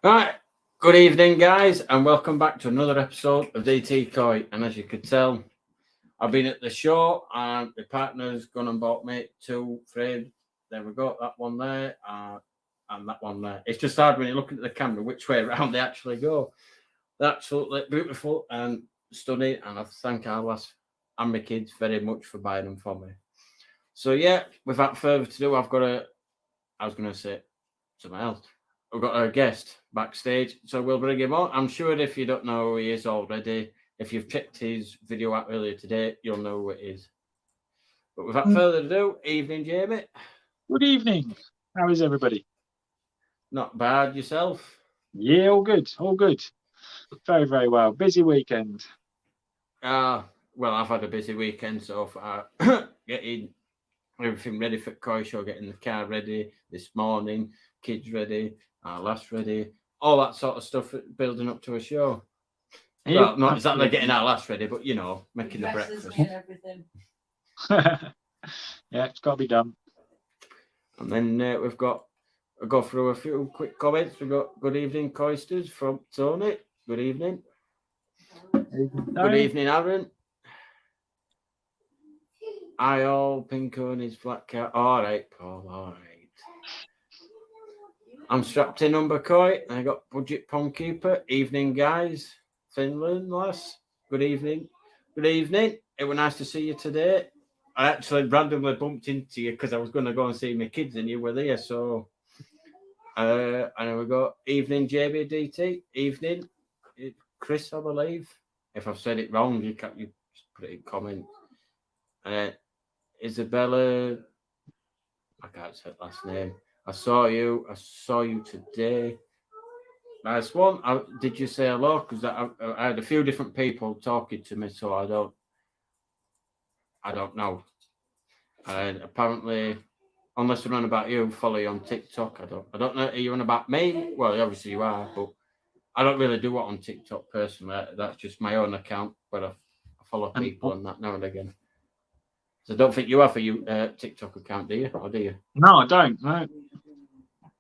Right, good evening, guys, and welcome back to another episode of DT Koi. And as you could tell, I've been at the show, and my partner's gone and bought me two frames. There we go, that one there, and that one there. It's just hard when you're looking at the camera which way around they actually go. They're absolutely beautiful and stunning, and I thank Alice and my kids very much for buying them for me. So yeah, without further ado, I was going to say something else. We've got a guest backstage, so we'll bring him on. I'm sure if you don't know who he is already, if you've checked his video out earlier today, you'll know who it is. But without further ado, evening, Jamie. Good evening. How is everybody? Not bad yourself. Yeah, all good. All good. Very, very well. Busy weekend. Well, I've had a busy weekend so far. Getting everything ready for Koi Show, getting the car ready this morning, kids ready, our lass ready, all that sort of stuff building up to a show. Yeah, Well, not exactly getting our lass ready, but making the breakfast. And everything. Yeah, it's got to be done. And then I'll go through a few quick comments. We've got good evening, Coisters from Tony. Good evening. Good evening, Aaron. I all Pinko and his flat cat. All right, Paul. All right. I'm strapped in number Koi. I got budget pond keeper. Evening, guys. Finland, lass. Good evening. Good evening. It was nice to see you today. I actually randomly bumped into you because I was going to go and see my kids and you were there. So, and we got evening, JBDT. Evening, Chris, I believe. If I've said it wrong, you just put it in comments. Isabella, I can't say last name. I saw you today. Nice one. Did you say hello? Because I had a few different people talking to me, so I don't know. And apparently, unless they're on about you, follow you on TikTok. I don't know. Are you on about me? Well, obviously you are, but I don't really do it on TikTok personally. That's just my own account, but I follow people on that now and again. So I don't think you have a TikTok account, do you? Or do you? No, I don't.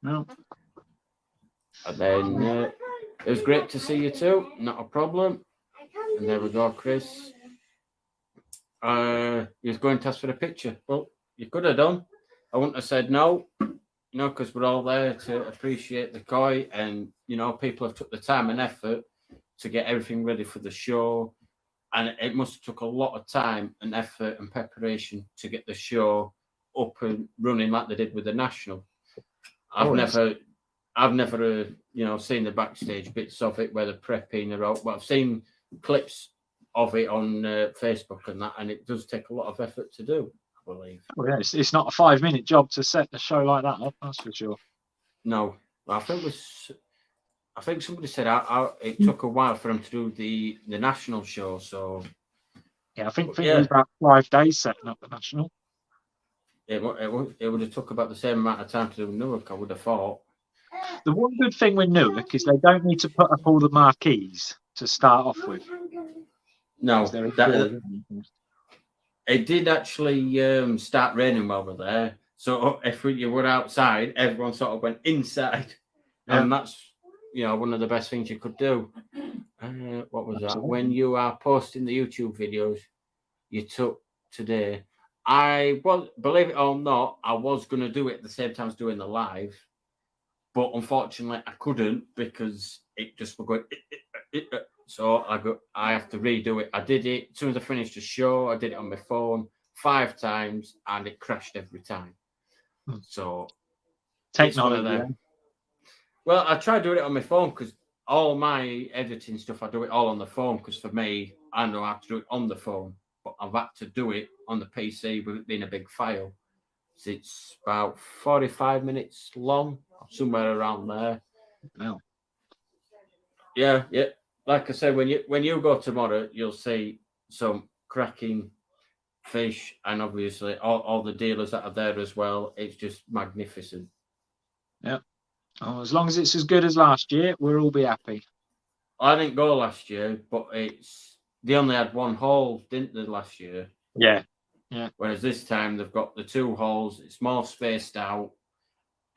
No. And then it was great to see you too. Not a problem. And there we go, Chris. You was going to ask for a picture. Well, you could have done. I wouldn't have said no, because we're all there to appreciate the Koi, and people have took the time and effort to get everything ready for the show, and it must have took a lot of time and effort and preparation to get the show up and running like they did with the National. I've never seen the backstage bits of it where they're prepping or out, but I've seen clips of it on Facebook and that, and it does take a lot of effort to do, I believe. Oh, yeah, it's not a 5-minute job to set the show like that up, that's for sure. No, I think somebody said it took a while for them to do the National show, so yeah, I think it was about 5 days setting up the National. It would have took about the same amount of time to do Newark, I would have thought. The one good thing with Newark is they don't need to put up all the marquees to start off with. No, it did actually start raining while we're there. So if you were outside, everyone sort of went inside, and that's one of the best things you could do. What was that? When you are posting the YouTube videos you took today, believe it or not, I was going to do it at the same time as doing the live, but unfortunately I couldn't because it just was going. So I have to redo it. I did it as soon as I finished the show. I did it on my phone 5 times, and it crashed every time. So technology. Well, I try doing it on my phone because all my editing stuff, I do it all on the phone because for me, I know how to do it on the phone. But I've had to do it on the PC with it being a big file. So it's about 45 minutes long, somewhere around there. Wow. Yeah. Like I said, when you go tomorrow, you'll see some cracking fish, and obviously all the dealers that are there as well. It's just magnificent. Yeah. Oh, as long as it's as good as last year, we'll all be happy. I didn't go last year, but they only had one hole, didn't they, last year? Yeah. Whereas this time they've got the 2 holes. It's more spaced out.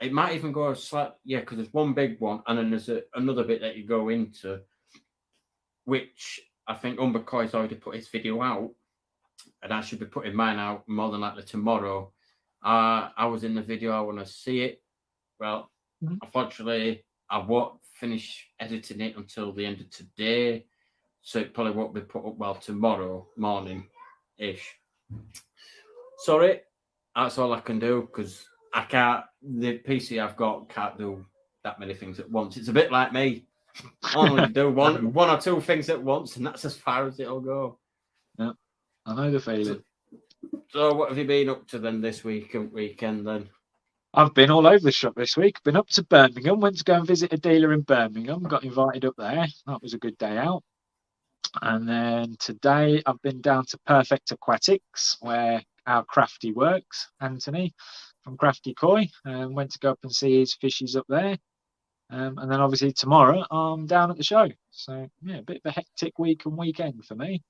It might even go because there's one big one, and then there's another bit that you go into, which I think Umbercoy's already put his video out, and I should be putting mine out more than likely tomorrow. I was in the video. I want to see it. Well, unfortunately, I won't finish editing it until the end of today, so it probably won't be put up tomorrow morning ish. Sorry, that's all I can do because I can't. The PC I've got can't do that many things at once. It's a bit like me. I only do one or two things at once, and that's as far as it'll go. Yeah, I know the feeling. So what have you been up to then this weekend then? I've been all over the shop this week. Been up to Birmingham. Went to go and visit a dealer in Birmingham. Got invited up there. That was a good day out. And then today I've been down to Perfect Aquatics, where our crafty works, Anthony from Crafty Koi, and went to go up and see his fishies up there. And then obviously tomorrow I'm down at the show. So yeah, a bit of a hectic week and weekend for me.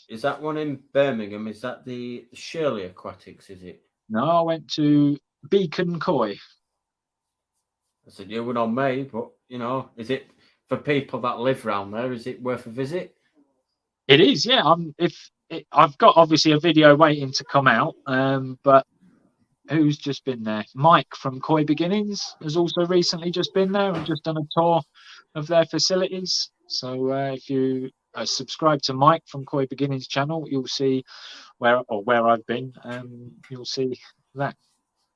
Is that one in Birmingham? Is that the Shirley Aquatics, is it? No, I went to Beacon Koi. That's a new one on me, but is it for people that live around there? Is it worth a visit? It is, yeah. I've got obviously a video waiting to come out, but who's just been there? Mike from Koi Beginnings has also recently just been there and just done a tour of their facilities. So if you subscribe to Mike from Koi Beginnings channel, you'll see where I've been. You'll see that.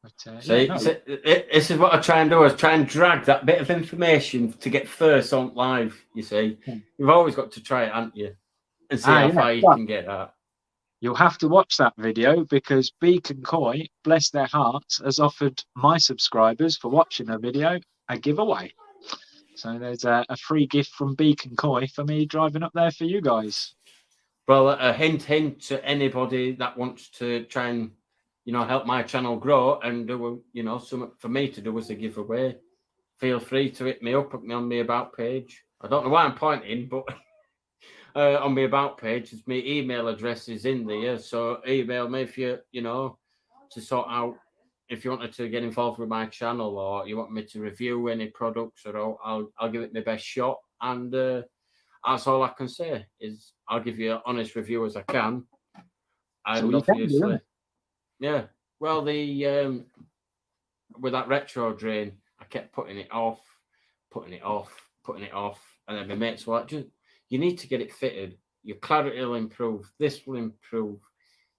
But, this is what I try and do. Is try and drag that bit of information to get first on live. You see, you've always got to try it, haven't you? And see how far you can get that. You'll have to watch that video because Beacon Koi, bless their hearts, has offered my subscribers for watching a video a giveaway. So there's a free gift from Beacon Koi for me driving up there for you guys. Well, a hint to anybody that wants to try and help my channel grow and do something for me to do as a giveaway. Feel free to hit me up, put me on my about page. I don't know why I'm pointing, but on my about page, my email address is in there. So email me if you to sort out if you wanted to get involved with my channel or you want me to review any products, or I'll give it my best shot. And that's all I can say is I'll give you an honest review as I can. And obviously, yeah. Well, the with that retro drain, I kept putting it off, and then my mates were like, you need to get it fitted. Your clarity will improve. This will improve.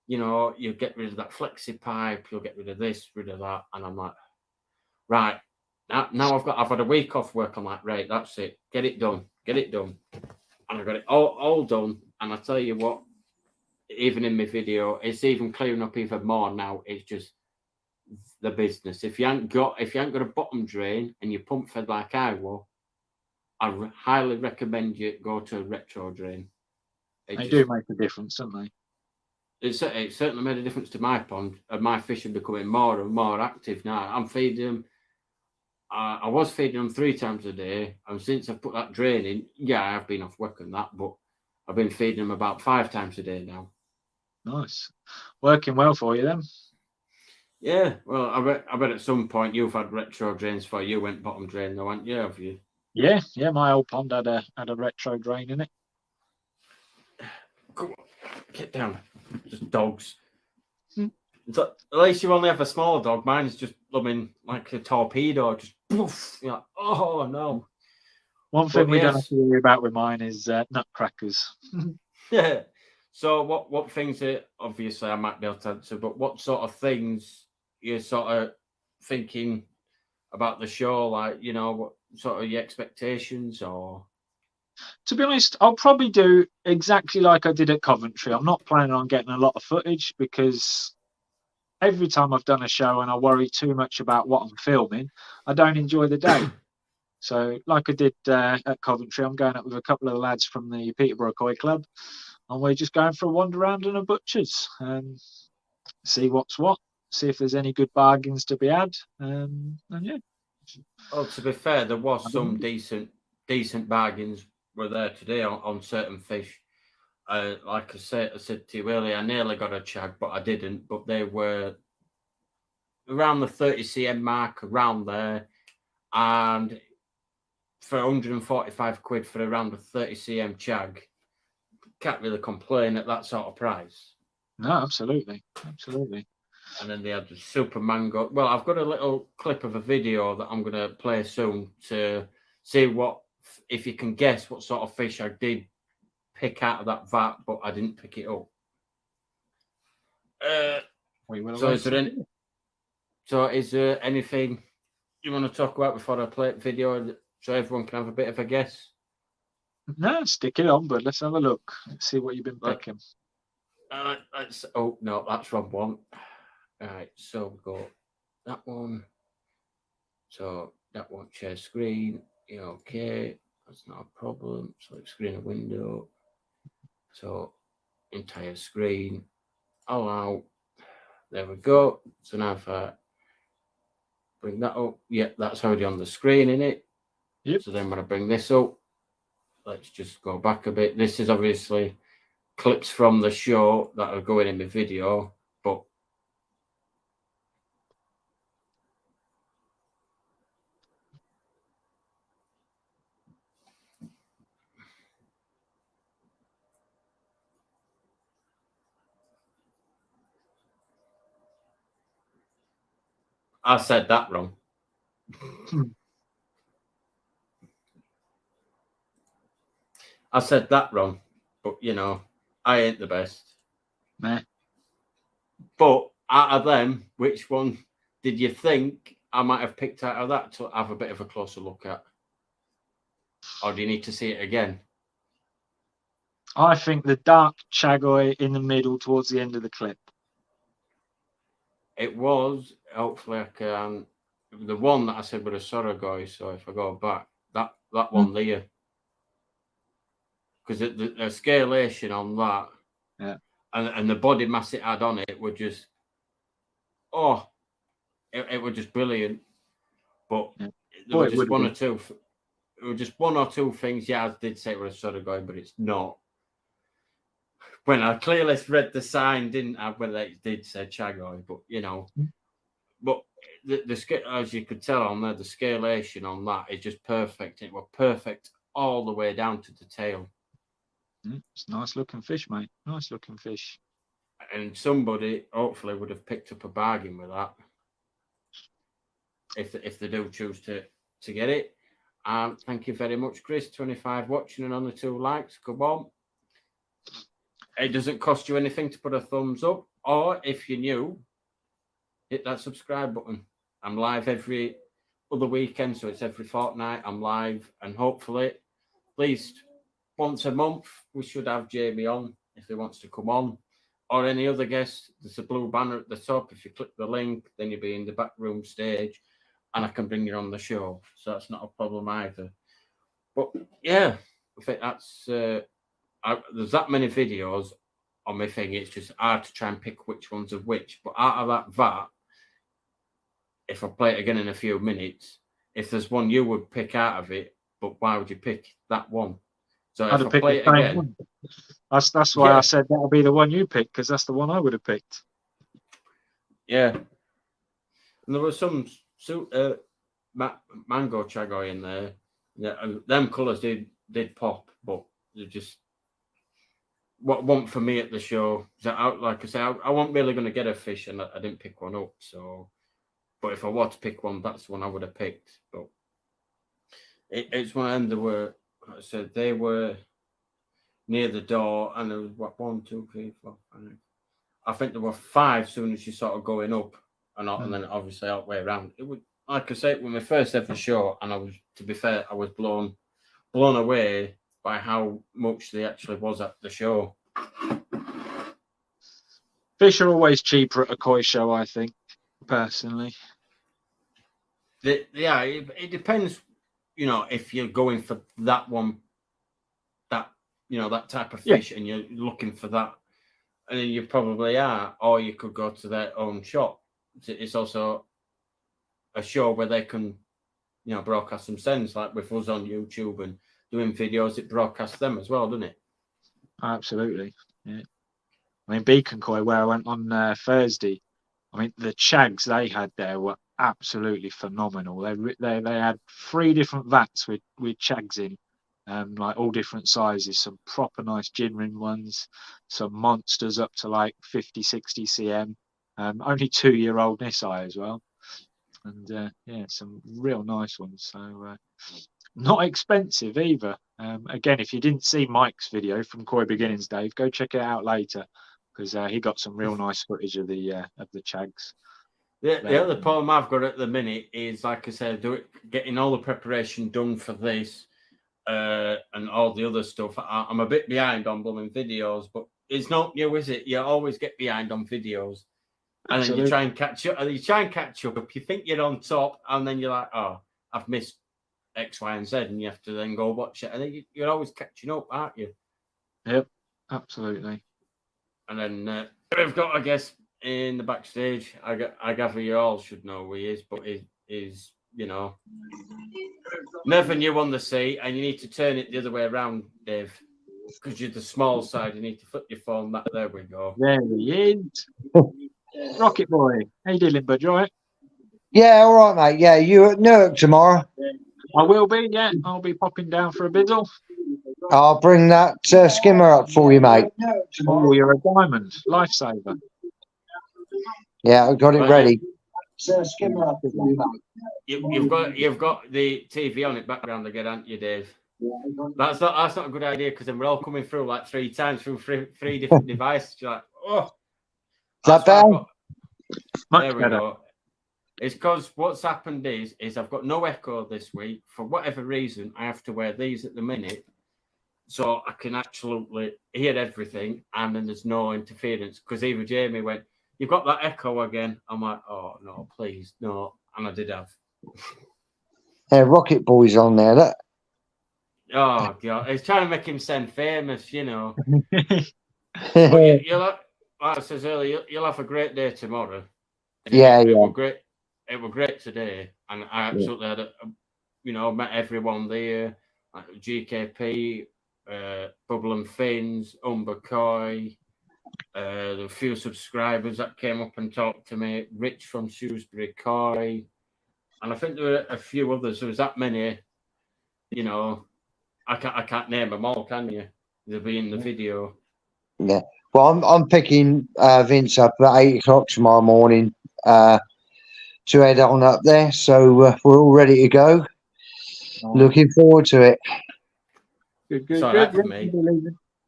You'll get rid of that flexi pipe. You'll get rid of this, rid of that. And I'm like, right. Now I've had a week off work. I'm like, right, that's it. Get it done. And I got it all done. And I tell you what, even in my video, it's even clearing up even more now. It's just the business. If you ain't got a bottom drain and you pump fed like I will, I highly recommend you go to a retro drain. They do make a difference, don't they? It certainly made a difference to my pond, and my fish are becoming more and more active now. I'm feeding them. I was feeding them 3 times a day, and since I've put that drain in, yeah, I've been off work and that, but I've been feeding them about 5 times a day now. Nice, working well for you then. Yeah, well, I bet at some point you've had retro drains for you went bottom drain though, haven't you? Have you? Yeah. My old pond had a retro drain in it. Come on, get down. Just dogs. At least you only have a smaller dog. Mine's just like a torpedo. Just poof. You're like, oh no. One thing we don't have to worry about with mine is nutcrackers. Yeah. So what things are, obviously I might be able to answer, but what sort of things you're sort of thinking about the show? Like, what sort of your expectations or? To be honest, I'll probably do exactly like I did at Coventry. I'm not planning on getting a lot of footage because every time I've done a show and I worry too much about what I'm filming, I don't enjoy the day. So like I did at Coventry, I'm going up with a couple of lads from the Peterborough Koi Club, and we're just going for a wander around in a butcher's and see what's what, see if there's any good bargains to be had. And yeah. Well, to be fair, there was some decent bargains were there today on certain fish. Like I said to you earlier, I nearly got a chag, but I didn't. But they were around the 30 cm mark, around there, and for 145 quid for around a 30 cm chag, can't really complain at that sort of price. No, absolutely. And then they had the super mango. Well, I've got a little clip of a video that I'm going to play soon to see if you can guess what sort of fish I did pick out of that vat, but I didn't pick it up. So is there anything you want to talk about before I play the video so everyone can have a bit of a guess? No, stick it on, but let's have a look. Let's see what you've been picking. Oh, no, that's wrong one. All right, so we've got that one. So that one, share screen. Yeah, okay, that's not a problem. So screen a window. So entire screen. Allow. There we go. So now if I bring that up, yeah, that's already on the screen, isn't it? Yep. So then when I bring this up, let's just go back a bit. This is obviously clips from the show that are going in the video, but I said that wrong. I said that wrong, but you know, I ain't the best. Nah. But out of them, which one did you think I might have picked out of that to have a bit of a closer look at? Or do you need to see it again? I think the dark chagoy in the middle towards the end of the clip. It was, hopefully I can, the one that I said with a Soragoi, so if I go back, that one there. Because the scalation on that, yeah, and the body mass it had on it were just, it was just brilliant. But there were just one or two. It was just one or two things. Yeah, I did say it was a Soragoi, but it's not. When I clearly read the sign, didn't I? When it did say Chagoi, but you know, but the as you could tell on there, the scalation on that is just perfect. It was perfect all the way down to the tail. It's a nice looking fish, mate. Nice looking fish. And somebody hopefully would have picked up a bargain with that if they do choose to get it. Thank you very much, Chris. 25 watching and only 2 likes. Come on. It doesn't cost you anything to put a thumbs up, or if you're new, hit that subscribe button. I'm live every other weekend, so it's every fortnight. I'm live, and hopefully, at least once a month, we should have Jamie on if he wants to come on, or any other guest. There's a blue banner at the top. If you click the link, then you'll be in the back room stage, and I can bring you on the show. So that's not a problem either. But yeah, I think that's. There's that many videos on my thing. It's just hard to try and pick which ones of which. But out of that vat, if I play it again in a few minutes, if there's one you would pick out of it, but why would you pick that one? So if I play it again, that's why I said that'll be the one you pick, because that's the one I would have picked. Yeah, and there was some mango chagoi in there. Yeah, and them colours did pop, but they just. What want for me at the show? Like I say, I wasn't really going to get a fish, and I didn't pick one up. So, but if I was to pick one, that's the one I would have picked. But it's one of them. They were, like I said, they were near the door, and there was 1, 2, 3, 4, 5. I think there were 5 soon as you sort of going up, and then obviously all the way around. It would, like I say, it was my first ever show, and I was, to be fair, I was blown away by how much they actually was at the show. Fish are always cheaper at a koi show, I think, personally. Yeah, it depends, you know, if you're going for that one, that, you know, that type of fish, and you're looking for that, and then you probably are, or you could go to their own shop. It's also a show where they can, you know, broadcast some sense, like with us on YouTube and doing videos, it broadcasts them as well, doesn't it? Absolutely, yeah. I mean, Beacon Koi, where I went on Thursday, I mean, the chags they had there were absolutely phenomenal. They had 3 different vats with chags in, like all different sizes. Some proper nice Jinrin ones, some monsters up to like 50, 60 cm. Only 2-year-old Nisai as well, and yeah, some real nice ones. So not expensive either. Again, if you didn't see Mike's video from Koi Beginnings, Dave, go check it out later because he got some real nice footage of the chags. The other problem I've got at the minute is, like I said, getting all the preparation done for this and all the other stuff. I'm a bit behind on blooming videos, but it's not new, is it? You always get behind on videos, and Absolutely. then you try and catch up. And you try and catch up. You think you're on top, and then you're like, "Oh, I've missed X, Y, and Z," and you have to then go watch it. And then you're always catching up, aren't you? Yep, absolutely. And then we've got, I guess, in the backstage, I gather you all should know who he is, but he's never new on the sea, and you need to turn it the other way around, Dave, because you're the small side. You need to flip your phone back. There we go. There he is. Rocket Boy. How you doing, bud? You all right? Yeah, all right, mate. Yeah, you at Newark tomorrow? I will be, yeah. I'll be popping down for a bizzle. I'll bring that skimmer up for you, mate. Oh, you're a diamond. Lifesaver. Yeah, I've got it Right, ready. Skimmer up, You've got the TV on it background again, haven't you, Dave? That's not a good idea because then we're all coming through like 3 times through three different devices. You're like, oh, Is that better? There we go. It's because what's happened is I've got no echo this week. For whatever reason, I have to wear these at the minute so I can absolutely hear everything and then there's no interference. Because even Jamie went, "You've got that echo again." I'm like, "Oh, no, please, no." And I did have. Rocket Boy's on there. Look. Oh, God. He's trying to make him sound famous, you know. But you'll have, like I said earlier, you'll have a great day tomorrow. Yeah. It was great today, and I absolutely had met everyone there, like GKP, Bubble and Fins, Umber Koi, there were a few subscribers that came up and talked to me, Rich from Shrewsbury Koi, and I think there were a few others. There was that many, I can't name them all, can you? They'll be in the video. Yeah. Well, I'm picking Vince up at 8 o'clock tomorrow morning to head on up there. So we're all ready to go. Looking forward to it. Good. For me.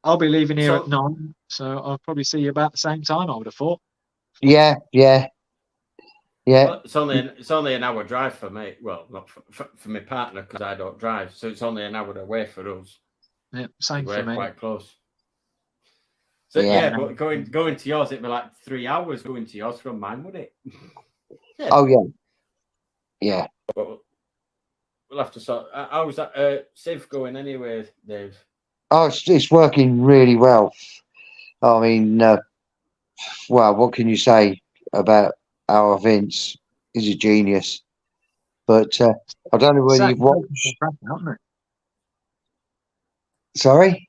I'll be leaving here at 9, so I'll probably see you about the same time, I would have thought. Yeah. Well, it's only an hour drive for me. Well, not for my partner because I don't drive, so it's only an hour away for us. Yeah, same for me. Quite close. So yeah, but going to yours, it'd be like 3 hours going to yours from mine, would it? Yeah. Oh yeah. But we'll have to sort. How's that Civ going anyway, Dave? Oh, it's working really well. I mean, well, what can you say about our Vince? He's a genius. But I don't know whether you've watched. Sorry?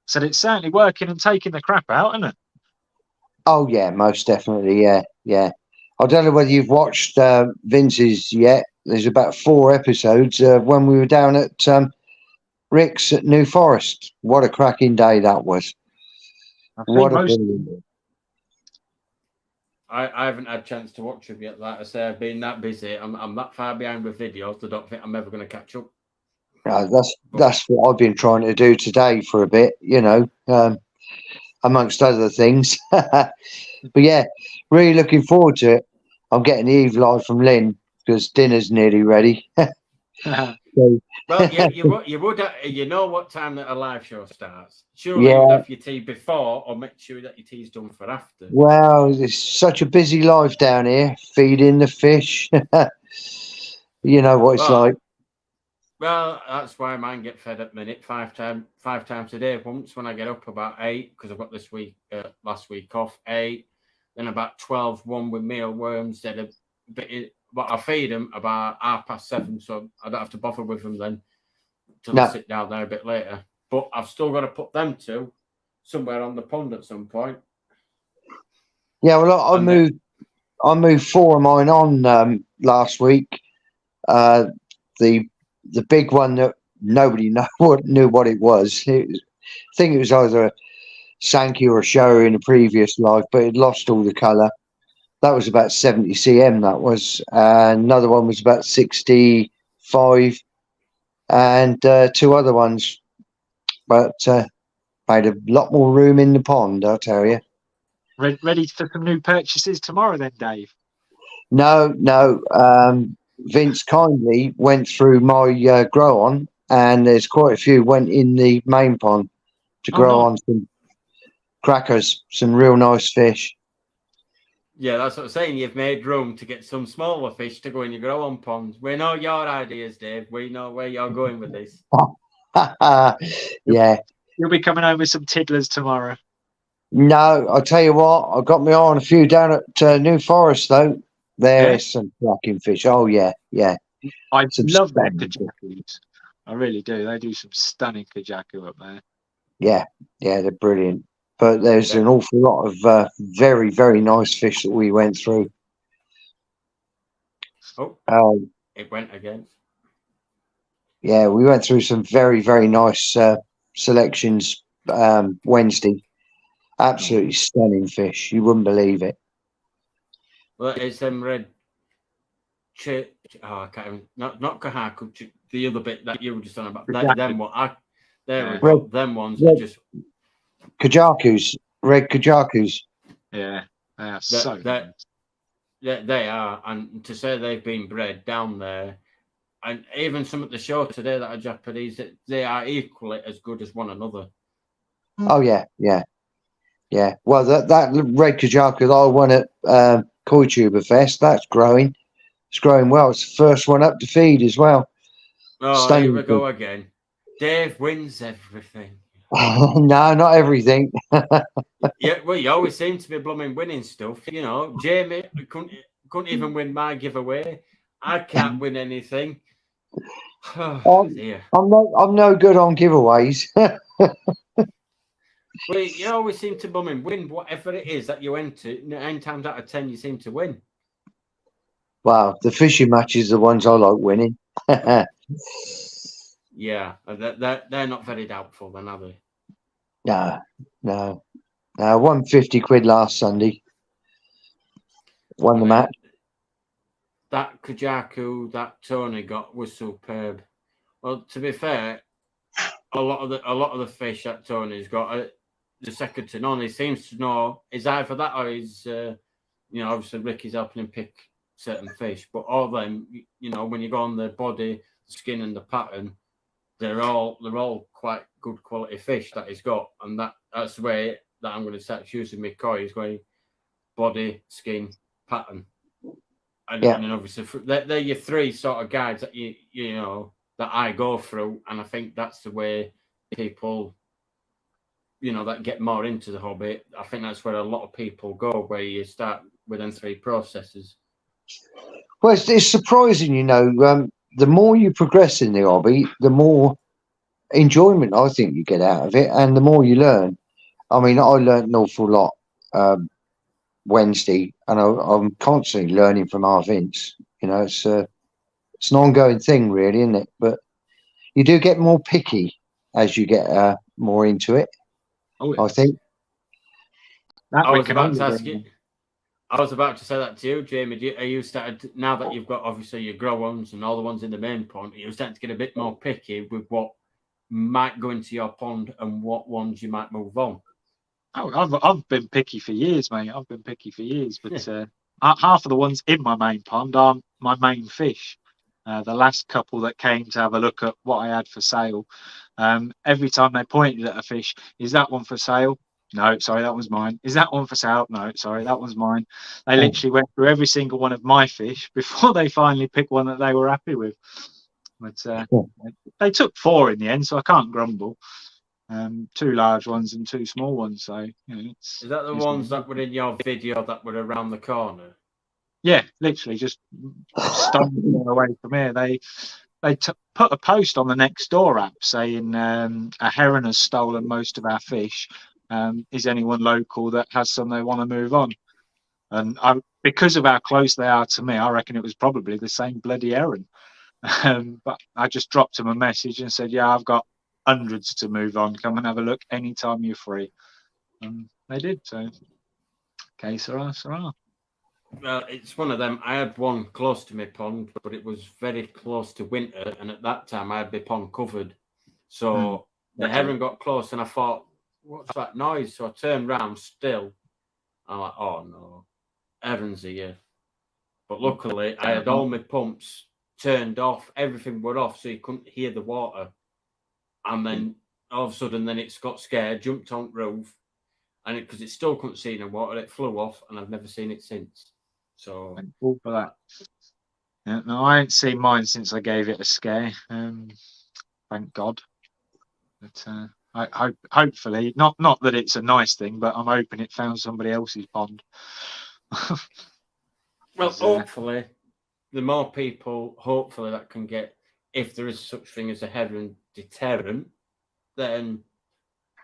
So it's certainly working and taking the crap out, isn't it? Oh yeah, most definitely. Yeah. I don't know whether you've watched Vince's yet. There's about 4 episodes when we were down at Rick's at New Forest. What a cracking day that was. What a brilliant. I haven't had a chance to watch them yet. Like I say, I've been that busy. I'm that far behind with videos. I don't think I'm ever going to catch up. That's what I've been trying to do today for a bit, amongst other things. But yeah, really looking forward to it. I'm getting the Eve live from Lynn because dinner's nearly ready. Well, you would you know what time that a live show starts? Surely you would have your tea before, or make sure that your tea's done for after. Well, it's such a busy life down here, feeding the fish. You know what it's like. Well, that's why mine get fed at minute 5 times a day. Once when I get up about 8, because I've got this week last week off 8, then about 12, one with mealworms. Then a bit. But I feed them about 7:30, so I don't have to bother with them then till I sit down there a bit later. But I've still got to put them somewhere on the pond at some point. Yeah, well, I moved 4 of mine on last week. The big one that nobody knew what it was. I think it was either a Sankey or a Showa in a previous life, but it lost all the colour. That was about 70 cm. That was another one was about 65, and 2 other ones, but made a lot more room in the pond, I'll tell you. Ready for some new purchases tomorrow, then, Dave? No. Vince kindly went through my grow on, and there's quite a few went in the main pond to grow on some crackers, some real nice fish. Yeah, that's what I'm saying. You've made room to get some smaller fish to go in your grow on ponds. We know your ideas, Dave. We know where you're going with this. Yeah. You'll be coming home with some tiddlers tomorrow. No, I'll tell you what, I got my eye on a few down at New Forest, though. There's some cracking fish. Oh, yeah. I Some love their stunning. kajakus. I really do. They do some stunning kajaku up there. Yeah, they're brilliant. But there's an awful lot of very, very nice fish that we went through. Oh, it went again. Yeah, we went through some very, very nice selections Wednesday. Absolutely stunning fish. You wouldn't believe it. Well, it's them red. I can't even. Not kahaku. The other bit that you were just on about. Them what? There we go. Them ones are just kajakus. Red kajakus. Yeah, they are so nice. They are, and to say they've been bred down there, and even some at the show today that are Japanese, they are equally as good as one another. Oh yeah. Well, that red kajaku that I won at Koi Tuber Fest, that's growing. It's growing well. It's the first one up to feed as well. Oh, here we go again. Dave wins everything. No, not everything. Yeah, well, you always seem to be blooming winning stuff. You know, Jamie couldn't even win my giveaway. I can't win anything. Oh, dear. I'm no good on giveaways. Well, you always seem to win whatever it is that you enter. 9 times out of 10, you seem to win. Wow, the fishing matches are the ones I like winning. Yeah, they're not very doubtful, then, are they? No. I won 50 quid last Sunday. Won the match. That kajaku that Tony got was superb. Well, to be fair, a lot of the fish that Tony's got, the second to none. He seems to know is either that or he's, obviously Ricky's helping him pick certain fish. But all of them, when you go on the body, the skin, and the pattern, they're all quite good quality fish that he's got, and that's the way that I'm going to start choosing my koi. Is going body, skin, pattern, and then obviously they're your 3 sort of guides that you know that I go through, and I think that's the way people, that get more into the hobby. I think that's where a lot of people go, where you start with them 3 processes. Well, it's surprising, the more you progress in the hobby, the more enjoyment I think you get out of it, and the more you learn. I mean, I learned an awful lot Wednesday, and I'm constantly learning from our Vince. It's an ongoing thing, really, isn't it? But you do get more picky as you get more into it. Oh, yeah. I think. I was about to say that to you, Jamie. Are you started now that you've got obviously your grow ones and all the ones in the main pond? Are you starting to get a bit more picky with what might go into your pond and what ones you might move on? Oh, I've been picky for years, mate. I've been picky for years, but half of the ones in my main pond aren't my main fish. The last couple that came to have a look at what I had for sale, every time they pointed at a fish, is that one for sale? No, sorry, that was mine. Is that one for sale? No, sorry, that was mine. They literally went through every single one of my fish before they finally picked one that they were happy with. But they took 4 in the end, so I can't grumble. 2 large ones and 2 small ones. So is that the ones that were in your video that were around the corner? Yeah, literally just stumbling away from here. They put a post on the Nextdoor app saying a heron has stolen most of our fish. Is anyone local that has some they want to move on? And because of how close they are to me, I reckon it was probably the same bloody errand. But I just dropped him a message and said, yeah, I've got hundreds to move on. Come and have a look anytime you're free. And they did. So, okay, Sarah. Well, it's one of them. I had one close to my pond, but it was very close to winter, and at that time I had my pond covered. So the heron got close, and I thought, "What's that noise?" So I turned round still. I'm like, "Oh no, heron's here!" But luckily, I had all my pumps turned off. Everything were off, so you couldn't hear the water. And then all of a sudden, then it's got scared, jumped on the roof, and because it still couldn't see no water, it flew off, and I've never seen it since. So thankful for that. Yeah, no, I ain't seen mine since I gave it a scare. Thank God. But I hopefully not that it's a nice thing, but I'm hoping it found somebody else's pond. Well, hopefully, the more people, hopefully, that can get, if there is such thing as a heron deterrent, then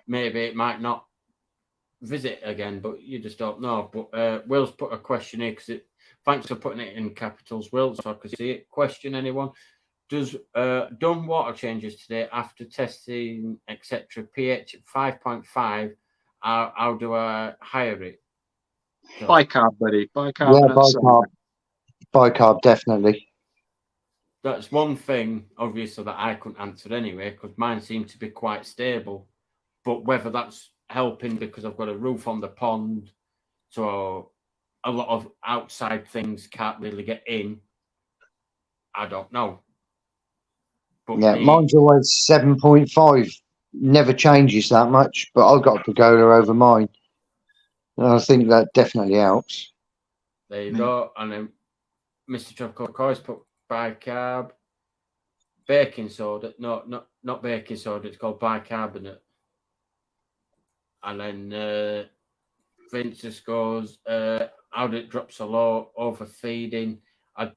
maybe it might not visit again, but you just don't know. But Will's put a question here, thanks for putting it in capitals, Will, so I could see it. Question, anyone? Does done water changes today after testing, etc. pH at 5.5, how do I hire it? Bicarb, buddy. Bicarb. Yeah, bicarb, definitely. That's one thing, obviously, that I couldn't answer anyway, because mine seemed to be quite stable. But whether that's helping because I've got a roof on the pond, so a lot of outside things can't really get in, I don't know. But yeah, mine's always 7.5. Never changes that much, but I've got a pergola over mine. And I think that definitely helps. There you go. And then Mr. Tropical Coy's put bicarb, baking soda. No, not baking soda. It's called bicarbonate. And then Vince just goes, how did it drop so low? Overfeeding. I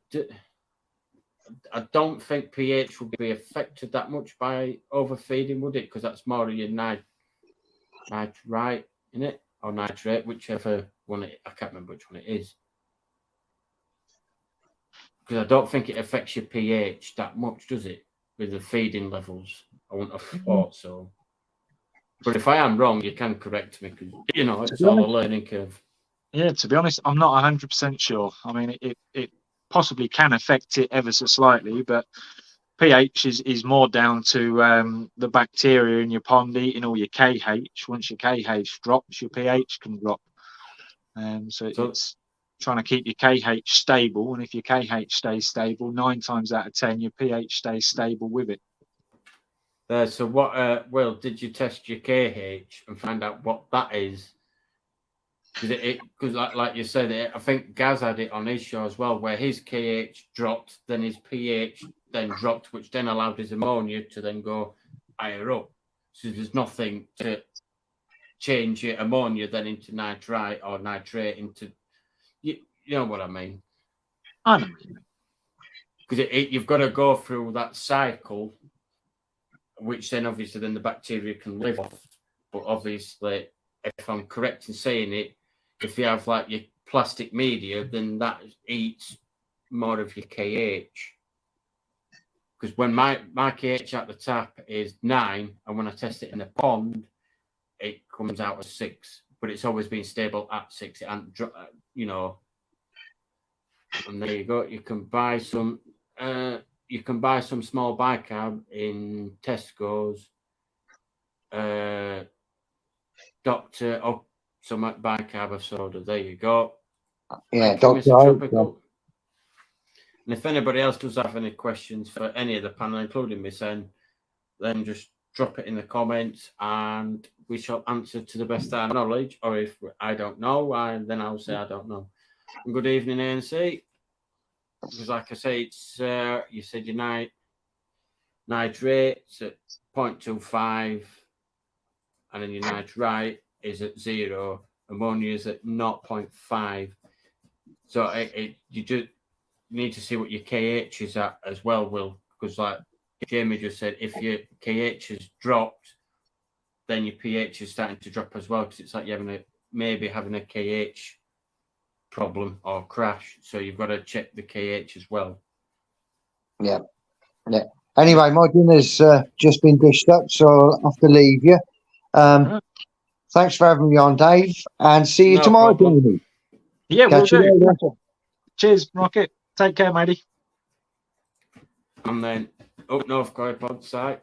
don't think pH would be affected that much by overfeeding, would it? Because that's more of your nitrite in it, or nitrate, whichever one I can't remember which one it is. Because I don't think it affects your pH that much, does it? With the feeding levels, I wouldn't have thought so. But if I am wrong, you can correct me, because it's all a learning curve. Yeah, to be honest, I'm not 100% sure. I mean, it possibly can affect it ever so slightly, but pH is more down to the bacteria in your pond eating all your KH. Once your KH drops, your pH can drop. So it's trying to keep your KH stable, and if your KH stays stable, 9 times out of 10, your pH stays stable with it. So what, Will, did you test your KH and find out what that is? Because like you said, I think Gaz had it on his show as well, where his KH dropped, then his pH then dropped, which then allowed his ammonia to then go higher up. So there's nothing to change your ammonia then into nitrite or nitrate into, you know what I mean? I know. Because you've got to go through that cycle, which then obviously then the bacteria can live off. But obviously, if I'm correct in saying it, if you have like your plastic media, then that eats more of your KH. Because when my KH at the tap is 9, and when I test it in a pond, it comes out as 6. But it's always been stable at 6. And and there you go. You can buy some. You can buy some small bicarb in Tesco's. Dr. Some bicarb soda. There you go. Yeah, Dr. Tropical. And if anybody else does have any questions for any of the panel, including me, then just drop it in the comments, and we shall answer to the best of our knowledge. Or if I don't know, then I'll say I don't know. And good evening, ANC. Because like I say, it's you said your nitrate's at 0.25, and then your nitrite is at 0. Ammonia is at 0.5. So you just need to see what your KH is at as well, Will, because like Jamie just said, if your KH has dropped, then your pH is starting to drop as well, because it's like you're maybe having a KH problem or crash. So you've got to check the KH as well. Yeah. Anyway, my dinner's just been dished up, so I'll have to leave you. Right. Thanks for having me on, Dave, and see you No tomorrow, problem. Jamie. Yeah, we'll Catch you do. later. Cheers, Rocket. Take care, matey. And then up North Koi Pod site,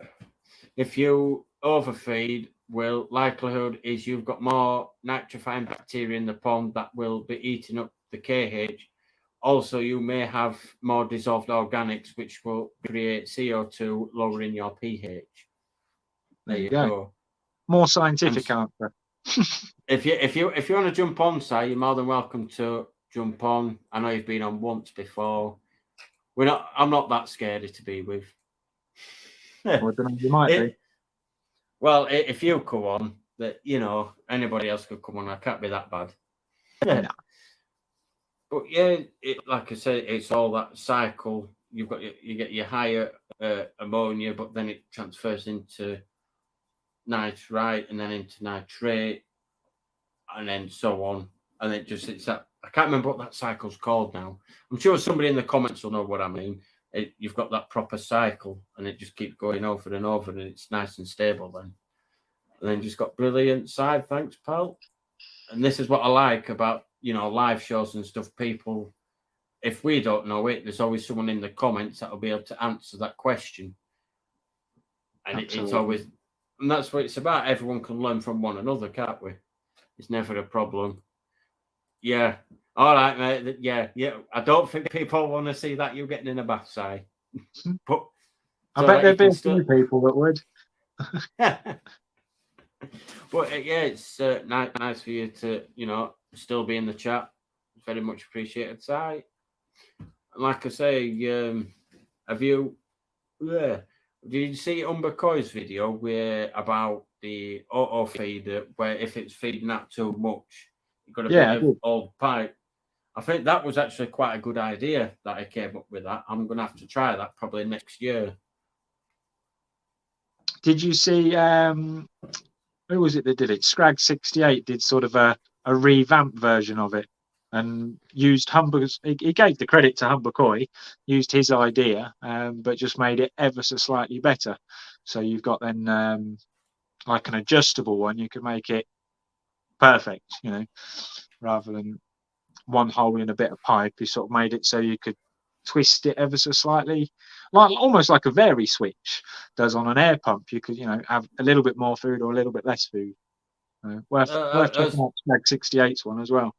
if you overfeed, likelihood is you've got more nitrifying bacteria in the pond that will be eating up the KH. Also, you may have more dissolved organics, which will create CO2, lowering your pH. There you go. More scientific answer. If you want to jump on, Si, you're more than welcome to jump on. I know you've been on once before. I'm not that scary to be with. Well, I don't know, you might be. Well, if you come on, that anybody else could come on. I can't be that bad. No. But yeah, like I said, it's all that cycle. You get your higher ammonia, but then it transfers into nitrite and then into nitrate, and then so on. And it's that. I can't remember what that cycle's called now. I'm sure somebody in the comments will know what I mean. You've got that proper cycle, and it just keeps going over and over, and it's nice and stable then. And then just got brilliant side. Thanks, pal. And this is what I like about live shows and stuff. People, if we don't know it, there's always someone in the comments that will be able to answer that question. And it's always, and that's what it's about. Everyone can learn from one another, can't we? It's never a problem. Yeah. All right, mate. Yeah. I don't think people want to see that you getting in a bath, Si. But I bet there'd be a few people that would. But yeah, it's nice for you to, still be in the chat. Very much appreciated, Si. And like I say, did you see Umber Koi's video about the auto feeder, where if it's feeding out too much, you've got a bit of old pipe? I think that was actually quite a good idea that I came up with that. I'm going to have to try that probably next year. Did you see, who was it that did it? Scrag68 did sort of a revamped version of it and used he gave the credit to Humber Koi, used his idea, but just made it ever so slightly better. So you've got then like an adjustable one, you can make it perfect, rather than one hole in a bit of pipe. He sort of made it so you could twist it ever so slightly, almost like a vary switch does on an air pump. You could, have a little bit more food or a little bit less food. Worth checking out Scrag68's one as well.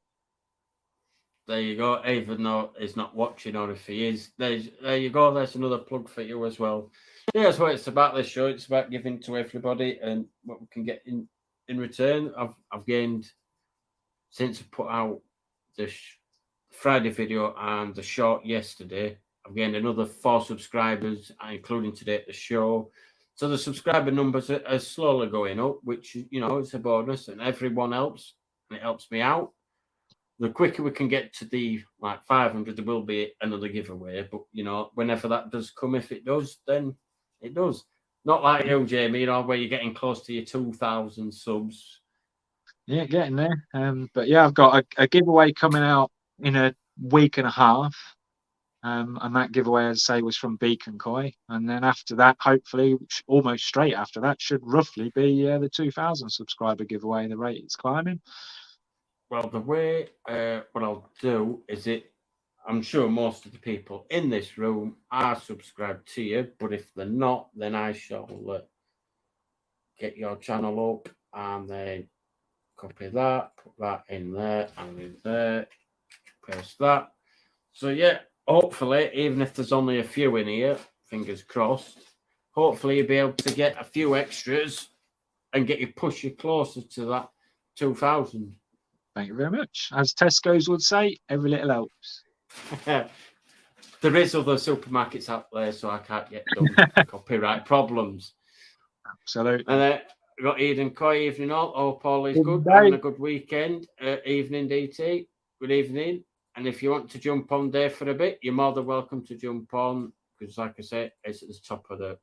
There you go. Even though he's not watching, or if he is, there you go. There's another plug for you as well. Yeah, that's what it's about. This show, it's about giving to everybody and what we can get in return. I've gained, since I put out the Friday video and the short yesterday, I've gained another 4 subscribers, including today at the show. So the subscriber numbers are slowly going up, which it's a bonus, and everyone helps, and it helps me out. The quicker we can get to the 500, there will be another giveaway. But whenever that does come, if it does, then it does. Not like you, Jamie, where you're getting close to your 2,000 subs. Yeah, getting there. But yeah, I've got a giveaway coming out in a week and a half. And that giveaway, as I say, was from Beacon Koi. And then after that, hopefully, almost straight after that, should roughly be the 2,000 subscriber giveaway. The rate it's climbing. Well, the way what I'll do is I'm sure most of the people in this room are subscribed to you, but if they're not, then I shall get your channel up and then copy that, put that in there and in there, paste that. So yeah, hopefully, even if there's only a few in here, fingers crossed, hopefully you'll be able to get a few extras and push you closer to that 2,000. Thank you very much. As Tesco's would say, every little helps. There is other supermarkets out there, so I can't get them copyright problems. Absolutely. And then we've got Eden Koi, evening all. Hope all is good. Having a good weekend. Evening, DT. Good evening. And if you want to jump on there for a bit, you're more than welcome to jump on, because like I said, it's at the top of the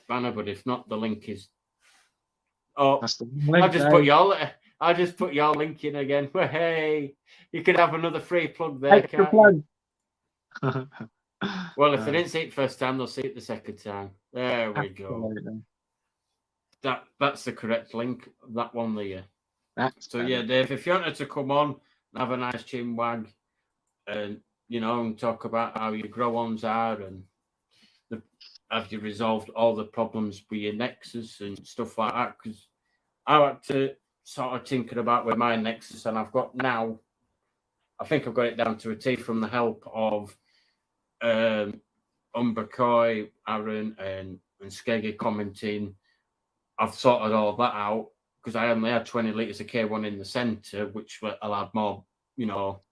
banner. But if not, the link is. Oh, I'll just put you all. I'll just put your link in again. Well, hey, you could have another free plug there, Extra can't you? plug. Well, if they didn't see it first time, they'll see it the second time. There we go. Absolutely. That's the correct link. That one there. That's So better. yeah, Dave, if you wanted to come on and have a nice chin wag, and and talk about how your grow-ons are, and have you resolved all the problems with your Nexus and stuff like that? Because I like to sort of tinker about with my Nexus, and I've got now, I think I've got it down to a T from the help of Umbercoy, Aaron, and Skeggy commenting. I've sorted all that out because I only had 20 litres of K1 in the centre, which allowed more,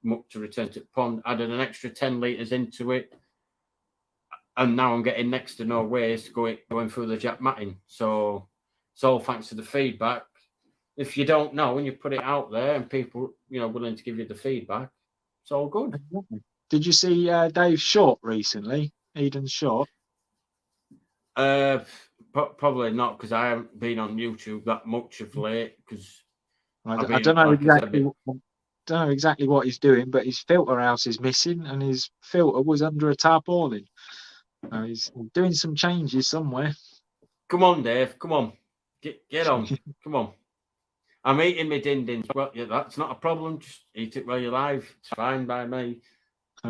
muck to return to the pond. Added an extra 10 litres into it, and now I'm getting next to no waste going through the jack matting. So it's all thanks to the feedback. If you don't know and you put it out there and people, willing to give you the feedback, it's all good. Did you see Dave Short recently? Eden Short? Probably not, because I haven't been on YouTube that much of late. Because I don't know exactly what he's doing, but his filter house is missing, and his filter was under a tarpaulin. He's doing some changes somewhere. Come on, Dave. Come on, get on. Come on. I'm eating my din-dins. Well, yeah, that's not a problem. Just eat it while you're live. It's fine by me.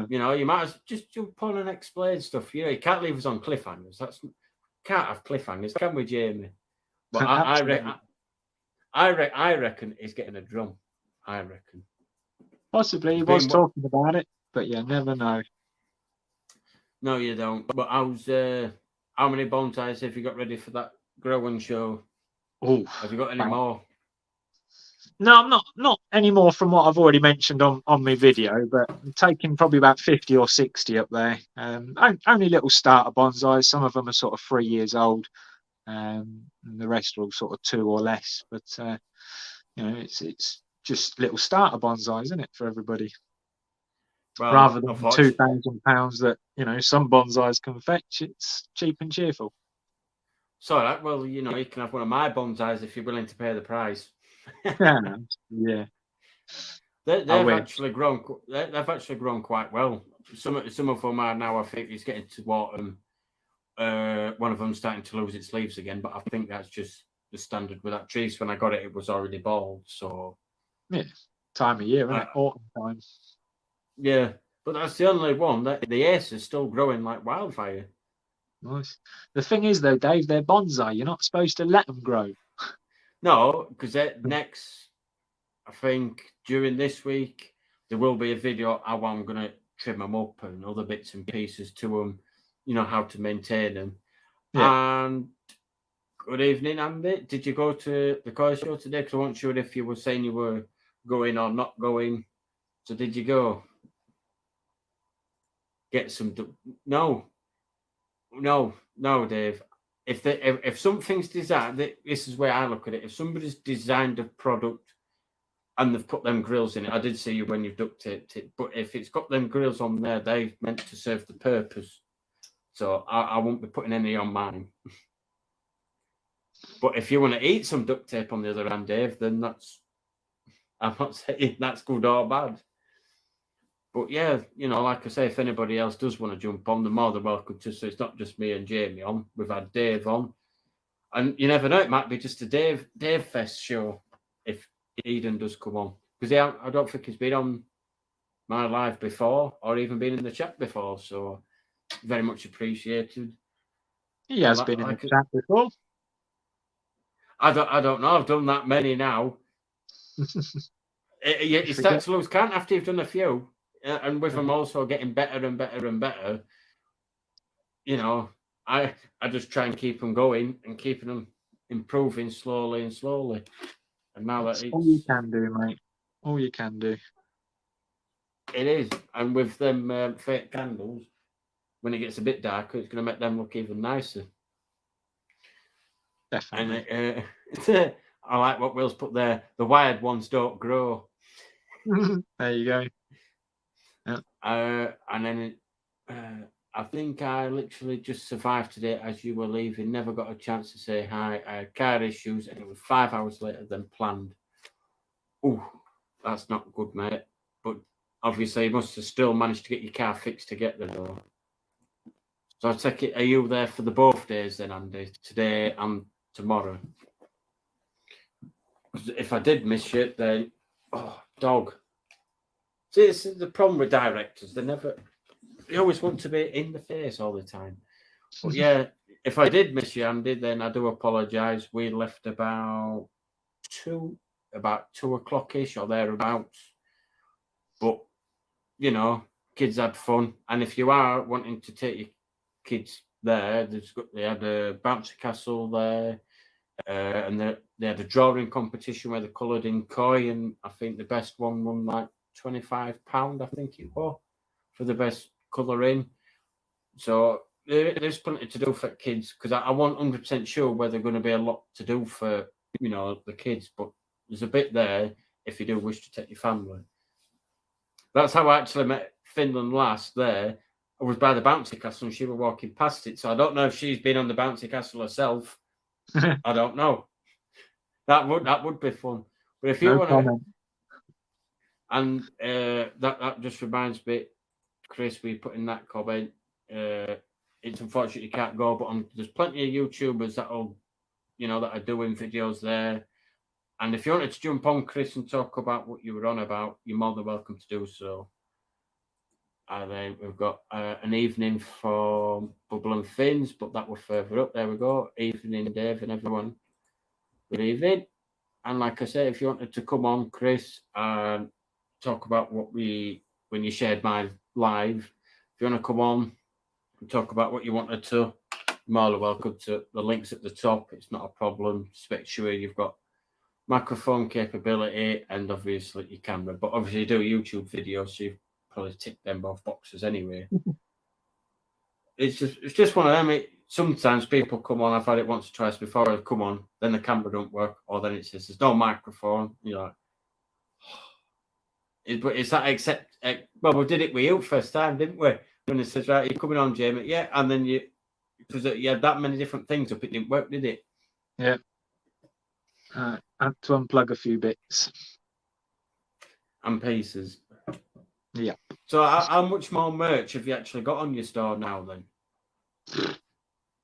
You might as just jump on and explain stuff. You can't leave us on cliffhangers. Can't have cliffhangers, can we, Jamie? But I reckon he's getting a drum. I reckon. Possibly he was talking about it, but you never know. No, you don't. But how many bonsais have you got ready for that growing show? Oh, have you got any more? No, I'm not anymore from what I've already mentioned on my video, but I'm taking probably about 50 or 60 up there. Only little starter bonsais. Some of them are sort of 3 years old, and the rest are all sort of 2 or less. But it's just little starter bonsais, isn't it, for everybody? Well, rather than £2,000 that some bonsais can fetch, it's cheap and cheerful. So, well, you can have one of my bonsais if you're willing to pay the price. Yeah. They've actually grown. They've actually grown quite well. Some of them are now. I think it's getting to autumn. One of them's starting to lose its leaves again, but I think that's just the standard with that tree. So when I got it, it was already bald. So yeah, time of year, isn't it? Autumn time. Yeah, but that's the only one. The ace is still growing like wildfire. Nice. The thing is, though, Dave, they're bonsai. You're not supposed to let them grow. No, because next, I think during this week, there will be a video how I'm going to trim them up and other bits and pieces to them, how to maintain them. Yeah. And good evening, Andy. Did you go to the car show today? Because I wasn't sure if you were saying you were going or not going. So did you go? Get some... No, Dave. If something's designed, this is where I look at it. If somebody's designed a product and they've put them grills in it, I did see you when you duct taped it, but if it's got them grills on there, they're meant to serve the purpose. So I won't be putting any on mine. But if you want to eat some duct tape on the other hand, Dave, then I'm not saying that's good or bad. But yeah, like I say, if anybody else does want to jump on, they're more than welcome to. So it's not just me and Jamie on. We've had Dave on. And you never know, it might be just a Dave Fest show if Eden does come on. Because I don't think he's been on my live before or even been in the chat before. So very much appreciated. He has been in the chat before. I don't know. I've done that many now. You start to lose count after you've done a few. And with them also getting better and better and better, I just try and keep them going and keeping them improving slowly and slowly. And now that's all you can do, mate. All you can do. It is. And with them fake candles, when it gets a bit darker, it's going to make them look even nicer. Definitely. And I like what Will's put there. The wired ones don't grow. There you go. Yeah. And then I think I literally just survived today as you were leaving. Never got a chance to say hi. I had car issues and it was 5 hours later than planned. Oh, that's not good, mate. But obviously, you must have still managed to get your car fixed to get there, though. So I take it, are you there for the both days then, Andy? Today and tomorrow? 'Cause if I did miss you, then dog. See, this is the problem with directors. They always want to be in the face all the time. But yeah, if I did miss you, Andy, then I do apologise. We left about 2 o'clock-ish or thereabouts. But you know, kids had fun, and if you are wanting to take your kids there, they had a bouncy castle there, and they had a drawing competition where they coloured in koi, and I think the best one won like £25, I think it was, for the best colouring. So there's plenty to do for kids, because I wasn't 100% sure whether there's going to be a lot to do for the kids, but there's a bit there if you do wish to take your family. That's how I actually met Finland last there. I was by the bouncy castle and she was walking past it. So I don't know if she's been on the bouncy castle herself. I don't know. That would be fun. But if you No want comment. and that just reminds me, Chris, we put in that comment. It's unfortunate you can't go, but there's plenty of YouTubers that are doing videos there. And if you wanted to jump on, Chris, and talk about what you were on about, you're more than welcome to do so. And then we've got an evening for Bubble and Fins, but that was further up. There we go. Evening, Dave and everyone. Good evening. And like I said, if you wanted to come on, Chris, and talk about when you shared my live, if you want to come on and talk about what you wanted to, you're more than welcome to. The link's at the top. It's not a problem. Just make sure you've got microphone capability and obviously your camera, but obviously you do YouTube videos, so you've probably ticked them both boxes anyway. It's just one of them. Sometimes people come on, I've had it once or twice before, I've come on, then the camera don't work, or then it says there's no microphone. You're like, but it's that except well, we did it with you first time, didn't we? When it says, right, you're coming on, Jamie, yeah, and then because you had that many different things up, it didn't work, did it? Yeah. I had to unplug a few bits and pieces. Yeah. So how much more merch have you actually got on your store now then?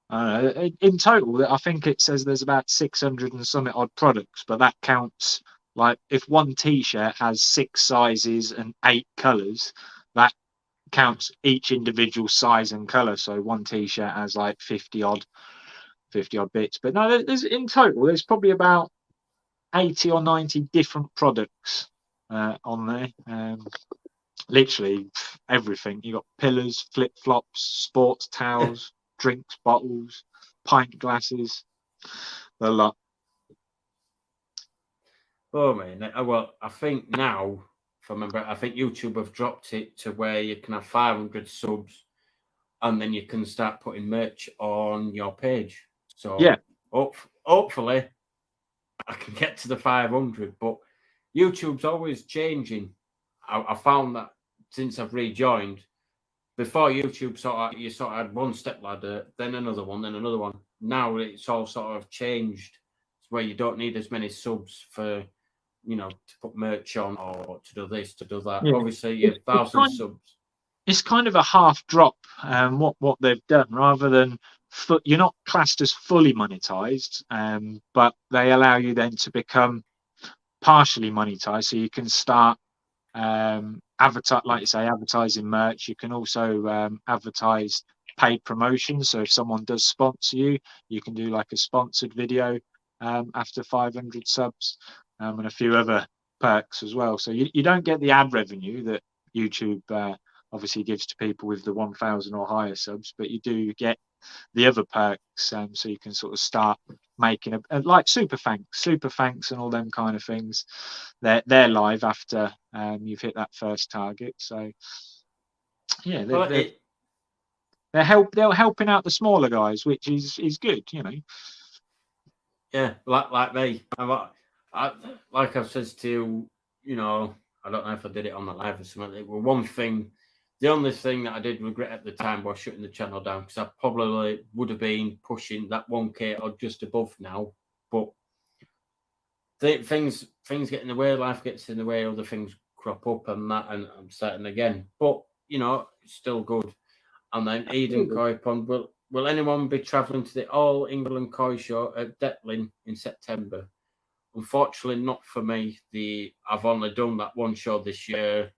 I don't know. In total, I think it says there's about 600 and some odd products, but that counts like if one T-shirt has 6 sizes and 8 colours, that counts each individual size and colour. So one T-shirt has like 50 odd bits. But no, there's in total there's probably about 80 or 90 different products on there. Literally everything. You got pillars, flip flops, sports towels, drinks bottles, pint glasses, a lot. Oh man, well, I think now, if I remember, I think YouTube have dropped it to where you can have 500 subs, and then you can start putting merch on your page. So yeah, hopefully, I can get to the 500. But YouTube's always changing. I found that since I've rejoined. Before YouTube, you sort of had one step ladder, then another one, then another one. Now it's all sort of changed, where you don't need as many subs for, to put merch on or to do this, to do that. Yeah. Obviously, you have 1,000 subs. It's kind of a half drop. What they've done, rather than you're not classed as fully monetized, but they allow you then to become partially monetized, so you can start advertising merch. You can also advertise paid promotions. So if someone does sponsor you, you can do like a sponsored video after 500 subs, and a few other perks as well. So you don't get the ad revenue that YouTube obviously gives to people with the 1,000 or higher subs, but you do get the other perks, so you can sort of start making like super thanks and all them kind of things. They're live after you've hit that first target. So yeah, they're helping out the smaller guys, which is good, Yeah, like me. Like I've said to you, I don't know if I did it on the live or something. Well, one thing. The only thing that I did regret at the time was shutting the channel down, because I probably would have been pushing that 1K or just above now. But things get in the way, life gets in the way, other things crop up and that, and I'm starting again. But it's still good. And then Eden Koi Pond. Will anyone be travelling to the All England Koi Show at Detlin in September? Unfortunately, not for me. I've only done that one show this year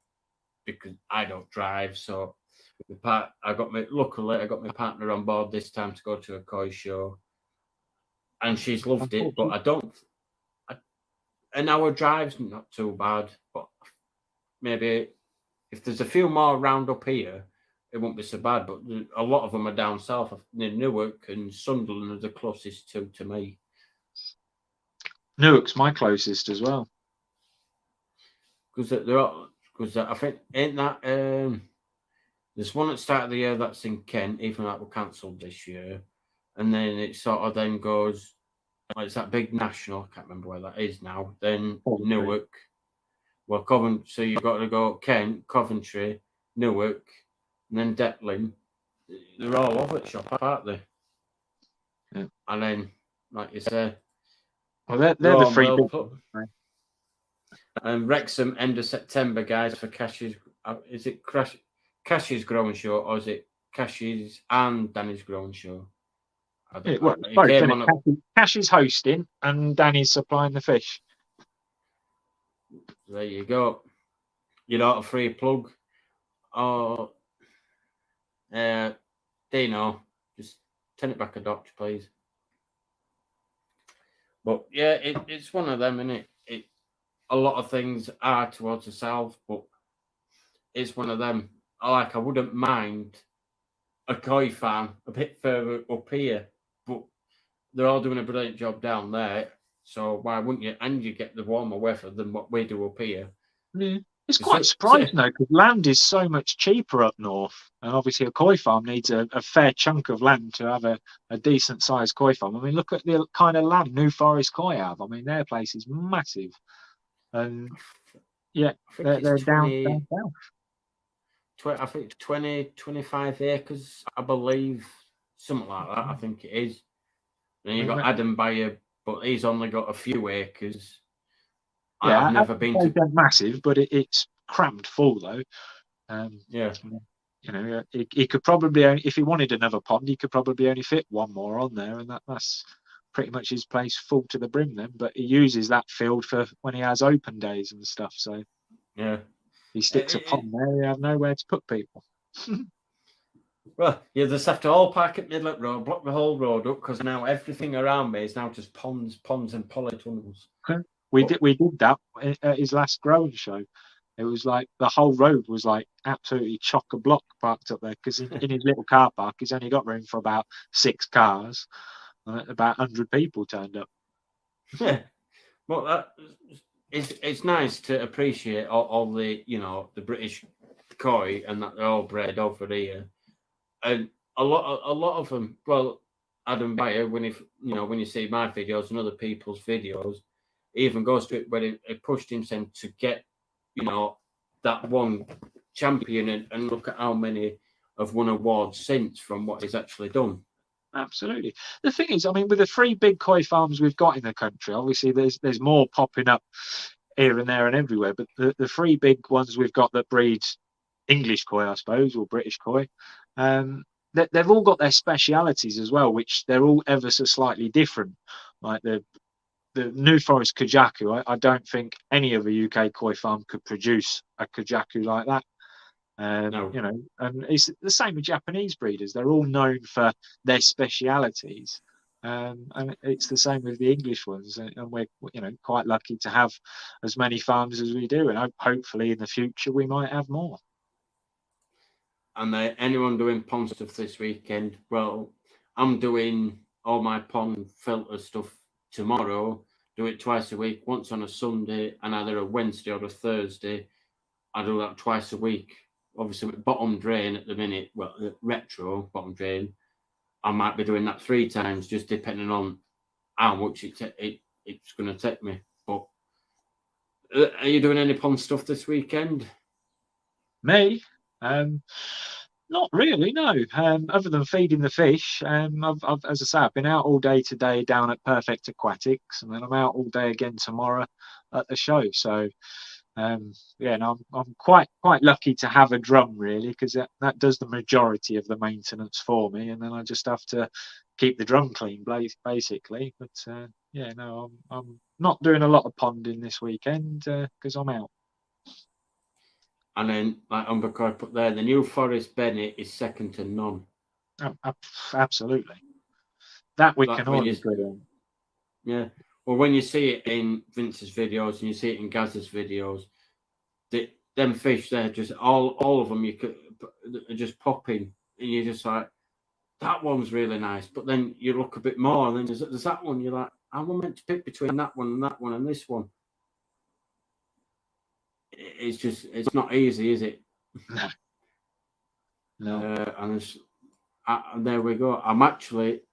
because I don't drive. So luckily I got my partner on board this time to go to a koi show, and she's loved it. But an hour drive's not too bad. But maybe if there's a few more round up here, it won't be so bad. But a lot of them are down south near Newark, and Sunderland are the closest two to me. Newark's my closest as well. Because I think ain't that there's one at the start of the year that's in Kent, even though that was cancelled this year, and then it sort of then goes it's that big national. I can't remember where that is now. Then Newark, well Coventry. So you've got to go Kent, Coventry, Newark, and then Detlin. They're all over the shop, aren't they? Yeah. And then, like you said, well, they're the three big. And Wrexham end of September, guys, for Cash's. Is it Cash's Growing Show, or is it Cash's and Danny's Growing Show? Cash is hosting and Danny's supplying the fish. There you go. You know, a free plug. Oh, Dino, just turn it back a notch, please. But yeah, it's one of them, isn't it? A lot of things are towards the south, but it's one of them. I wouldn't mind a koi farm a bit further up here, but they're all doing a brilliant job down there. So why wouldn't you? And you get the warmer weather than what we do up here. Yeah. It's quite surprising though, because land is so much cheaper up north, and obviously a koi farm needs a fair chunk of land to have a decent sized koi farm. I mean, look at the kind of land New Forest Koi have. I mean, their place is massive, and yeah, they're down south. I think 25 acres, I believe, something like that. I think it is. Then you've got Adam Bayer, but he's only got a few acres. Yeah, I've never been to massive, but it's crammed full though. Yeah, he could probably if he wanted another pond, he could probably only fit one more on there, and that's pretty much his place full to the brim then. But he uses that field for when he has open days and stuff. So yeah, he sticks a pond there. He have nowhere to put people. Well, you just have to all park at Midland Road, block the whole road up, because now everything around me is now just ponds and polytunnels. We did that at his last growing show. It was like the whole road was like absolutely chock-a-block parked up there, because in his little car park, he's only got room for about 6 cars. About 100 people turned up. Yeah, well, it's nice to appreciate all the the British koi, and that they're all bred over here, and a lot of them. Well, Adam Bayer, when you see my videos and other people's videos, he even goes to it where he pushed himself to get that one champion, and look at how many have won awards since from what he's actually done. Absolutely. The thing is, I mean, with the 3 big koi farms we've got in the country, obviously there's more popping up here and there and everywhere, but the 3 big ones we've got that breed English koi, I suppose, or British koi, they've all got their specialities as well, which they're all ever so slightly different. Like the New Forest Kajaku, I don't think any other UK koi farm could produce a Kajaku like that. No. And it's the same with Japanese breeders. They're all known for their specialities, and it's the same with the English ones. And we're quite lucky to have as many farms as we do, and hopefully in the future we might have more. And anyone doing pond stuff this weekend? Well, I'm doing all my pond filter stuff tomorrow. Do it twice a week, once on a Sunday and either a Wednesday or a Thursday. I do that twice a week. Obviously, with bottom drain at the minute, retro bottom drain, I might be doing that 3 times, just depending on how much it's going to take me. But are you doing any pond stuff this weekend? Me? Not really, no. Other than feeding the fish, I've, as I say, I've been out all day today down at Perfect Aquatics, and then I'm out all day again tomorrow at the show. So, yeah, no, I'm quite lucky to have a drum really, because that does the majority of the maintenance for me, and then I just have to keep the drum clean, basically. But yeah, no, I'm not doing a lot of ponding this weekend because I'm out. And then, like Umbercoy put there, the New Forest Bennett is second to none. Absolutely, that we Like can when all you, agree on. yeah. Well, when you see it in Vince's videos and you see it in Gaz's videos, them fish there, just all of them, you could are just popping, and you're just like, that one's really nice. But then you look a bit more, and then there's that one. You're like, I'm meant to pick between that one and this one. It's not easy, is it? No. And there we go. I'm actually,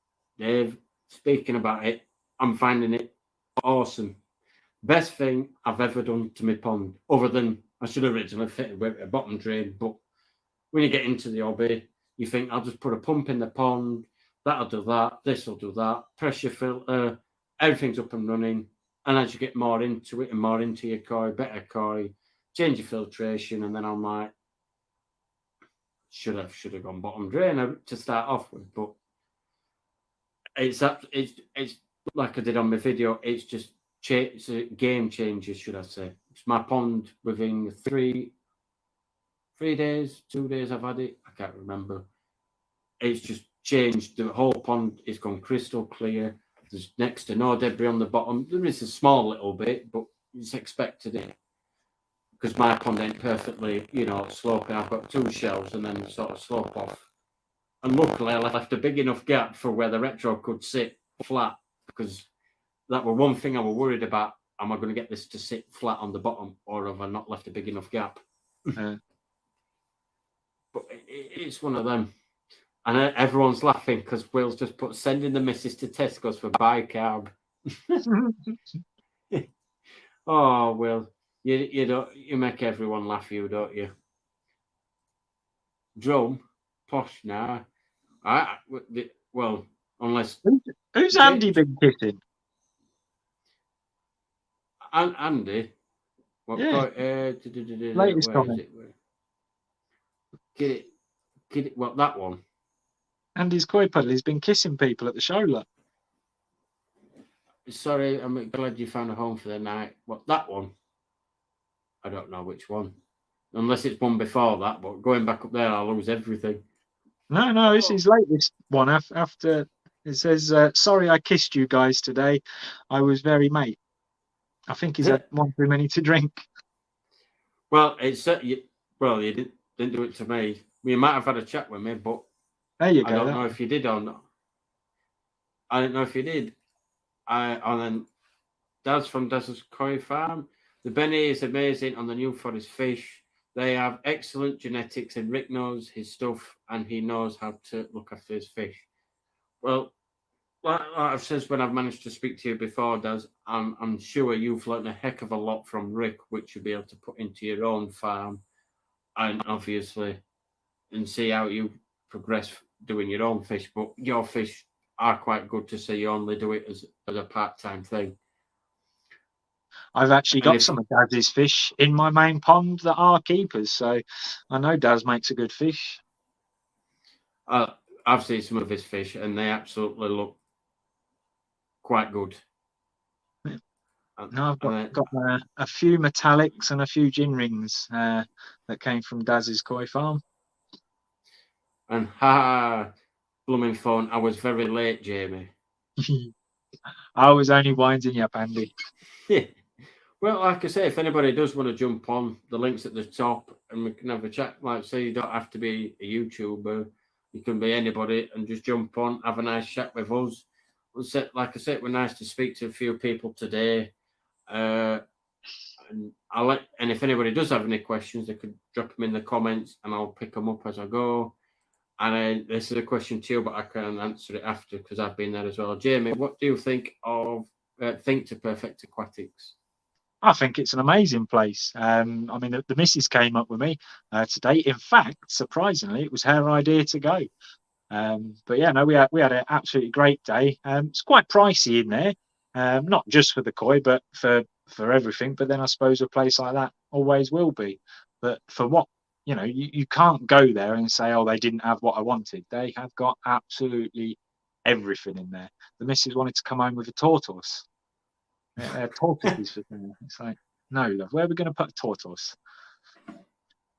Dave, speaking about it, I'm finding it awesome. Best thing I've ever done to my pond, other than I should have originally fitted with a bottom drain. But when you get into the hobby, you think I'll just put a pump in the pond, that'll do that, this will do that, pressure filter, everything's up and running. And as you get more into it and more into your koi, better koi, change your filtration, and then I'm like, should have gone bottom drain to start off with, but it's like I did on my video. It's just it's a game changer, should I say? It's my pond within 3 days, 2 days I've had it. I can't remember. It's just changed. The whole pond is gone crystal clear. There's next to no debris on the bottom. There is a small little bit, but it's expected it. Because my pond ain't perfectly, sloping. I've got 2 shelves and then sort of slope off. And luckily, I left a big enough gap for where the retro could sit flat, because that were one thing I was worried about. Am I going to get this to sit flat on the bottom, or have I not left a big enough gap? But it's one of them. And everyone's laughing because Will's just put sending the missus to Tesco's for bicarb. Oh, Will, you make everyone laugh, don't you? Drum, posh now. Well, unless who's Andy been kissing? Andy. What? Yeah. Latest comment. Get it. What, that one? Andy's koi puddle. He's been kissing people at the show, look. Sorry, I'm glad you found a home for the night. What, that one? I don't know which one. Unless it's one before that, but going back up there, I'll lose everything. No, this is latest one. After it says, sorry I kissed you guys today. I was very mate. I think he's had one too many to drink. Well, you didn't do it to me. You might have had a chat with me, but there you go. I don't know if you did or not. I don't know if you did. And then Daz from Daz's Koi Farm. The Benny is amazing on the New Forest fish. They have excellent genetics, and Rick knows his stuff, and he knows how to look after his fish. Well, like I've said when I've managed to speak to you before, Daz, I'm sure you've learned a heck of a lot from Rick, which you'll be able to put into your own farm, and obviously, and see how you progress doing your own fish. But your fish are quite good to see you only do it as a part-time thing. I've actually got some of Daz's fish in my main pond that are keepers, so I know Daz makes a good fish. I've seen some of his fish, and they absolutely look quite good. Yeah. No, I've got a few metallics and a few gin rings that came from Daz's koi farm. And blooming phone, I was very late, Jamie. I was only winding you up, Andy. Well, like I say, if anybody does want to jump on, the link's at the top, and we can have a chat. Like, say, you don't have to be a YouTuber; you can be anybody, and just jump on, have a nice chat with us. Like I said, we're nice to speak to a few people today, and if anybody does have any questions, they could drop them in the comments, and I'll pick them up as I go. And this is a question to you, but I can answer it after because I've been there as well. Jamie, what do you think of Think to Perfect Aquatics? I think it's an amazing place. I mean, the missus came up with me today. In fact, surprisingly, it was her idea to go. But yeah, no, we had an absolutely great day. It's quite pricey in there, not just for the koi, but for everything. But then I suppose a place like that always will be. But for what, you can't go there and say, oh, they didn't have what I wanted. They have got absolutely everything in there. The missus wanted to come home with a tortoise. Tortoises for dinner. It's like, no, love, where are we going to put a tortoise?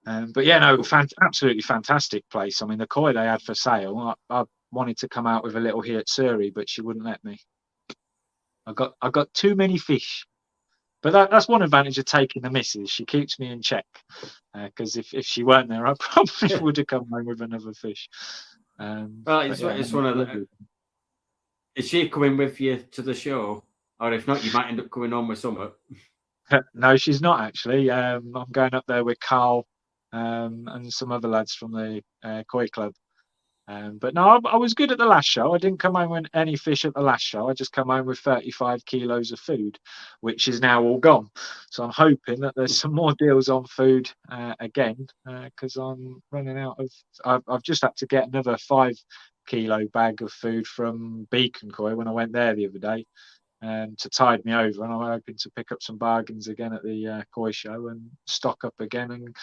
But yeah, no, absolutely fantastic place. I mean, the koi they had for sale, I wanted to come out with a little Hiatsuri, but she wouldn't let me. I got too many fish. But that's one advantage of taking the missus. She keeps me in check. Because if she weren't there, I probably would have come home with another fish. Well, it's one of the. Is she coming with you to the show? Or if not, you might end up coming on with something. No, she's not actually. I'm going up there with Carl and some other lads from the koi club. But no, I was good at the last show. I didn't come home with any fish at the last show. I just come home with 35 kilos of food, which is now all gone. So I'm hoping that there's some more deals on food again, because I'm running out of. I've just had to get another 5-kilo bag of food from Beacon Koi when I went there the other day. To tide me over, and I'm hoping to pick up some bargains again at the koi show and stock up again and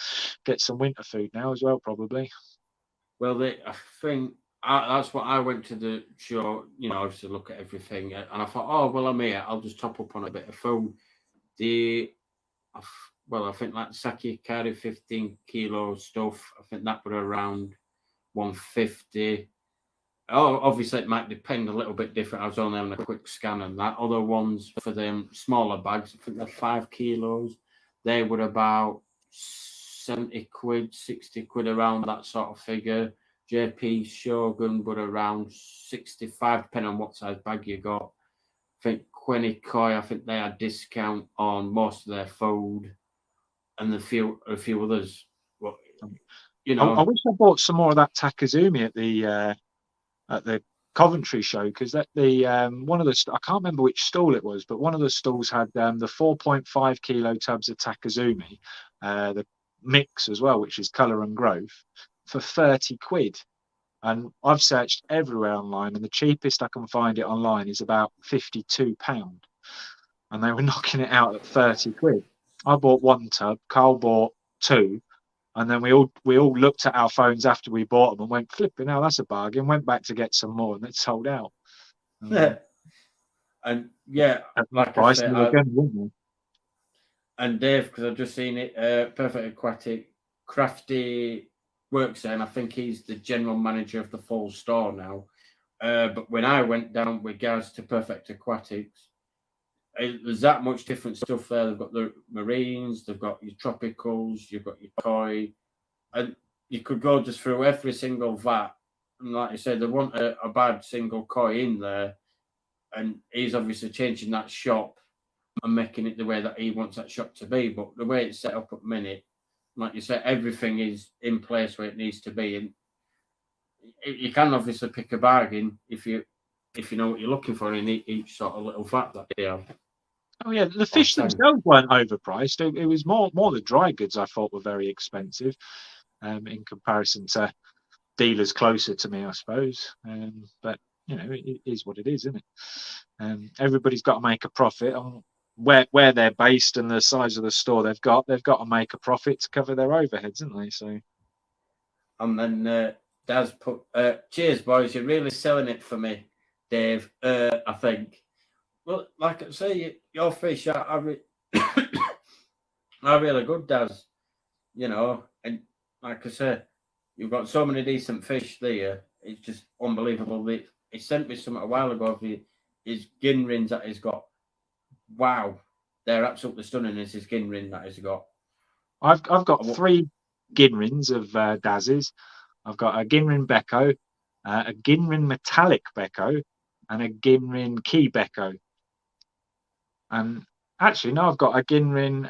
get some winter food now as well, probably. Well, I think that's what I went to the show, just to look at everything, and I thought, oh well, I'm here. I'll just top up on a bit of food. I think that Saki carry 15 kilo stuff. I think that were around 150. Oh, obviously it might depend a little bit different. I was only having a quick scan on that. Other ones for them smaller bags, I think they're 5 kilos. They were about 70 quid, 60 quid, around that sort of figure. JP Shogun were around 65, depending on what size bag you got. I think Quenny Koi, I think they had discount on most of their food, and a few others. Well, I wish I bought some more of that Takazumi at the Coventry show, because that one of the I can't remember which stall it was, but one of the stalls had the 4.5 kilo tubs of Takazumi, the mix as well, which is colour and growth, for 30 quid. And I've searched everywhere online, and the cheapest I can find it online is about £52, and they were knocking it out at 30 quid. I bought 1 tub, Carl bought 2. And then we all looked at our phones after we bought them and went, flipping hell, that's a bargain. Went back to get some more, and it sold out. Yeah. And yeah, like I said, and Dave, because I've just seen it, Perfect Aquatic, Crafty works there, and I think he's the general manager of the full store now. But when I went down with guys to Perfect Aquatics, there's that much different stuff there. They've got the marines, they've got your tropicals, you've got your koi, and you could go just through every single vat. And like I said, they want a bad single koi in there, and he's obviously changing that shop and making it the way that he wants that shop to be. But the way it's set up at the minute, like you said, everything is in place where it needs to be, and you can obviously pick a bargain if you know what you're looking for in each sort of little vat that they have. Oh yeah, the fish themselves weren't overpriced. It was more the dry goods I thought were very expensive, in comparison to dealers closer to me, I suppose. But it is what it is, isn't it? Everybody's got to make a profit on where they're based and the size of the store they've got. They've got to make a profit to cover their overheads, haven't they? So. And then Daz put, cheers, boys. You're really selling it for me, Dave. I think. Well, like I say, your fish are really good, Daz. And like I said, you've got so many decent fish there. It's just unbelievable. He sent me some a while ago of his Ginrins that he's got. Wow, they're absolutely stunning. Is his Ginrin that he's got? I've got 3 Ginrins of Daz's. I've got a Ginrin Beko, a Ginrin Metallic Beko, and a Ginrin Key Beko. And actually, no, I've got a Ginrin.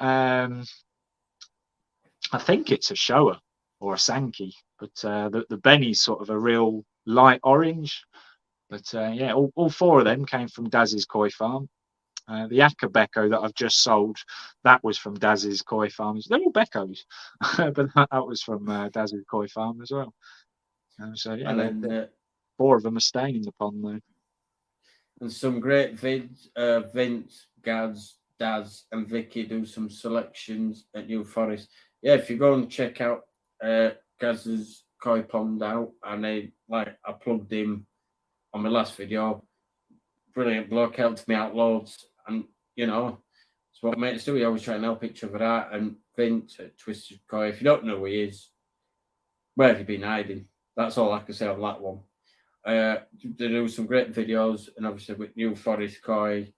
I think it's a Showa or a Sankey, but the Benny's sort of a real light orange. But yeah, all 4 of them came from Daz's koi farm. The Akka Becco that I've just sold, that was from Daz's Koi Farm. They're all Beccos, but that was from Daz's Koi Farm as well. So yeah, and then 4 of them are staying in the pond though. and some great vids. Vince, Gaz, Daz, and Vicky do some selections at New Forest. Yeah, if you go and check out Gaz's Koi Pond out, and I plugged him on my last video. Brilliant bloke, helped me out loads, and you know, it's what mates do. We always try and help each other out. And Vince at Twisted Koi, if you don't know who he is, where have you been hiding? That's all I can say on that one. They do some great videos, and obviously with New Forest Koi,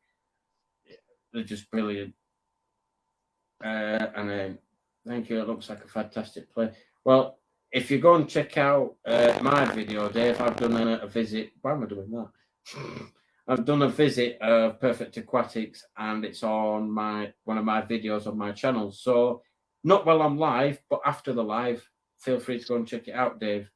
they're just brilliant. And then thank you. It looks like a fantastic play. Well, if you go and check out my video, Dave, I've done a visit. Why am I doing that? I've done a visit of Perfect Aquatics, and it's on one of my videos on my channel. So not while I'm live, but after the live, feel free to go and check it out, Dave,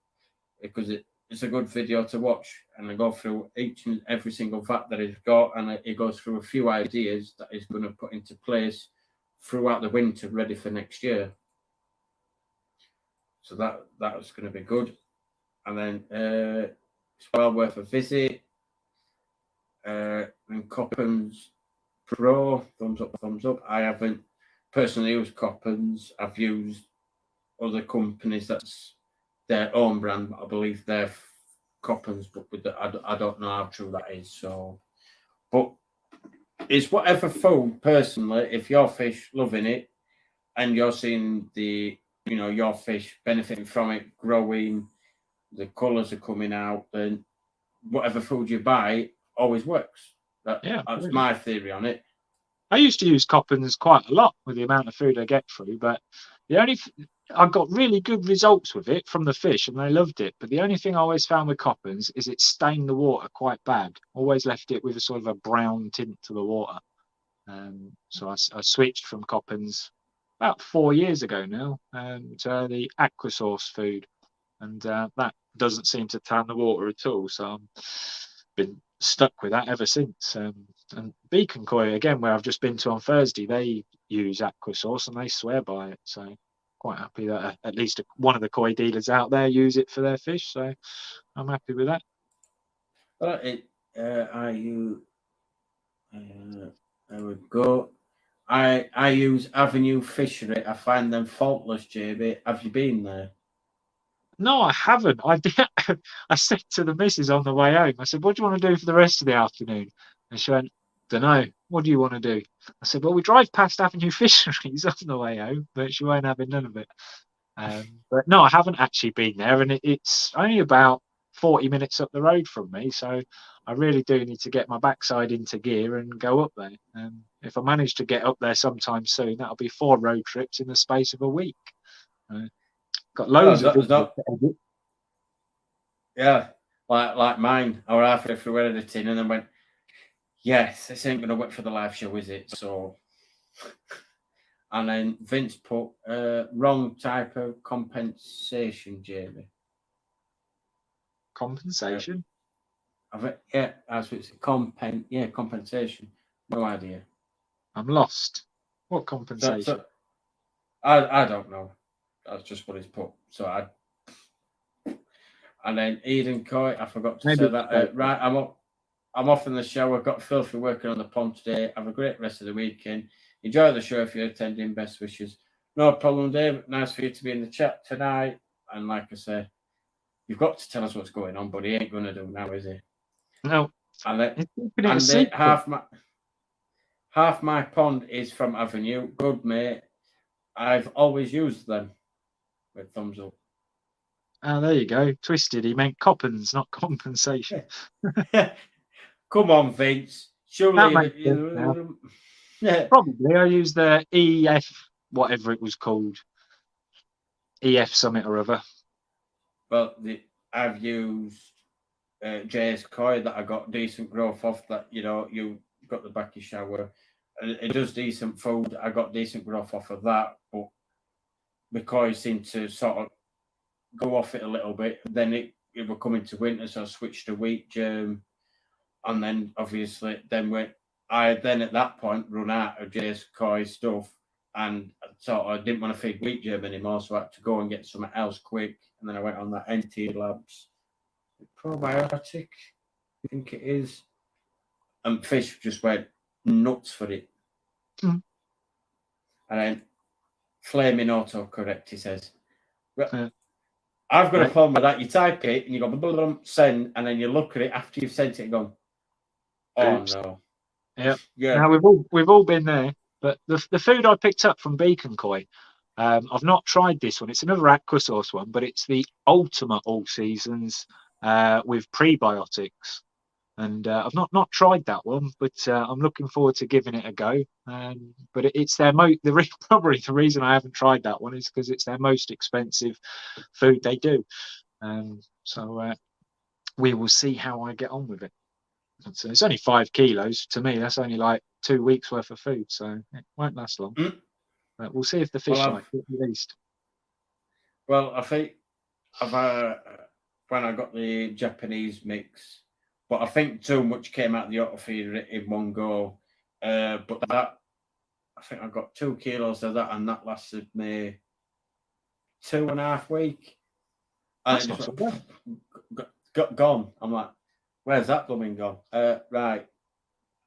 because it's a good video to watch. And I go through each and every single vat that he's got, and it goes through a few ideas that he's going to put into place throughout the winter, ready for next year. So that was going to be good. And then it's well worth a visit. And Coppens Pro, thumbs up, thumbs up. I haven't personally used Coppens. I've used other companies that's their own brand, but I believe they're Coppens, but I don't know how true that is. So, but it's whatever food personally. If your fish loving it, and you're seeing your fish benefiting from it, growing, the colours are coming out, then whatever food you buy always works. That's really my theory on it. I used to use Coppens quite a lot with the amount of food I get through, but I got really good results with it from the fish, and they loved it. But the only thing I always found with Coppens is it stained the water quite bad. Always left it with a sort of a brown tint to the water. So I switched from Coppens about 4 years ago now to the Aquasource food, and that doesn't seem to tan the water at all. So I've been stuck with that ever since. And Beacon Koi, again, where I've just been to on Thursday, they use Aquasource and they swear by it. So quite happy that at least one of the koi dealers out there use it for their fish. So I'm happy with that. Well, there we go. I use Avenue Fishery. I find them faultless, JB. Have you been there? No, I haven't. I said to the missus on the way home, I said, what do you want to do for the rest of the afternoon? And she went, don't know. What do you want to do? I said, well, we drive past Avenue Fisheries on the way home, but she won't have none of it. But no, I haven't actually been there, and it's only about 40 minutes up the road from me, so I really do need to get my backside into gear and go up there. If I manage to get up there sometime soon, that'll be 4 road trips in the space of a week. Got loads of yeah, like mine. I was halfway through editing and then went, yes, this ain't going to work for the live show, is it? So, and then Vince put wrong type of compensation, Jamie. Compensation? Compensation. No idea. I'm lost. What compensation? I don't know. That's just what he's put. So and then Eden Koi, I forgot to say that. Right, I'm off in the show. I've got Filthy working on the pond today. Have a great rest of the weekend. Enjoy the show if you're attending. Best wishes. No problem, Dave. Nice for you to be in the chat tonight. And like I say, you've got to tell us what's going on, but he ain't going to do now, is he? No. And half my pond is from Avenue. Good, mate. I've always used them with thumbs up. Oh, there you go. Twisted. He meant Coppens, not compensation. Come on, Vince. Surely. Probably. I used the EF, whatever it was called. EF something or other. Well, I've used JS Koi that I got decent growth off. That you got the backy shower. It does decent food. I got decent growth off of that, but the koi seemed to sort of go off it a little bit. Then it was coming to winter, so I switched to wheat germ, and then obviously went I then at that point run out of Jay's Koi stuff, and so I didn't want to feed wheat germ anymore, so I had to go and get something else quick. And then I went on that NT Labs probiotic, I think it is, and fish just went nuts for it. Mm. And then flaming autocorrect, he says. Yeah. I've got a Right. problem with that. You type it and you go blah, blah, blah, send, and then you look at it after you've sent it and go, oh Oops. no. Yeah. Yeah. Now we've all been there, but the food I picked up from Beacon Koi, I've not tried this one. It's another aqua source one, but it's the ultimate all seasons with prebiotics. And I've not tried that one, but I'm looking forward to giving it a go. But it's their probably the reason I haven't tried that one is because it's their most expensive food they do. So we will see how I get on with it. So it's only 5 kilos to me. That's only like 2 weeks worth of food, so it won't last long. Mm. But we'll see if the fish Well, like it at least. Well, I think I've when I got the Japanese mix, but I think too much came out of the auto feeder in one go. But that I think I got 2 kilos of that, and that lasted me 2.5 weeks. And That's it not just so bad. got gone. I'm like, where's that blooming gone? Right.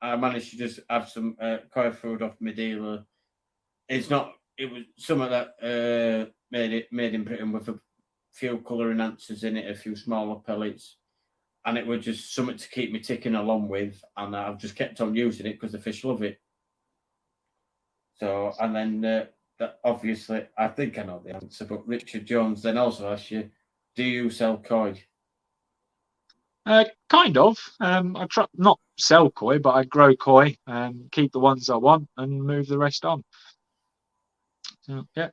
I managed to just have some koi food off my dealer. It was some of that made in Britain with a few colour enhancers in it, a few smaller pellets, and it was just something to keep me ticking along with. And I've just kept on using it because the fish love it. So, and then that obviously, I think I know the answer, but Richard Jones then also asks you, do you sell koi? Kind of. I try not sell koi, but I grow koi and keep the ones I want and move the rest on. So, yeah.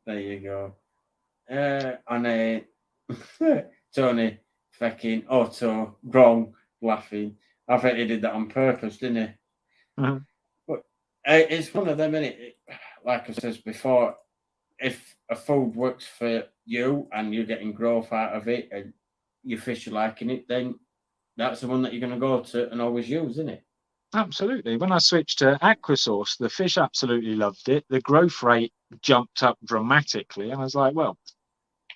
There you go. And Tony fucking auto wrong laughing. I think he did that on purpose, didn't he? Mhm. But it's one of them, innit? Like I said before, if a food works for you and you're getting growth out of it and your fish are liking it, then that's the one that you're going to go to and always use, isn't it? Absolutely. When I switched to Aquasource, the fish absolutely loved it. The growth rate jumped up dramatically, and I was like, well,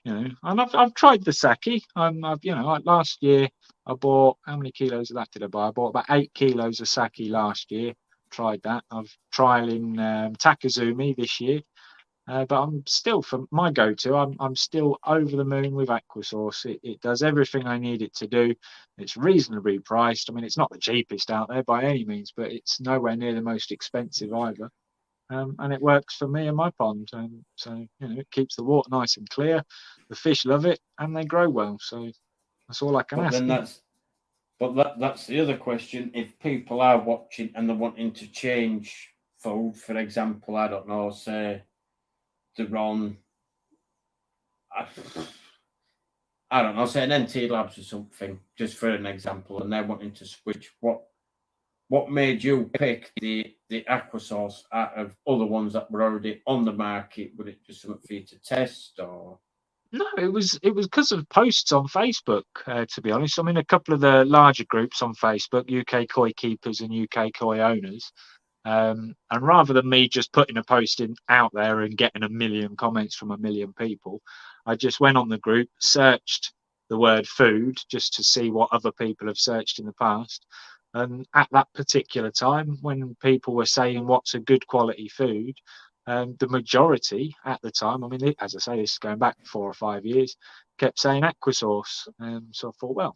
and I've tried the sake. I've like last year I bought, how many kilos of that did I buy? I bought about 8 kilos of sake last year. Tried that. I've trialing Takazumi this year. But I'm still, for my go-to, I'm still over the moon with Aquasource. It does everything I need it to do. It's reasonably priced. I mean, it's not the cheapest out there by any means, but it's nowhere near the most expensive either. And it works for me and my pond. And so, it keeps the water nice and clear. The fish love it and they grow well. So that's all I can But ask. then that's the other question. If people are watching and they're wanting to change food, for example, I don't know, say they're on, I don't know, say an NT Labs or something, just for an example, and they're wanting to switch. What made you pick the Aquasource out of other ones that were already on the market? Would it just something for you to test, or? No, it was because of posts on Facebook. To be honest, I mean, a couple of the larger groups on Facebook, UK Koi Keepers and UK Koi Owners, and rather than me just putting a post out there and getting a million comments from a million people, I just went on the group, searched the word food just to see what other people have searched in the past. And at that particular time, when people were saying what's a good quality food, the majority at the time, I mean, as I say, this is going back 4 or 5 years, kept saying Aquasource. So I thought, well,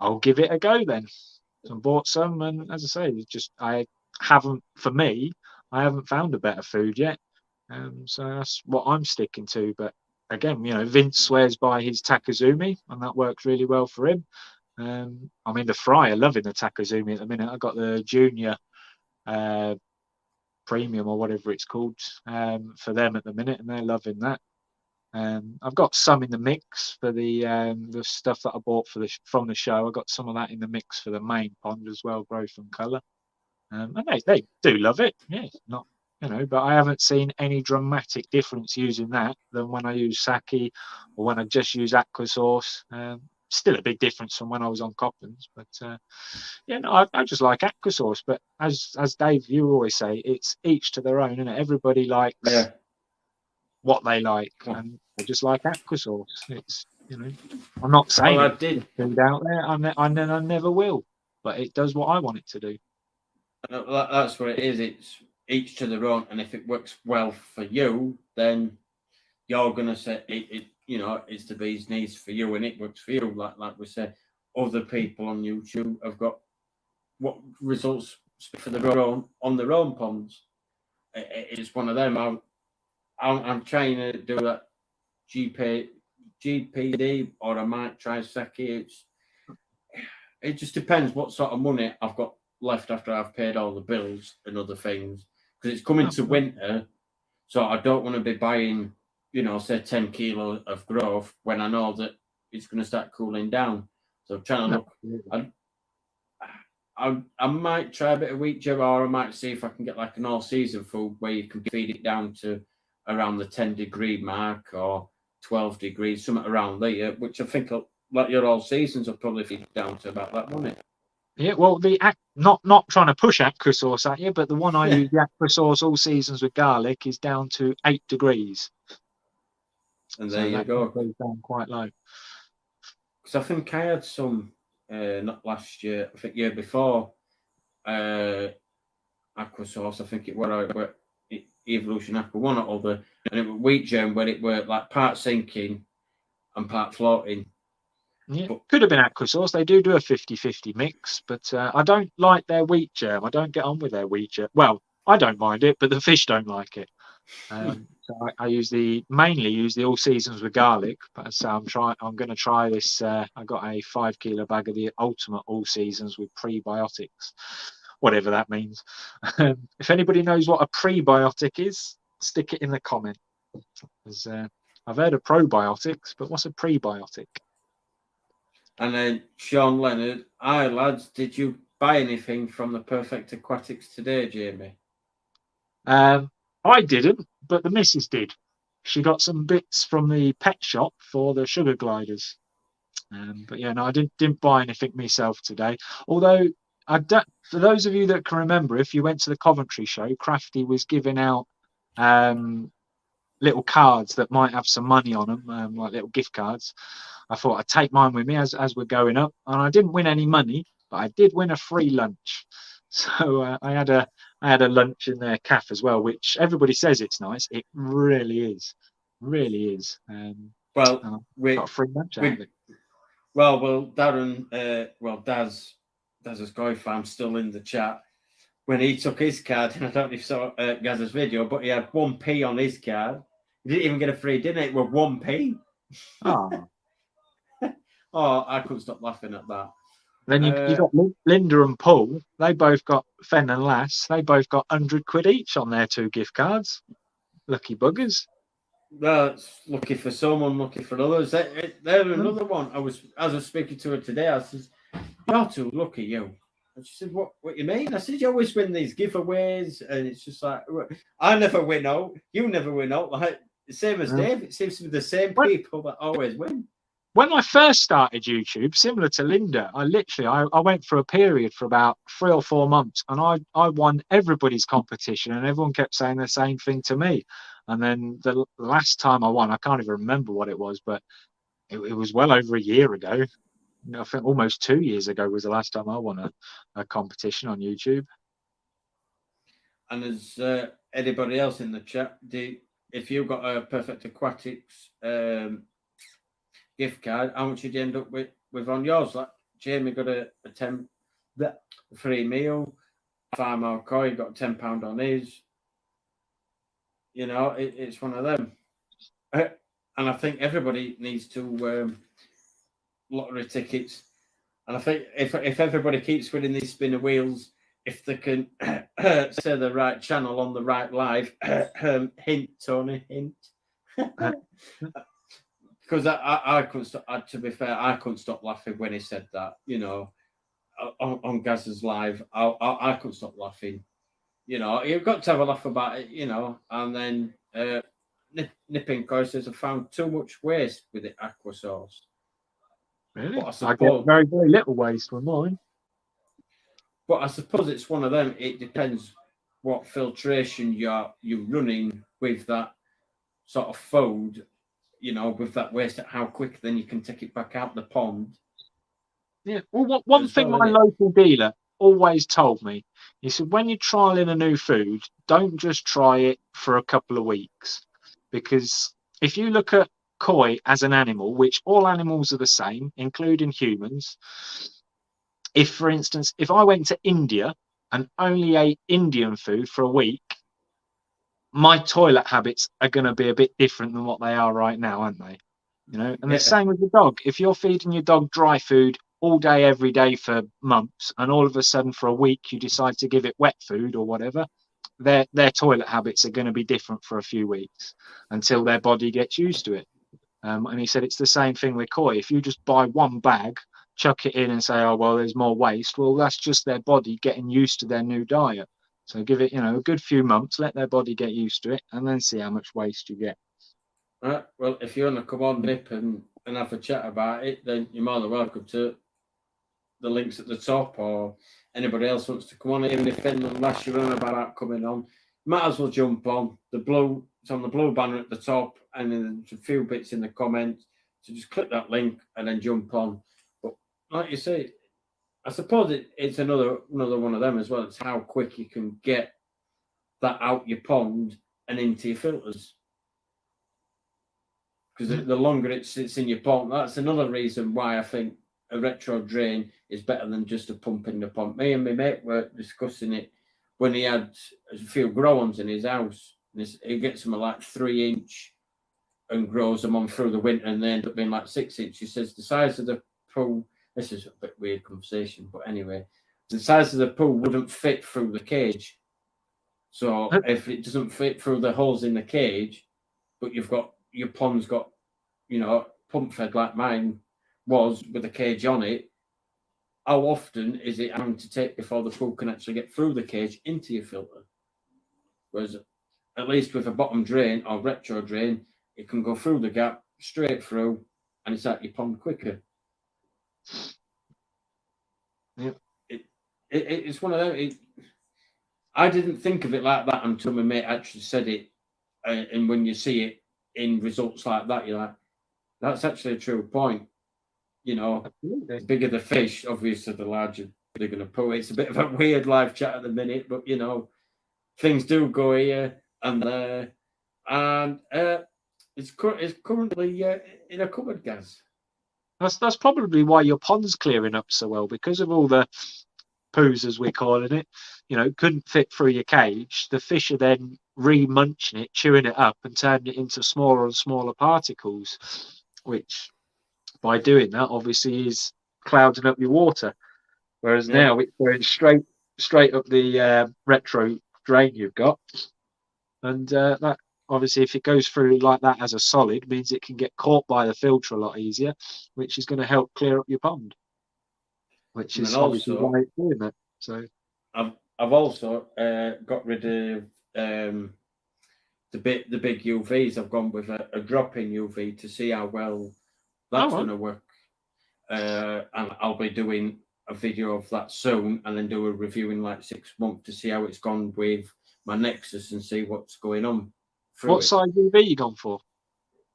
I'll give it a go then. So I bought some, and as I say, I haven't found a better food yet. So that's what I'm sticking to. But again, Vince swears by his Takazumi, and that works really well for him. I mean, the fry are loving the Takazumi at the minute. I got the junior premium or whatever it's called for them at the minute, and they're loving that. I've got some in the mix for the stuff that I bought from the show. I got some of that in the mix for the main pond as well, growth and colour, and they do love it. Yeah, not but I haven't seen any dramatic difference using that than when I use sake or when I just use Aquasource. still a big difference from when I was on Coppens. But yeah, no, I just like aqua sauce. But as Dave, you always say, it's each to their own, isn't it? Everybody likes what they like, and I just like aqua sauce. It's, you know, I'm not saying I it's did. food out there. I never will, but it does what I want it to do. That's what it is. It's each to their own, and if it works well for you, then you're gonna say it. You know, it's the bee's knees for you, and it works for you. Like we said, other people on YouTube have got what results for their own on their own ponds. It's one of them. I'm trying to do that GPD, or I might try Seki. It just depends what sort of money I've got left after I've paid all the bills and other things, because it's coming to winter, so I don't want to be buying, you know, say 10 kilos of growth when I know that it's going to start cooling down. So I'm trying to look. I might try a bit of wheat germ, or I might see if I can get like an all-season food where you can feed it down to around the 10-degree mark or 12 degrees, something around there, which I think like your all-seasons will probably feed down to about that, won't it? Yeah, well, not trying to push aqua sauce at you, but the one I use, the aqua sauce all seasons with garlic, is down to 8 degrees. And there you go. Goes down quite low. Because I think I had some, not last year, I think year before, aqua sauce. I think it were Evolution Aqua, one or other, and it was wheat germ where it were like part sinking and part floating. Yeah, could have been aqua sauce. They do a 50-50 mix, but I don't like their wheat germ. I don't get on with their wheat germ. Well, I don't mind it, but the fish don't like it. So I mainly use the all seasons with garlic. But so I'm going to try this. I got a 5 kilo bag of the ultimate all seasons with prebiotics, whatever that means. If anybody knows what a prebiotic is, stick it in the comment. Because I've heard of probiotics, but what's a prebiotic? And then Sean Leonard, hi lads, did you buy anything from the Perfect Aquatics today, Jamie? I didn't, but the missus did. She got some bits from the pet shop for the sugar gliders. But yeah, no, I didn't buy anything myself today. Although for those of you that can remember, if you went to the Coventry show, Crafty was giving out little cards that might have some money on them, like little gift cards. I thought I'd take mine with me as we're going up, and I didn't win any money, but I did win a free lunch. So I had a lunch in their cafe as well, which everybody says it's nice. It really is, really is. Well, we got a free lunch out of it. Well, Darren, Daz's boyfriend, still in the chat. When he took his card, and I don't know if you saw Gaz's video, but he had 1p on his card. He didn't even get a free dinner. It was 1p. Oh. Oh, I couldn't stop laughing at that. Then you got Linda and Paul. They both got Fen and Lass. They both got 100 quid each on their 2 gift cards. Lucky buggers. Well, it's lucky for someone, lucky for others. They're another one. As I was speaking to her today, I said, "You're too lucky, you." And she said, "What you mean?" I said, "You always win these giveaways," and it's just like, I never win out. You never win out. Like same as Dave. It seems to be the same people that always win. When I first started YouTube, similar to Linda, I went for a period for about 3 or 4 months, and I won everybody's competition, and everyone kept saying the same thing to me. And then the last time I won, I can't even remember what it was, but it was well over a year ago. I think almost 2 years ago was the last time I won a competition on YouTube. And as anybody else in the chat, if you got a Perfect Aquatics gift card, how much did you end up with on yours? Like Jamie got a free meal. Farmer Coy got £10 on his. You know, it's one of them. And I think everybody needs to lottery tickets. And I think if everybody keeps winning these spinner wheels, if they can say the right channel on the right live, hint, Tony, hint. Because I couldn't stop, to be fair, I couldn't stop laughing when he said that, you know, on Gaz's live. I couldn't stop laughing. You know, you've got to have a laugh about it, you know. And then Nipping Coy says, I found too much waste with the aqua sauce. Really? But I I suppose, get very, very little waste with mine. but I suppose it's one of them. It depends what filtration you're running with that sort of food. You know, with that waste, how quick then you can take it back out the pond. Yeah. Well, one As thing well, my innit? local dealer always told me, he said, when you're trialing a new food, don't just try it for a couple of weeks. Because if you look at koi as an animal, which all animals are the same, including humans, if, for instance, if I went to India and only ate Indian food for a week, my toilet habits are going to be a bit different than what they are right now, aren't they? You know, and the Yeah, same with the dog. If you're feeding your dog dry food all day, every day for months, and all of a sudden for a week you decide to give it wet food or whatever, their toilet habits are going to be different for a few weeks until their body gets used to it. And he said it's the same thing with koi. If you just buy one bag, chuck it in, and say, "Oh well, there's more waste," well, that's just their body getting used to their new diet. So give it, a good few months, let their body get used to it, and then see how much waste you get. right. Well, if you want to come on, Nip, and have a chat about it, then you're more than welcome to. The links at the top, or anybody else wants to come on, even if Finland last year on about that coming on, might as well jump on. It's on the blue banner at the top, and then there's a few bits in the comments. So just click that link and then jump on. But like you say, I suppose it's another one of them as well. It's how quick you can get that out your pond and into your filters. Because the longer it sits in your pond, that's another reason why I think a retro drain is better than just a pump in the pond. Me and my mate were discussing it when he had a few grow-ons in his house. He gets them like 3-inch and grows them on through the winter, and they end up being like 6-inch. He says the size of the pool. This is a bit weird conversation, but anyway, the size of the pool wouldn't fit through the cage. So if it doesn't fit through the holes in the cage, but your pond's got, pump fed like mine was with a cage on it, how often is it having to take before the pool can actually get through the cage into your filter? Whereas at least with a bottom drain or retro drain, it can go through the gap, straight through, and it's at your pond quicker. Yeah. It's one of them. I didn't think of it like that until my mate actually said it. And when you see it in results like that, you're like, that's actually a true point. The bigger the fish, obviously, the larger they're going to pull. It's a bit of a weird live chat at the minute, but things do go here and there, and it's currently in a cupboard, Gaz. That's probably why your pond's clearing up so well, because of all the poos, as we're calling it. Couldn't fit through your cage. The fish are then re-munching it, chewing it up, and turning it into smaller and smaller particles, which, by doing that, obviously is clouding up your water. Whereas now it's going straight up the retro drain you've got, and that obviously, if it goes through like that as a solid, means it can get caught by the filter a lot easier, which is going to help clear up your pond. Which is obviously why it's doing that. So I've also got rid of the big UVs. I've gone with a drop-in UV to see how well that's going to work. And I'll be doing a video of that soon, and then do a review in like 6 months to see how it's gone with my Nexus and see what's going on. What size UV you gone for?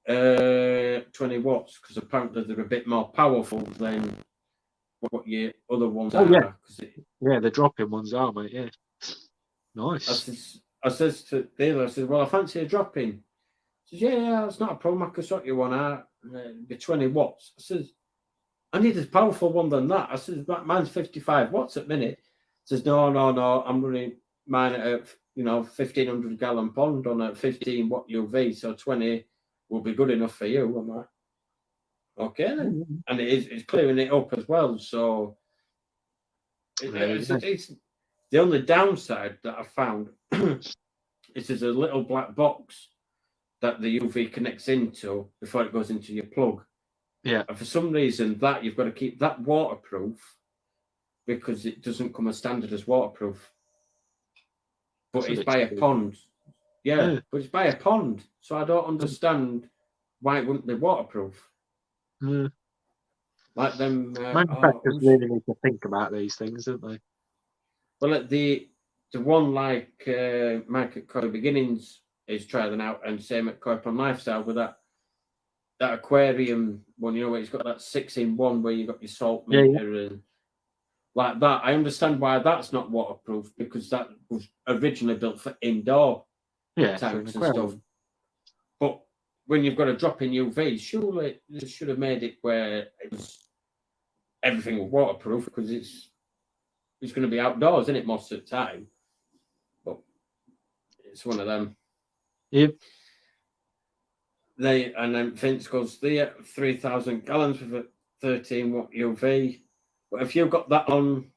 20 watts, because apparently they're a bit more powerful than what your other ones are. Yeah, the drop-in ones are, mate. Yeah, nice. I says to the dealer, I said, well, I fancy a drop-in. He says, yeah, it's not a problem. I could sort you one out. Be 20 watts. I says, I need a powerful one than that. I said, mine's 55 watts at minute. He says, no, I'm running mine at 1,500 gallon pond on a 15 watt UV, so 20 will be good enough for you. I'm like, okay then. And it's clearing it up as well. So it's the only downside that I found is there's a little black box that the UV connects into before it goes into your plug. Yeah. And for some reason that you've got to keep that waterproof, because it doesn't come as standard as waterproof. But it's by a pond. Yeah, but it's by a pond. So I don't understand why it wouldn't be waterproof. Like them. Manufacturers really need to think about these things, don't they? Well, the one like Mike at Koi Beginnings is trying out, and same at Koi Pond Lifestyle with that aquarium one. You know, where it's got that 6-in-1 where you got your salt Yeah, meter and like that. I understand why that's not waterproof because that was originally built for indoor yeah, tanks and stuff. But when you've got a drop in UV, surely they should have made it where everything was waterproof because it's going to be outdoors, isn't it, most of the time? But it's one of them. Yep. And then Vince goes, 3,000 gallons with a 13 watt UV. But if you've got that on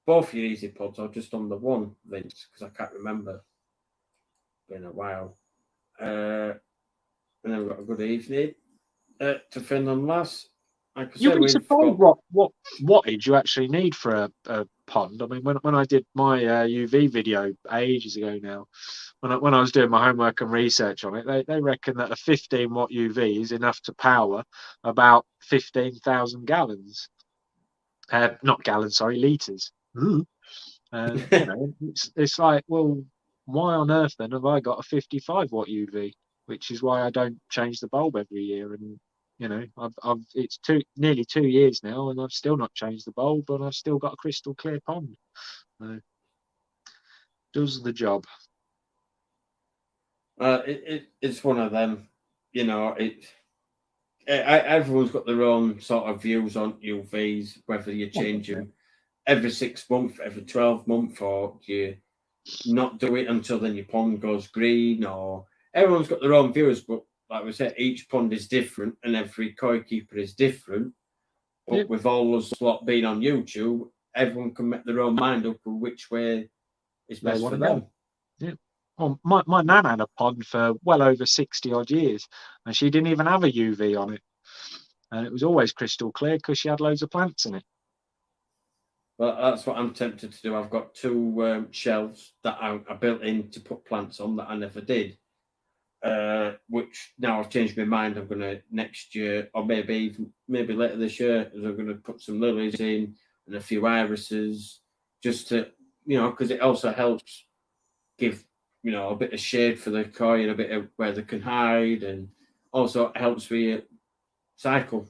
both your Easy Pods or just on the one, Vince, because I can't remember. It's been a while. And then we've got a good evening to Finland Lass. Like I You'll said, be surprised what wattage you actually need for a pond. I mean, when I did my UV video ages ago now, when I was doing my homework and research on it, they reckon that a 15 watt UV is enough to power about 15,000 gallons. Not gallons, sorry, litres. And you know, it's like, well, why on earth then have I got a 55 watt UV? Which is why I don't change the bulb every year. And you know, it's nearly 2 years now, and I've still not changed the bulb, and I've still got a crystal clear pond. So, does the job. It's one of them, you know. Everyone's got their own sort of views on UVs, whether you change them every 6 months, every 12 months, or you not do it until then your pond goes green. Or everyone's got their own views, but like we said, each pond is different, and every koi keeper is different. But with all us lot being on YouTube, everyone can make their own mind up of which way is best for them. Yeah. Well, my nan had a pond for well over 60 odd years, and she didn't even have a UV on it, and it was always crystal clear because she had loads of plants in it. Well, that's what I'm tempted to do. I've got two shelves that I built in to put plants on that I never did. Which now I've changed my mind. I'm going to next year, or maybe later this year, I'm going to put some lilies in and a few irises, just to, you know, because it also helps give, you know, a bit of shade for the koi and a bit of where they can hide, and also it helps with your cycle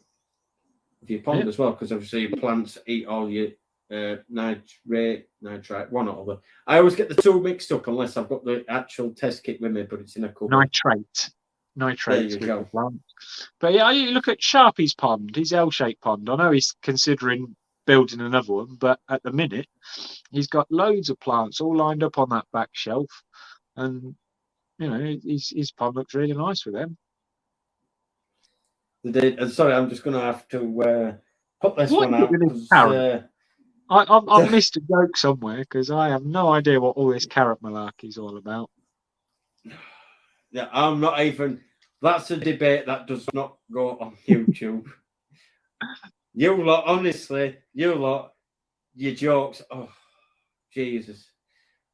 of your pond as well, because obviously plants eat all your nitrate, one or other. I always get the two mixed up unless I've got the actual test kit with me, but it's in a cupboard. Nitrate. There you go. But yeah, you look at Sharpie's pond, his L-shaped pond. I know he's considering building another one, but at the minute he's got loads of plants all lined up on that back shelf, and you know his pond looks really nice with them. Sorry, I'm just going to have to put this one out. I've missed a joke somewhere because I have no idea what all this carrot malarkey is all about. Yeah, I'm not even. That's a debate that does not go on YouTube. You lot, honestly, your jokes. Oh, Jesus.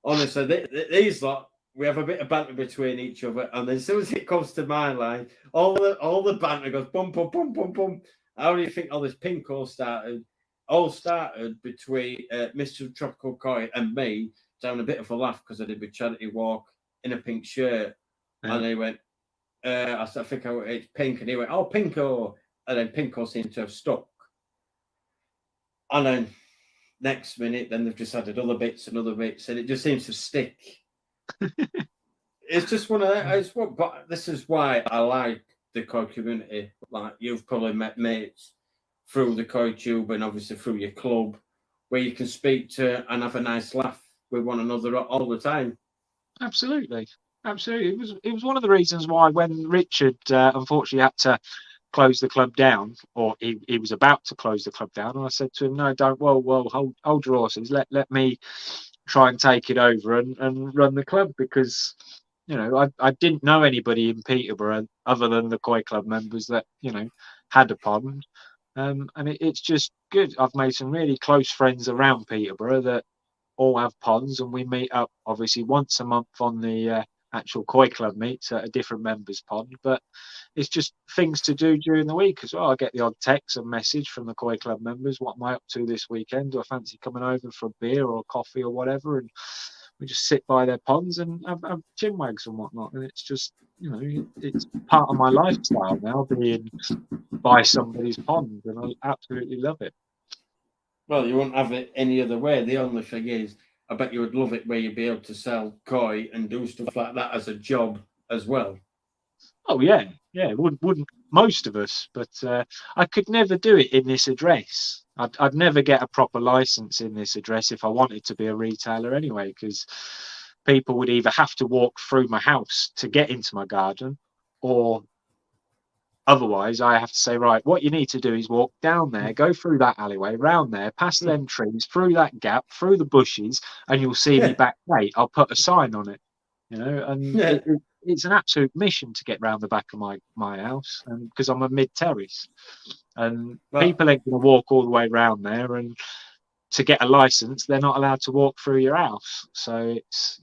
Honestly, these lot, we have a bit of banter between each other, and then as soon as it comes to my line, all the banter goes bum bum bum bum bum. How do you think all this pinko started? All started between Mr. Tropical Koi and me having a bit of a laugh because I did my charity walk in a pink shirt, and they went, I think it's pink, and he went, oh, pinko, and then pinko seemed to have stuck, and then next minute, then they've just added other bits, and it just seems to stick. It's just one of those. But this is why I like the koi community. Like, you've probably met mates through the koi tube and obviously through your club, where you can speak to and have a nice laugh with one another all the time. Absolutely. It was one of the reasons why when Richard unfortunately had to close the club down, or he was about to close the club down, and I said to him, no, don't, hold your horses, let me try and take it over and run the club, because you know I didn't know anybody in Peterborough other than the koi club members that, you know, had a pond, and it's just good. I've made some really close friends around Peterborough that all have ponds, and we meet up obviously once a month on the actual Koi Club meets at a different members pond, but it's just things to do during the week as well. I get the odd text and message from the Koi Club members. What am I up to this weekend? Do I fancy coming over for a beer or coffee or whatever? And we just sit by their ponds and have chinwags and whatnot. And it's just, it's part of my lifestyle now, being by somebody's pond, and I absolutely love it. Well, you won't have it any other way. The only thing is, I bet you would love it where you'd be able to sell koi and do stuff like that as a job as well. Oh yeah, wouldn't most of us, but I could never do it in this address. I'd never get a proper license in this address if I wanted to be a retailer anyway, because people would either have to walk through my house to get into my garden, or otherwise I have to say, right, what you need to do is walk down there, go through that alleyway, round there, past them trees, through that gap, through the bushes, and you'll see me back gate. I'll put a sign on it, and it's an absolute mission to get round the back of my house, and because I'm a mid-terrace, and people ain't going to walk all the way round there, and to get a license they're not allowed to walk through your house. So it's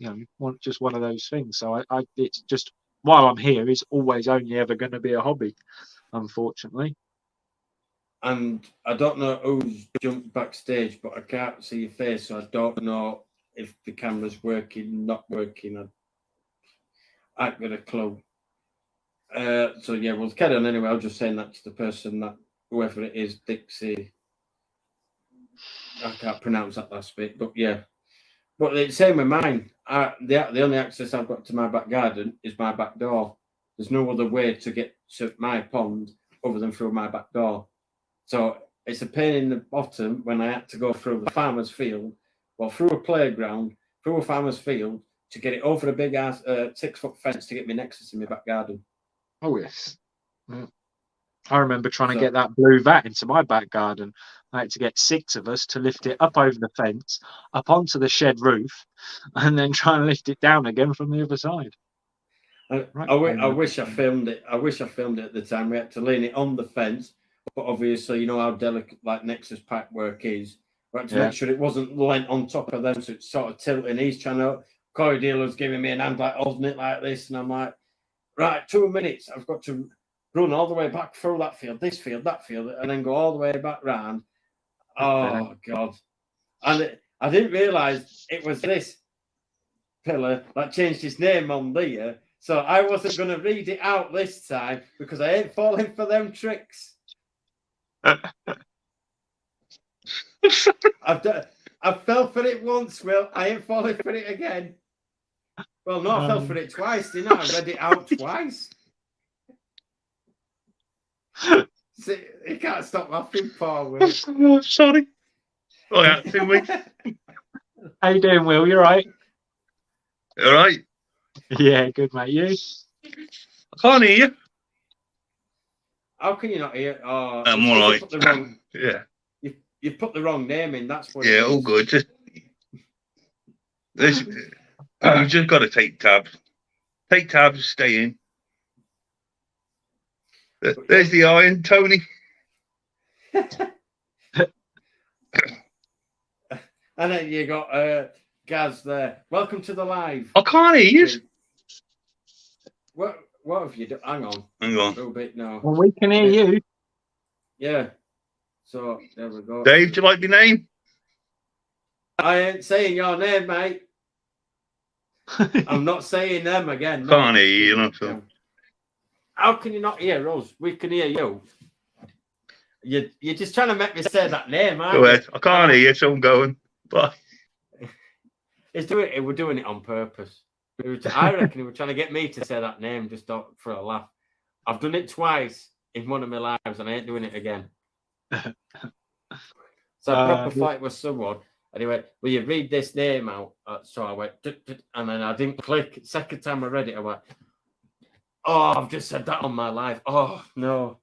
just one of those things. So I it's just, while I'm here, it's always only ever going to be a hobby, unfortunately. And I don't know who's jumped backstage, but I can't see your face, so I don't know if the camera's working, not working. I ain't got a clue. So yeah, we'll carry on anyway. I was just saying that to the person, that whoever it is, Dixie. I can't pronounce that last bit, but yeah. But it's the same with mine. The only access I've got to my back garden is my back door. There's no other way to get to my pond other than through my back door. So it's a pain in the bottom when I had to go through the farmer's field, well, through a playground, through a farmer's field, to get it over a big ass 6-foot fence to get me nexus in my back garden. Oh yes. Yeah. I remember trying to get that blue vat into my back garden. I had to get 6 of us to lift it up over the fence, up onto the shed roof, and then try and lift it down again from the other side. I wish I filmed it. I wish I filmed it at the time. We had to lean it on the fence, but obviously, you know how delicate like Nexus pipe work is. We had to make sure it wasn't lent on top of them, so it's sort of tilting. He's trying to, Koi dealer's giving me an hand, like holding it like this, and I'm like, right, 2 minutes. I've got to run all the way back through that field, this field, that field, and then go all the way back round. Oh, God. And I didn't realise it was this pillar that changed his name on there. So I wasn't going to read it out this time because I ain't falling for them tricks. I fell for it once, Will. I ain't falling for it again. Well, no, I fell for it twice, didn't I? I read it out twice. See, you can't stop laughing, Paul, Will. Oh, sorry. Oh, yeah, 2 weeks. How you doing, Will? You all right? All right. Yeah, good, mate. You? I can't hear you. How can you not hear? Oh, I'm all right. Yeah. You've put the wrong name in. That's what. Yeah, all good. You've just got to take tabs. Take tabs. Stay in. There's the iron, Tony. And then you got Gaz there. Welcome to the live. I can't hear you. What have you done? Hang on. Hang on. A little bit now. Well, we can hear you. Yeah. So there we go. Dave, do you like my name? I ain't saying your name, mate. I'm not saying them again. No. Can't hear you. No. How can you not hear us? We can hear you. You're just trying to make me say that name, aren't you? Go ahead. I can't hear you, so I'm going. Bye. We're doing it on purpose. I reckon he was trying to get me to say that name just for a laugh. I've done it twice in one of my lives, and I ain't doing it again. So I proper fight with someone, and he went, "Will you read this name out?" So I went, and then I didn't click. Second time I read it, I went, "Oh, I've just said that on my life. Oh no,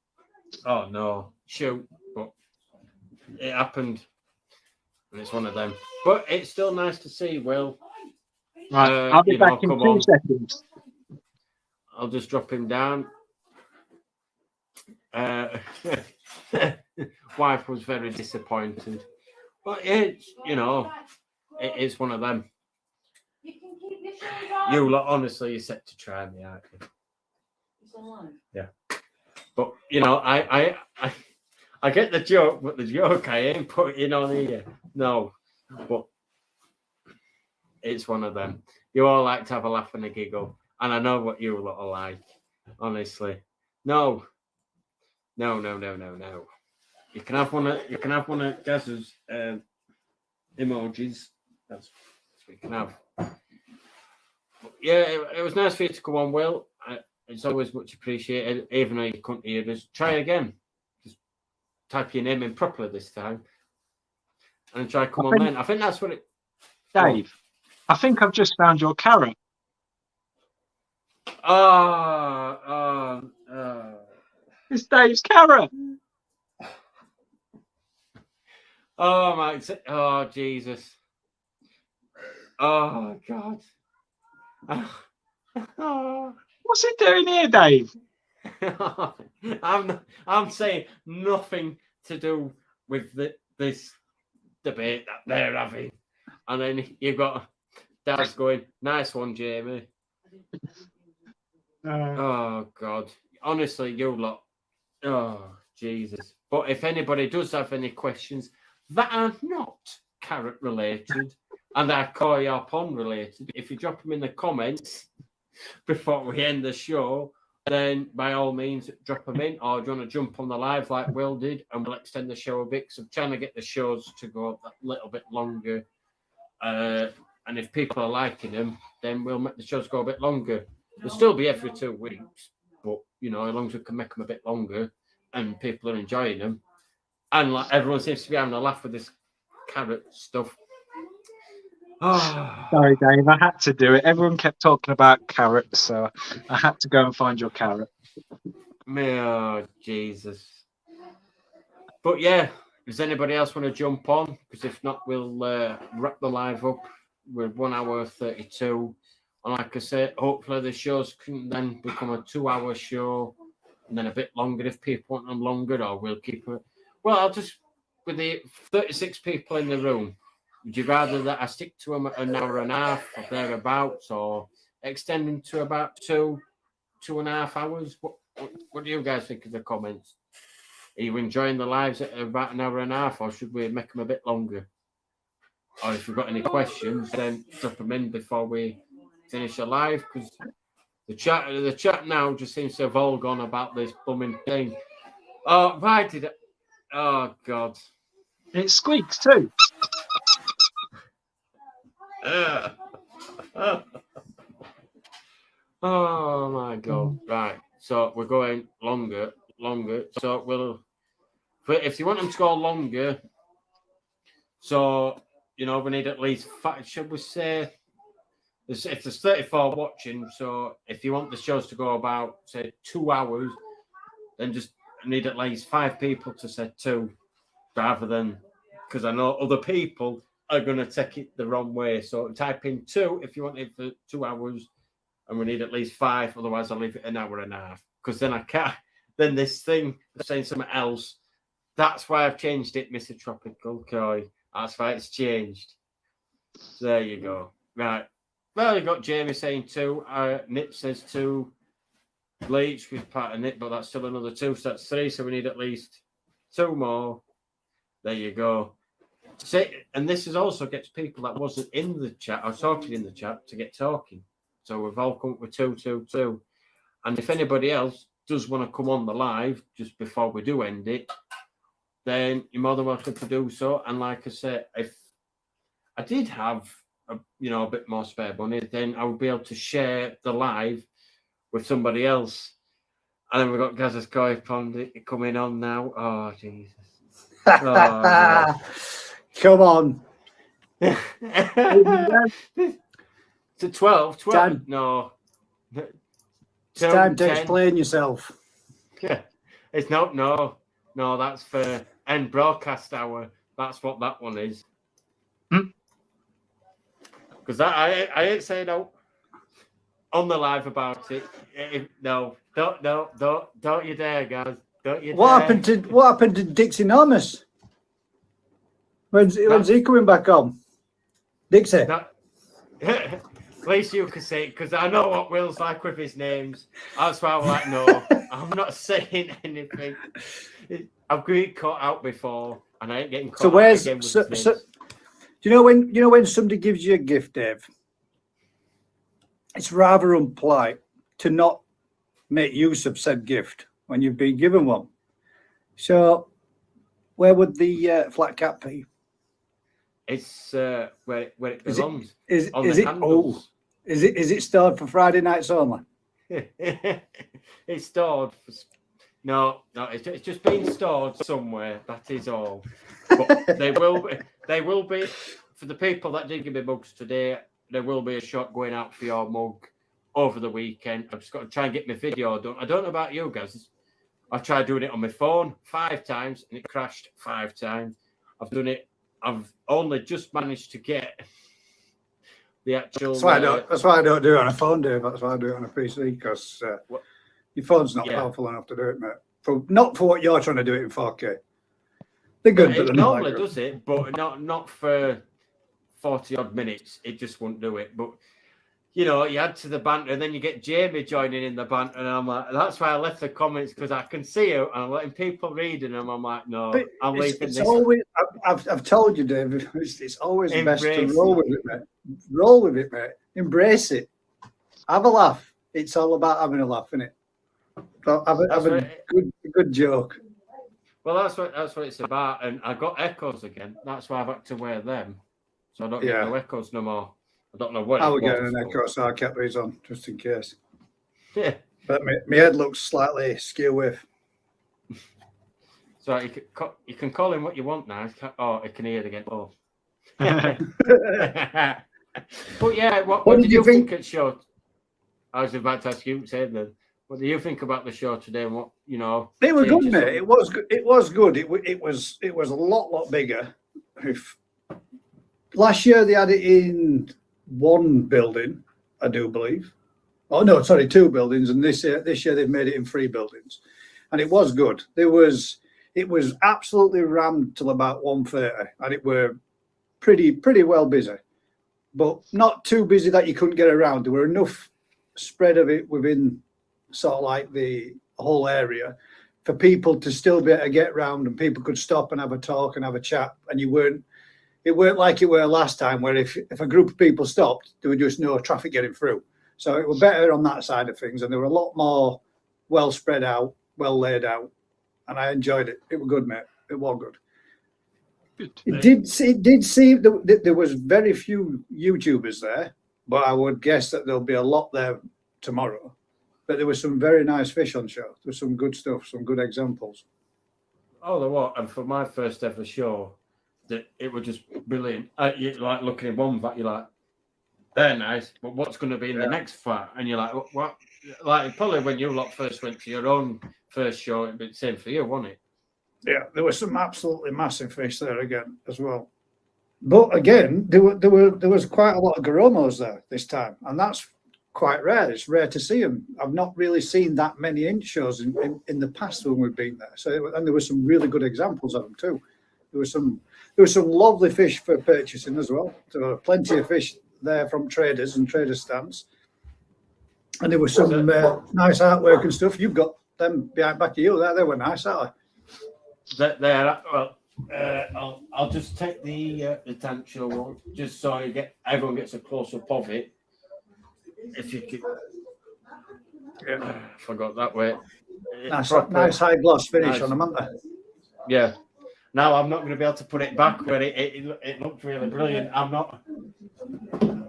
shoot!" But it happened, and it's one of them. But it's still nice to see Will. Right, I'll be back in 2 seconds. I'll just drop him down. Wife was very disappointed, but it's it is one of them. You lot, honestly, you're set to try me, aren't you? Yeah. But you know, I get the joke, but the joke I ain't putting on here. No, but it's one of them. You all like to have a laugh and a giggle, and I know what you lot are like. Honestly, no. You can have one of Gaz's emojis. That's what you can have. But yeah, it was nice for you to come on, Will. It's always much appreciated, even though you couldn't hear us. Try again. Just type your name in properly this time, and try come on then. I think that's what it. Dave, I think I've just found your carrot. It's Dave's carrot. Oh my! Oh Jesus! Oh God! What's it doing here, Dave? I'm saying nothing to do with this debate that they're having, and then you've got Dad's going, "Nice one, Jamie." Oh God! Honestly, you lot. Oh Jesus! But if anybody does have any questions that are not carrot related and are Koi or pond related, if you drop them in the comments before we end the show, then by all means drop them in. Or do you want to jump on the live like Will did, and we'll extend the show a bit? So I'm trying to get the shows to go a little bit longer. And if people are liking them, then we'll make the shows go a bit longer. They'll still be every 2 weeks, but you know, as long as we can make them a bit longer and people are enjoying them, and like everyone seems to be having a laugh with this carrot stuff. Oh. Sorry, Dave, I had to do it. Everyone kept talking about carrots, so I had to go and find your carrot. Oh, Jesus. But yeah, does anybody else want to jump on? Because if not, we'll wrap the live up. We're 1 hour 32. And like I said, hopefully the shows can then become a 2-hour show and then a bit longer if people want them longer, or we'll keep it. Well, I'll just, with the 36 people in the room, would you rather that I stick to them at an hour and a half or thereabouts, or extending to about 2.5 hours? What do you guys think of the comments? Are you enjoying the lives at about an hour and a half, or should we make them a bit longer? Or if you've got any questions, then drop them in before we finish the live, because the chat now just seems to have all gone about this bumming thing. Oh, why did it? Oh God! It squeaks too. Oh my God! Right, so we're going longer. So if you want them to go longer, so you know we need at least 5, should we say? If there's 34 watching, so if you want the shows to go about, say, 2 hours, then just need at least 5 people to say 2, rather than, because I know other people are going to take it the wrong way. So type in 2 if you want it for 2 hours, and we need at least 5, otherwise I'll leave it an hour and a half. Because then I can't, then this thing of saying something else, that's why I've changed it, Mr. Tropical Koi. That's why it's changed. So there you go. Right. Well, you've got Jamie saying 2. Nip says 2. Bleach with part of Nip, but that's still another 2. So that's 3. So we need at least 2 more. There you go. And this is also gets people that wasn't in the chat or talking in the chat to get talking. So we've all come up with 2. And if anybody else does want to come on the live just before we do end it, then you're more than welcome to do so. And like I said, if I did have a bit more spare money, then I would be able to share the live with somebody else. And then we've got Gaz's Koi Pond coming on now. Oh Jesus! Oh, come on. To 12. Dan, no. It's time to explain yourself. Yeah, it's not. No, that's for end broadcast hour. That's what that one is. Because I ain't saying no on the live about it. No, don't you dare, guys. Don't you dare. What happened to Dixie Enormous? When's he coming back on? Dixie. At least you can say it, because I know what Will's like with his names. That's why I'm like, no, I'm not saying anything. I've been caught out before, and I ain't getting caught out again with his names. Do you know when somebody gives you a gift, Dave? It's rather unpolite to not make use of said gift when you've been given one. So, where would the flat cap be? It's where it belongs. Is it stored for Friday nights only? It's stored for, no, it's just been stored somewhere. That is all. But they will be for the people that did give me mugs today. There will be a shot going out for your mug over the weekend. I've just got to try and get my video done. I don't know about you guys. I've tried doing it on my phone 5 times and it crashed 5 times. I've only just managed to get the actual. That's why I don't do it on a phone, Dave. That's why I do it on a PC, because your phone's not powerful enough to do it, mate. Not for what you're trying to do it in 4K. They're good, but it normally does it, but not for 40 odd minutes. It just won't do it. But you add to the banter, and then you get Jamie joining in the banter, and I'm like, that's why I left the comments, because I can see it, and I'm letting people reading them. I'm like, no, but I'm leaving this. Always, I've told you, Dave. It's always best to roll with it, mate. Roll with it, mate. Embrace it. Have a laugh. It's all about having a laugh, isn't it? Have a good joke. Well, that's what it's about. And I got echoes again. That's why I've had to wear them, so I don't get no echoes no more. I don't know what. I was getting an echo, so I kept these on just in case. Yeah, but my head looks slightly skew with. So you can call him what you want now. Oh, I can hear it again. Oh. But yeah, what did you think at show? I was about to ask you, say then. What do you think about the show today? And what It was good, mate. It was good. It was good. It was a lot bigger. Last year they had it in one building, I do believe. Oh no, sorry, 2 buildings, and this year they've made it in 3 buildings, and it was good. It was absolutely rammed till about 1:30, and it were pretty well busy, but not too busy that you couldn't get around. There were enough spread of it within sort of like the whole area for people to still be able to get round, and people could stop and have a talk and have a chat, and it weren't like it were last time, where if a group of people stopped, there was just no traffic getting through. So it was better on that side of things, and they were a lot more well spread out, well laid out, and I enjoyed it. It was good, mate. It was good. It did seem that there was very few YouTubers there, but I would guess that there'll be a lot there tomorrow. But there was some very nice fish on show. There was some good stuff, some good examples. Oh, there was. And for my first ever show, that it was just brilliant. You like looking at one back, you're like, they're nice, but what's going to be in the next fight? And you're like, what? Like probably when you lot first went to your own first show, it'd be the same for you, wasn't it? Yeah, there were some absolutely massive fish there again as well. But again, there was quite a lot of Garomos there this time, and that's quite rare. It's rare to see them. I've not really seen that many inch shows in the past when we've been there. So, and there were some really good examples of them too. There was some lovely fish for purchasing as well. There were plenty of fish there from traders and trader stands, and there was some nice artwork and stuff. You've got them behind back of you there. They were nice, aren't they? Well, I'll just take the tancho one, just so everyone gets a close up of it. If you could, I forgot that way. Nice high gloss finish on them, aren't they? Yeah. Now I'm not going to be able to put it back where it looked really brilliant. I'm not.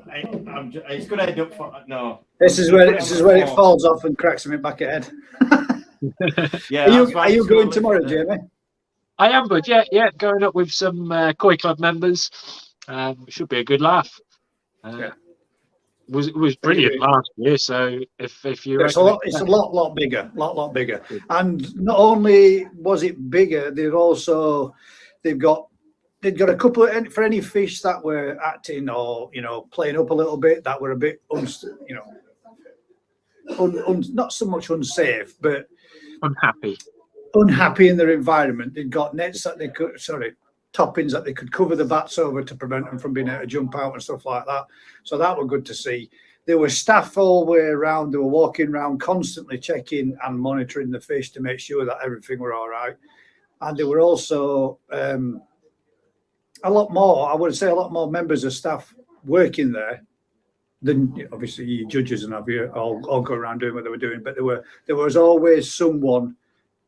It's going to end up for no. This is where it falls off and cracks him in back ahead. Yeah. Are you going tomorrow, Jamie? I am, but yeah, going up with some Koi Club members. Should be a good laugh. Was brilliant last year. So if you, it's a lot bigger, and not only was it bigger, they've got a couple of, for any fish that were acting or playing up a little bit, that were a bit not so much unsafe, but unhappy in their environment. They've got nets that they could toppings that they could cover the vats over to prevent them from being able to jump out and stuff like that. So that was good to see. There were staff all the way around. They were walking around constantly checking and monitoring the fish to make sure that everything were all right. And there were also a lot more members of staff working there than obviously you judges and have you all go around doing what they were doing. But there was always someone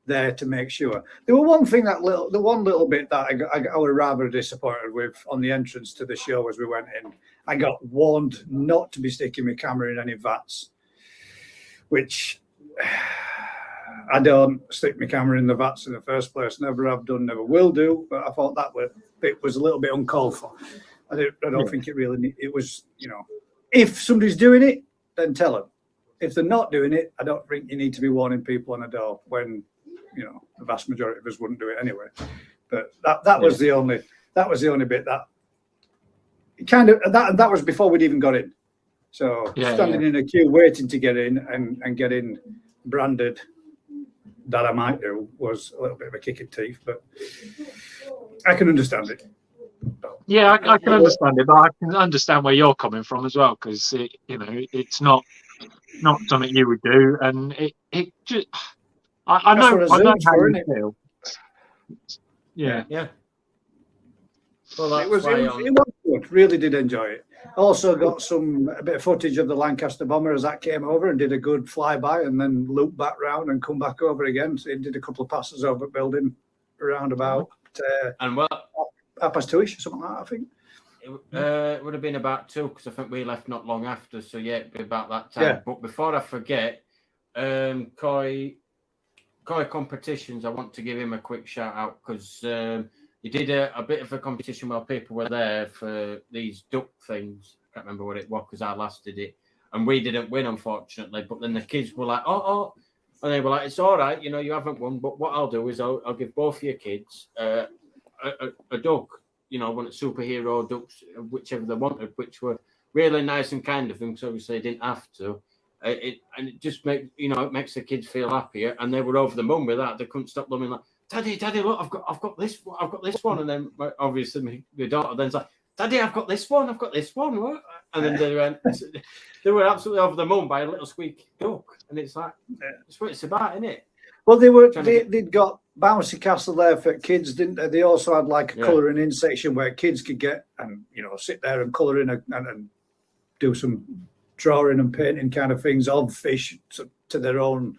there to make sure. There were one thing the one little bit that I was rather disappointed with on the entrance to the show as we went in. I got warned not to be sticking my camera in any vats, which I don't stick my camera in the vats in the first place. Never have done, never will do. But I thought that was a little bit uncalled for. I don't think it was, if somebody's doing it, then tell them. If they're not doing it, I don't think you need to be warning people on a door when, the vast majority of us wouldn't do it anyway. But that was the only bit that kind of that was before we'd even got in. So standing in a queue waiting to get in and getting branded that I might do was a little bit of a kick in teeth, but I can understand it. Yeah, I can understand it, but I can understand where you're coming from as well, because it's not something you would do, and it just I know how you feel. Yeah. Well, it was good. Really did enjoy it. Also got a bit of footage of the Lancaster bomber as that came over and did a good flyby and then looped back round and come back over again. So he did a couple of passes over building around about and 2:30ish or something like that, I think. It would have been about 2 because I think we left not long after. So it'd be about that time. Yeah. But before I forget, Koi Competitions, I want to give him a quick shout out because he did a bit of a competition while people were there for these duck things. I can't remember what it was because I last did it. And we didn't win, unfortunately. But then the kids were like, oh. And they were like, it's all right, you haven't won. But what I'll do is I'll give both of your kids a duck, one of superhero ducks, whichever they wanted, which were really nice and kind of them because obviously they didn't have to. It just makes it makes the kids feel happier, and they were over the moon with that. They couldn't stop them like, Daddy, look, I've got this one, and then obviously my daughter then's like, Daddy, I've got this one, what? And then they were absolutely over the moon by a little squeaky duck, and it's like that's what it's about, isn't it? Well, they'd got bouncy castle there for kids, didn't they? They also had like a colouring in section where kids could get and sit there and colour in and do some drawing and painting kind of things of fish to their own,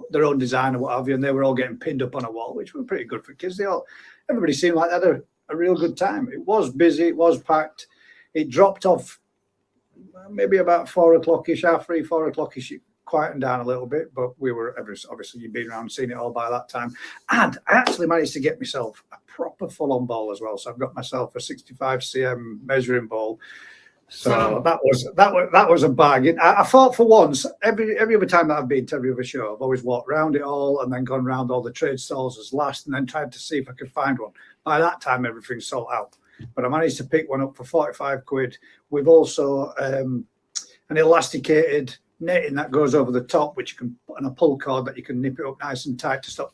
their own design or what have you. And they were all getting pinned up on a wall, which were pretty good for kids. Everybody seemed like they had a real good time. It was busy. It was packed. It dropped off maybe about 4 o'clock-ish, 4 o'clock-ish, quieting down a little bit, but we were obviously you've been around and seen it all by that time. And I actually managed to get myself a proper full-on ball as well. So I've got myself a 65 cm measuring ball. So that was a bargain. I thought for once, every other time that I've been to every other show, I've always walked around it all and then gone around all the trade stalls as last and then tried to see if I could find one. By that time, everything's sold out. But I managed to pick one up for 45 quid. We've also an elasticated netting that goes over the top, which you can put on a pull cord that you can nip it up nice and tight to stop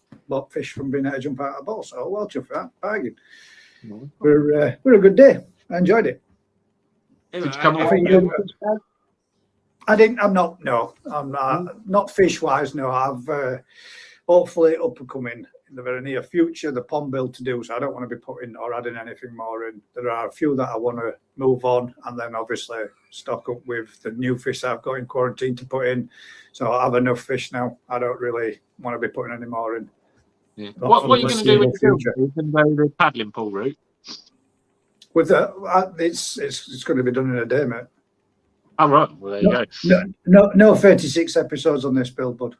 fish from being able to jump out of the ball. So well done for that bargain. We're a good day. I enjoyed it. Did you come I'm not fish wise. No, I've hopefully up and coming in the very near future, the pond build to do. So I don't want to be putting or adding anything more in. There are a few that I want to move on and then obviously stock up with the new fish I've got in quarantine to put in. So I have enough fish now. I don't really want to be putting any more in. Yeah. What are you going to do with the future? Are you going to go the paddling pool route? With it's going to be done in a day, mate. Oh, right. Well, there you go. No 36 episodes on this build, bud.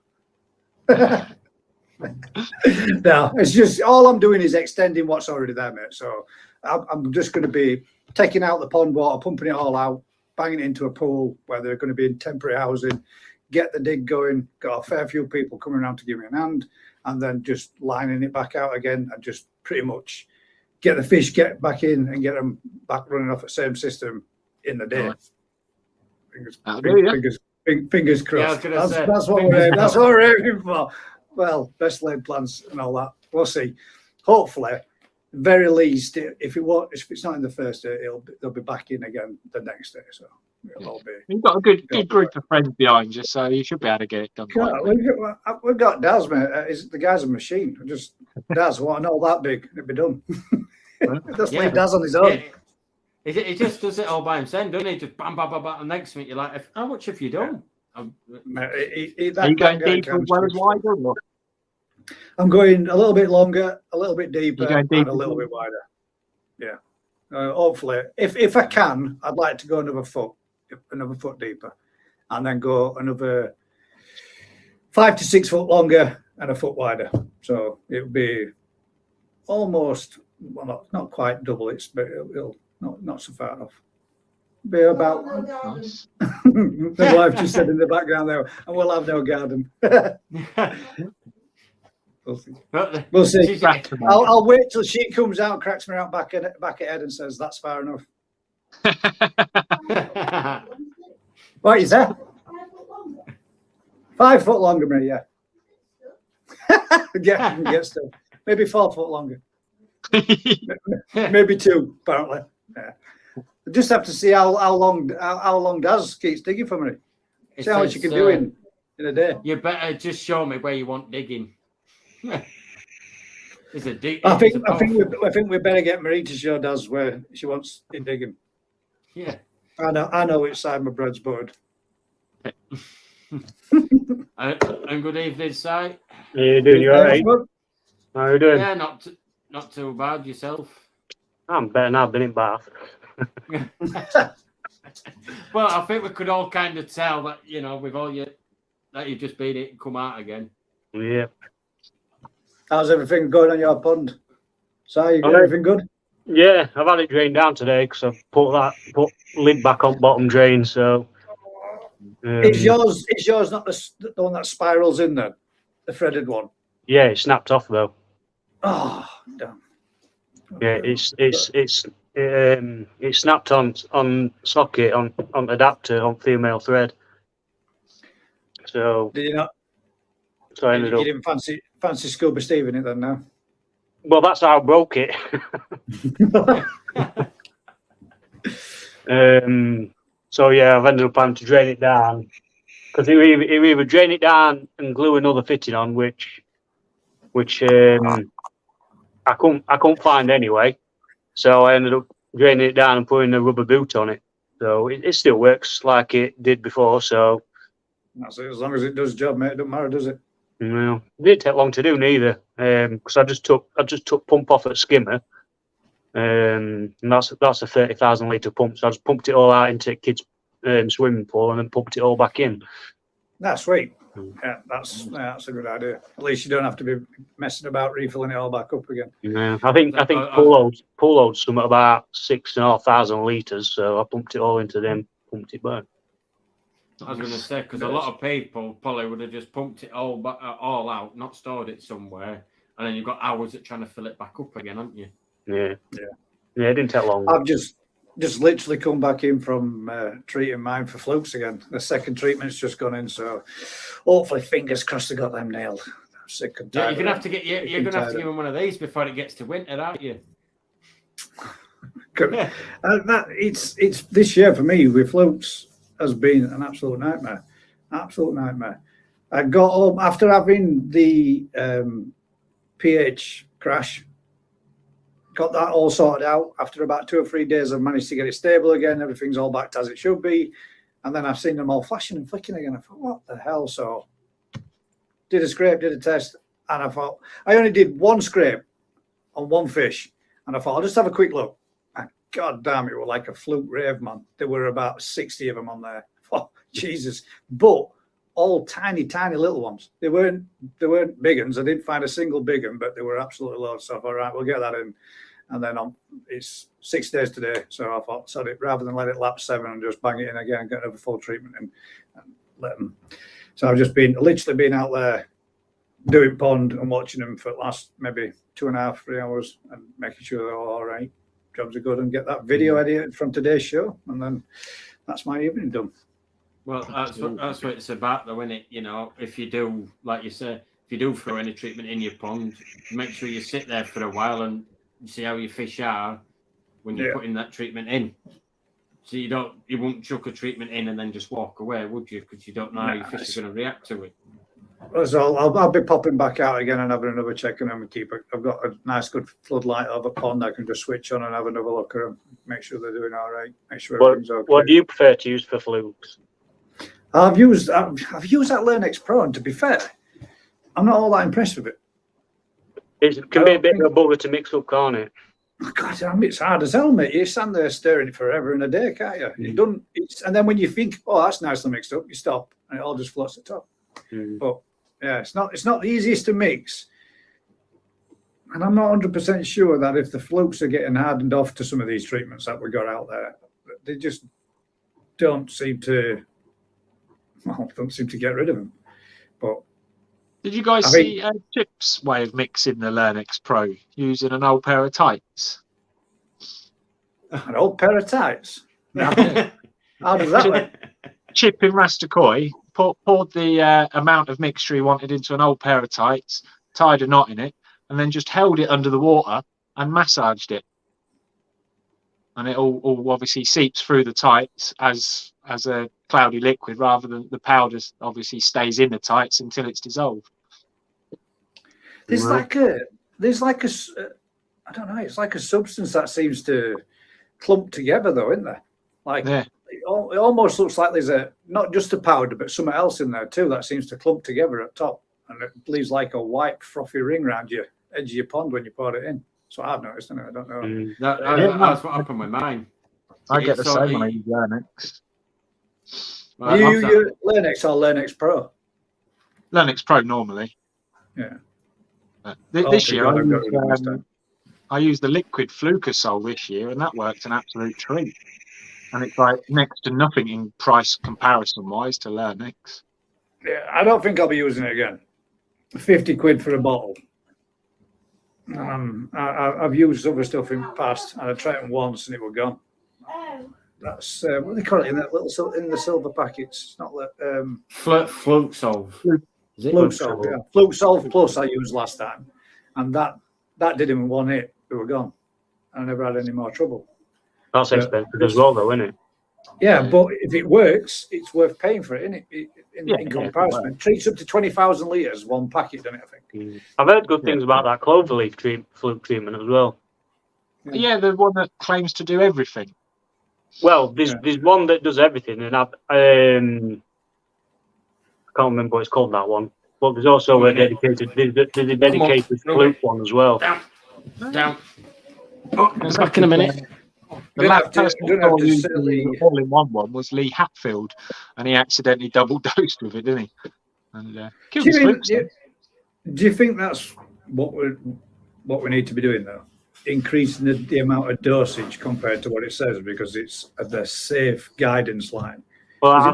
No, it's just all I'm doing is extending what's already there, mate. So I'm just going to be taking out the pond water, pumping it all out, banging it into a pool where they're going to be in temporary housing, get the dig going, got a fair few people coming around to give me a hand, and then just lining it back out again and just pretty much get the fish get back in and get them back running off the same system in the day. Right. Fingers crossed. Yeah, that's what we're aiming for. Well, best laid plans and all that. We'll see. Hopefully, very least, if it's not in the first day, they'll be back in again the next day. So it'll all be. You've got a good group of friends behind you, so you should be able to get it done quite quick. We've got Daz, mate. The guy's a machine. Just Daz, want all that big, it'd be done. Just leave Daz on his own. Yeah. He just does it all by himself, doesn't he? Just bam, bam, bam, bam. And next minute, you're like, how much have you done? Are you going deeper as well as wider? Or? I'm going a little bit longer, a little bit deeper, and a little bit wider. Yeah. Hopefully, if I can, I'd like to go another foot deeper, and then go another 5 to 6 foot longer and a foot wider. So it would be almost, well, not quite double it, but it'll not so far off. Be about. Nice. The wife just said in the background there, and we'll have no garden. We'll see. I'll wait till she comes out, cracks me out back at head, and says that's far enough. What is that? 5 foot longer, mate. Yeah. Get still. Maybe 4 foot longer. Maybe 2. Apparently. Yeah. I just have to see how long Daz keeps digging for me. See how much you can do in a day. You better just show me where you want digging. It's a dig. I think we better get Marie to show Daz where she wants it digging. Yeah. I know which side my bread's buttered. And good evening, Si. How you doing? You all right? How are you doing? Yeah, not too bad. Yourself? I'm better now. I've been in Bath. Well, I think we could all kind of tell that, with all that you've just been it and come out again. Yeah. How's everything going on your pond? Si, you got everything good? Yeah, I've had it drained down today because I've put lid back on bottom drain. So Is yours not the one that spirals in there, the threaded one? Yeah, it snapped off though. Oh, damn. Yeah, it snapped on socket on adapter on female thread. So did you not? So I ended up. You didn't fancy Scuba Steve in it then now? Well, that's how I broke it. So yeah, I've ended up having to drain it down because you either drain it down and glue another fitting on, which I couldn't find anyway. So I ended up draining it down and putting a rubber boot on it. So it still works like it did before. So that's it. As long as it does the job, mate, it don't matter, does it? No, it didn't take long to do neither. Because I just took pump off at skimmer. And that's a 30,000 litre pump. So I just pumped it all out into kids' swimming pool and then pumped it all back in. That's sweet. Yeah, that's a good idea. At least you don't have to be messing about refilling it all back up again. Yeah, I think pool load's something about 6,500 litres. So I pumped it all into them, pumped it back. I was going to say, because a lot of people probably would have just pumped it all out, not stored it somewhere, and then you've got hours at trying to fill it back up again, haven't you? Yeah, it didn't take long. I've just literally come back in from treating mine for flukes again. The second treatment's just gone in, so hopefully, fingers crossed, I got them nailed. I'm sick and tired. Yeah, you're gonna have to give him one of these before it gets to winter, aren't you? It's this year for me with flukes has been an absolute nightmare. I got home after having the pH crash. Got that all sorted out. After about 2 or 3 days, I've managed to get it stable again. Everything's all back as it should be. And then I've seen them all flashing and flicking again. I thought, what the hell? So did a scrape, did a test, and I thought, I only did one scrape on one fish. And I thought, I'll just have a quick look. And God damn, it was like a fluke rave, man. There were about 60 of them on there. Oh, Jesus. But all tiny, tiny little ones. They weren't big ones. I didn't find a single big one, but they were absolutely loads. So I thought, all right, we'll get that in. And then it's 6 days today. So I thought, sorry, rather than let it lapse 7 and just bang it in again, get another full treatment and let them. So I've just literally been out there doing pond and watching them for the last maybe 2.5, 3 hours and making sure they're all right. Jobs are good, and get that video edited from today's show. And then that's my evening done. Well, that's what it's about, though, isn't it? If you do, like you say, if you do throw any treatment in your pond, make sure you sit there for a while and you see how your fish are when you're Yeah. putting that treatment in. So you won't chuck a treatment in and then just walk away, would you? Because you don't know how your fish are going to react to it. So I'll be popping back out again and having another check, and then we keep it. I've got a nice good floodlight of a pond I can just switch on and have another look at them, make sure they're doing all right, make sure everything's okay. What do you prefer to use for flukes? I've used that Learnex Pro, and to be fair, I'm not all that impressed with it. It can be a bit of a bugger to mix up, can't it? Oh, God damn, it's hard as hell, mate. You stand there staring at it forever and a day, can't you? It doesn't. And then when you think, oh, that's nicely mixed up, you stop and it all just floats at the top. But yeah, it's not the easiest to mix. And I'm not 100% sure that if the flukes are getting hardened off to some of these treatments that we got out there, they just don't seem to get rid of them. But Did you guys see Chip's way of mixing the Learnex Pro using an old pair of tights? an old pair of tights. How does that work? Chip in Rastakoi poured the amount of mixture he wanted into an old pair of tights, tied a knot in it, and then just held it under the water and massaged it. And it all obviously seeps through the tights as a cloudy liquid, rather than the powder obviously stays in the tights until it's dissolved. There's like a I don't know. It's like a substance that seems to clump together, though, isn't there? Like Yeah. it almost looks like there's not just a powder, but something else in there too that seems to clump together at top, and it leaves like a white frothy ring around your edge of your pond when you pour it in. So I've noticed, I don't know. That's what happened with mine. I get the So same when I use Learnex. Do you use Learnex or Learnex Pro? Learnex Pro normally. Yeah. This year I've got rid of this time. I used the liquid Flucasol this year, and that worked an absolute treat. And it's like next to nothing in price comparison wise to Learnex. Yeah, I don't think I'll be using it again. 50 quid for a bottle. I've used other stuff in the past, and I tried it once, and it was gone. That's what do they call it in that little in the silver packets. It's not that Fluke Solve. Is it? Fluke Solve, yeah. Fluke Solve Plus I used last time, and that did him in one hit. They were gone. I never had any more trouble. That's expensive as well, though, isn't it? Yeah, but if it works, it's worth paying for it, isn't it? In comparison, it treats up to 20,000 litres, one packet, doesn't it? I think. I've heard good things about that cloverleaf fluke treatment as well. Yeah, the one that claims to do everything. Well, there's one that does everything, and I can't remember what it's called, that one. But there's also a dedicated fluke one as well. Down. Oh, back in a minute. The last person who used the all-in-one one was Lee Hatfield, and he accidentally double dosed with it, didn't he? And killed his flukes. Do you think that's what we need to be doing though? Increasing the amount of dosage compared to what it says, because it's the safe guidance line. Well, I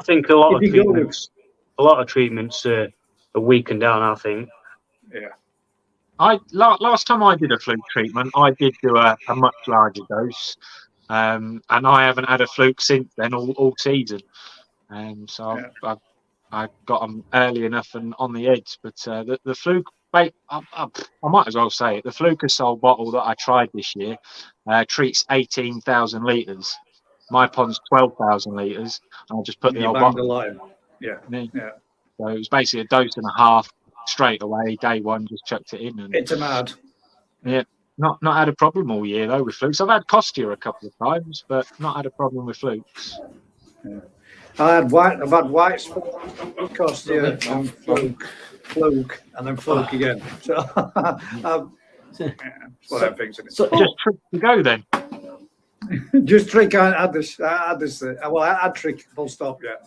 think a lot of treatments are weakened down. I think. Yeah. Last time I did a fluke treatment, I did do a much larger dose, and I haven't had a fluke since then all season. So Yeah. I got them early enough and on the edge, but the fluke. I might as well say it. The Flucasol bottle that I tried this year treats 18,000 litres. My pond's 12,000 litres, and I just put the old bottle. Yeah. So it was basically a dose and a half straight away. Day one, just chucked it in. And It's a mad. Yeah, not had a problem all year though with flukes. I've had Costia a couple of times, but not had a problem with flukes. Yeah. I've had whites, Costia, and fluke, and then fluke again. So what I'm thinking. So just trick to go then. Just trick. I had this. Well, I had trick full stop. Yeah,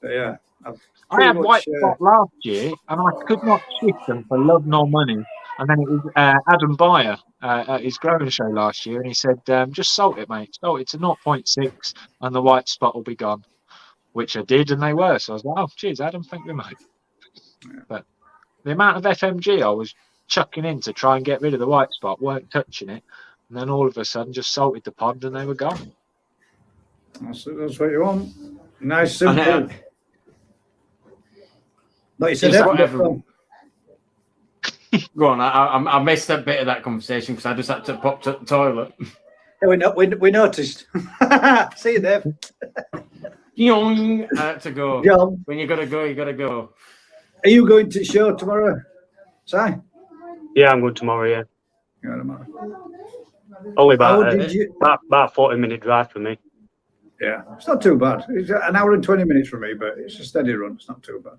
but yeah. I had white spot last year, and I could not shift them for love nor money. And then it was Adam Beyer at his growing show last year, and he said, "Just salt it, mate. Salt it to 0.6, and the white spot will be gone." Which I did, and they were. So I was like, "Oh, cheers, Adam. Thank you, mate." Yeah. But the amount of FMG I was chucking in to try and get rid of the white spot, weren't touching it, and then all of a sudden just salted the pond, and they were gone. That's what you want. Nice, simple. Like you said, Go on. I missed a bit of that conversation because I just had to pop to the toilet. Yeah, we noticed. See you there, Yoing, I had to go. John. When you gotta go, you gotta go. Are you going to the show tomorrow? Si? Yeah, I'm going tomorrow. Yeah, Yeah, tomorrow. only How about did you? about 40-minute drive for me. Yeah, it's not too bad. It's an hour and 20 minutes for me, but it's a steady run. It's not too bad.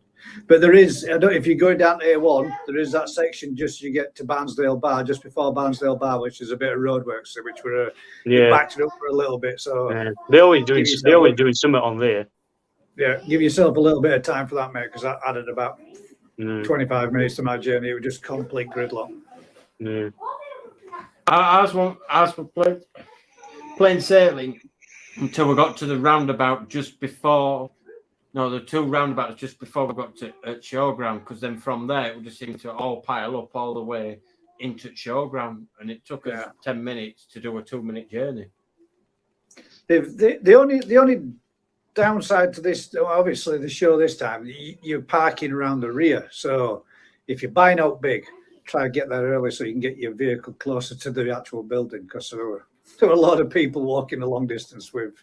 But there is, I don't. If you're going down to A1, there is that section just as you get to Barnsdale Bar, just before Barnsdale Bar, which is a bit of roadworks, which we're Yeah, backed it up for a little bit. So they always doing Give yourself they always a- doing something on there. yeah, give yourself a little bit of time for that, mate, because that added about Yeah, 25 minutes to my journey. It was just complete gridlock. yeah. I was plain sailing until we got to the roundabout just before. No, the two roundabouts just before we got to at Showground, because then from there it would just seem to all pile up all the way into Showground, and it took us 10 minutes to do a 2-minute journey. The only downside to this, obviously, the show this time, you're parking around the rear. So if you're buying out big, try to get there early so you can get your vehicle closer to the actual building, because there were a lot of people walking a long distance with,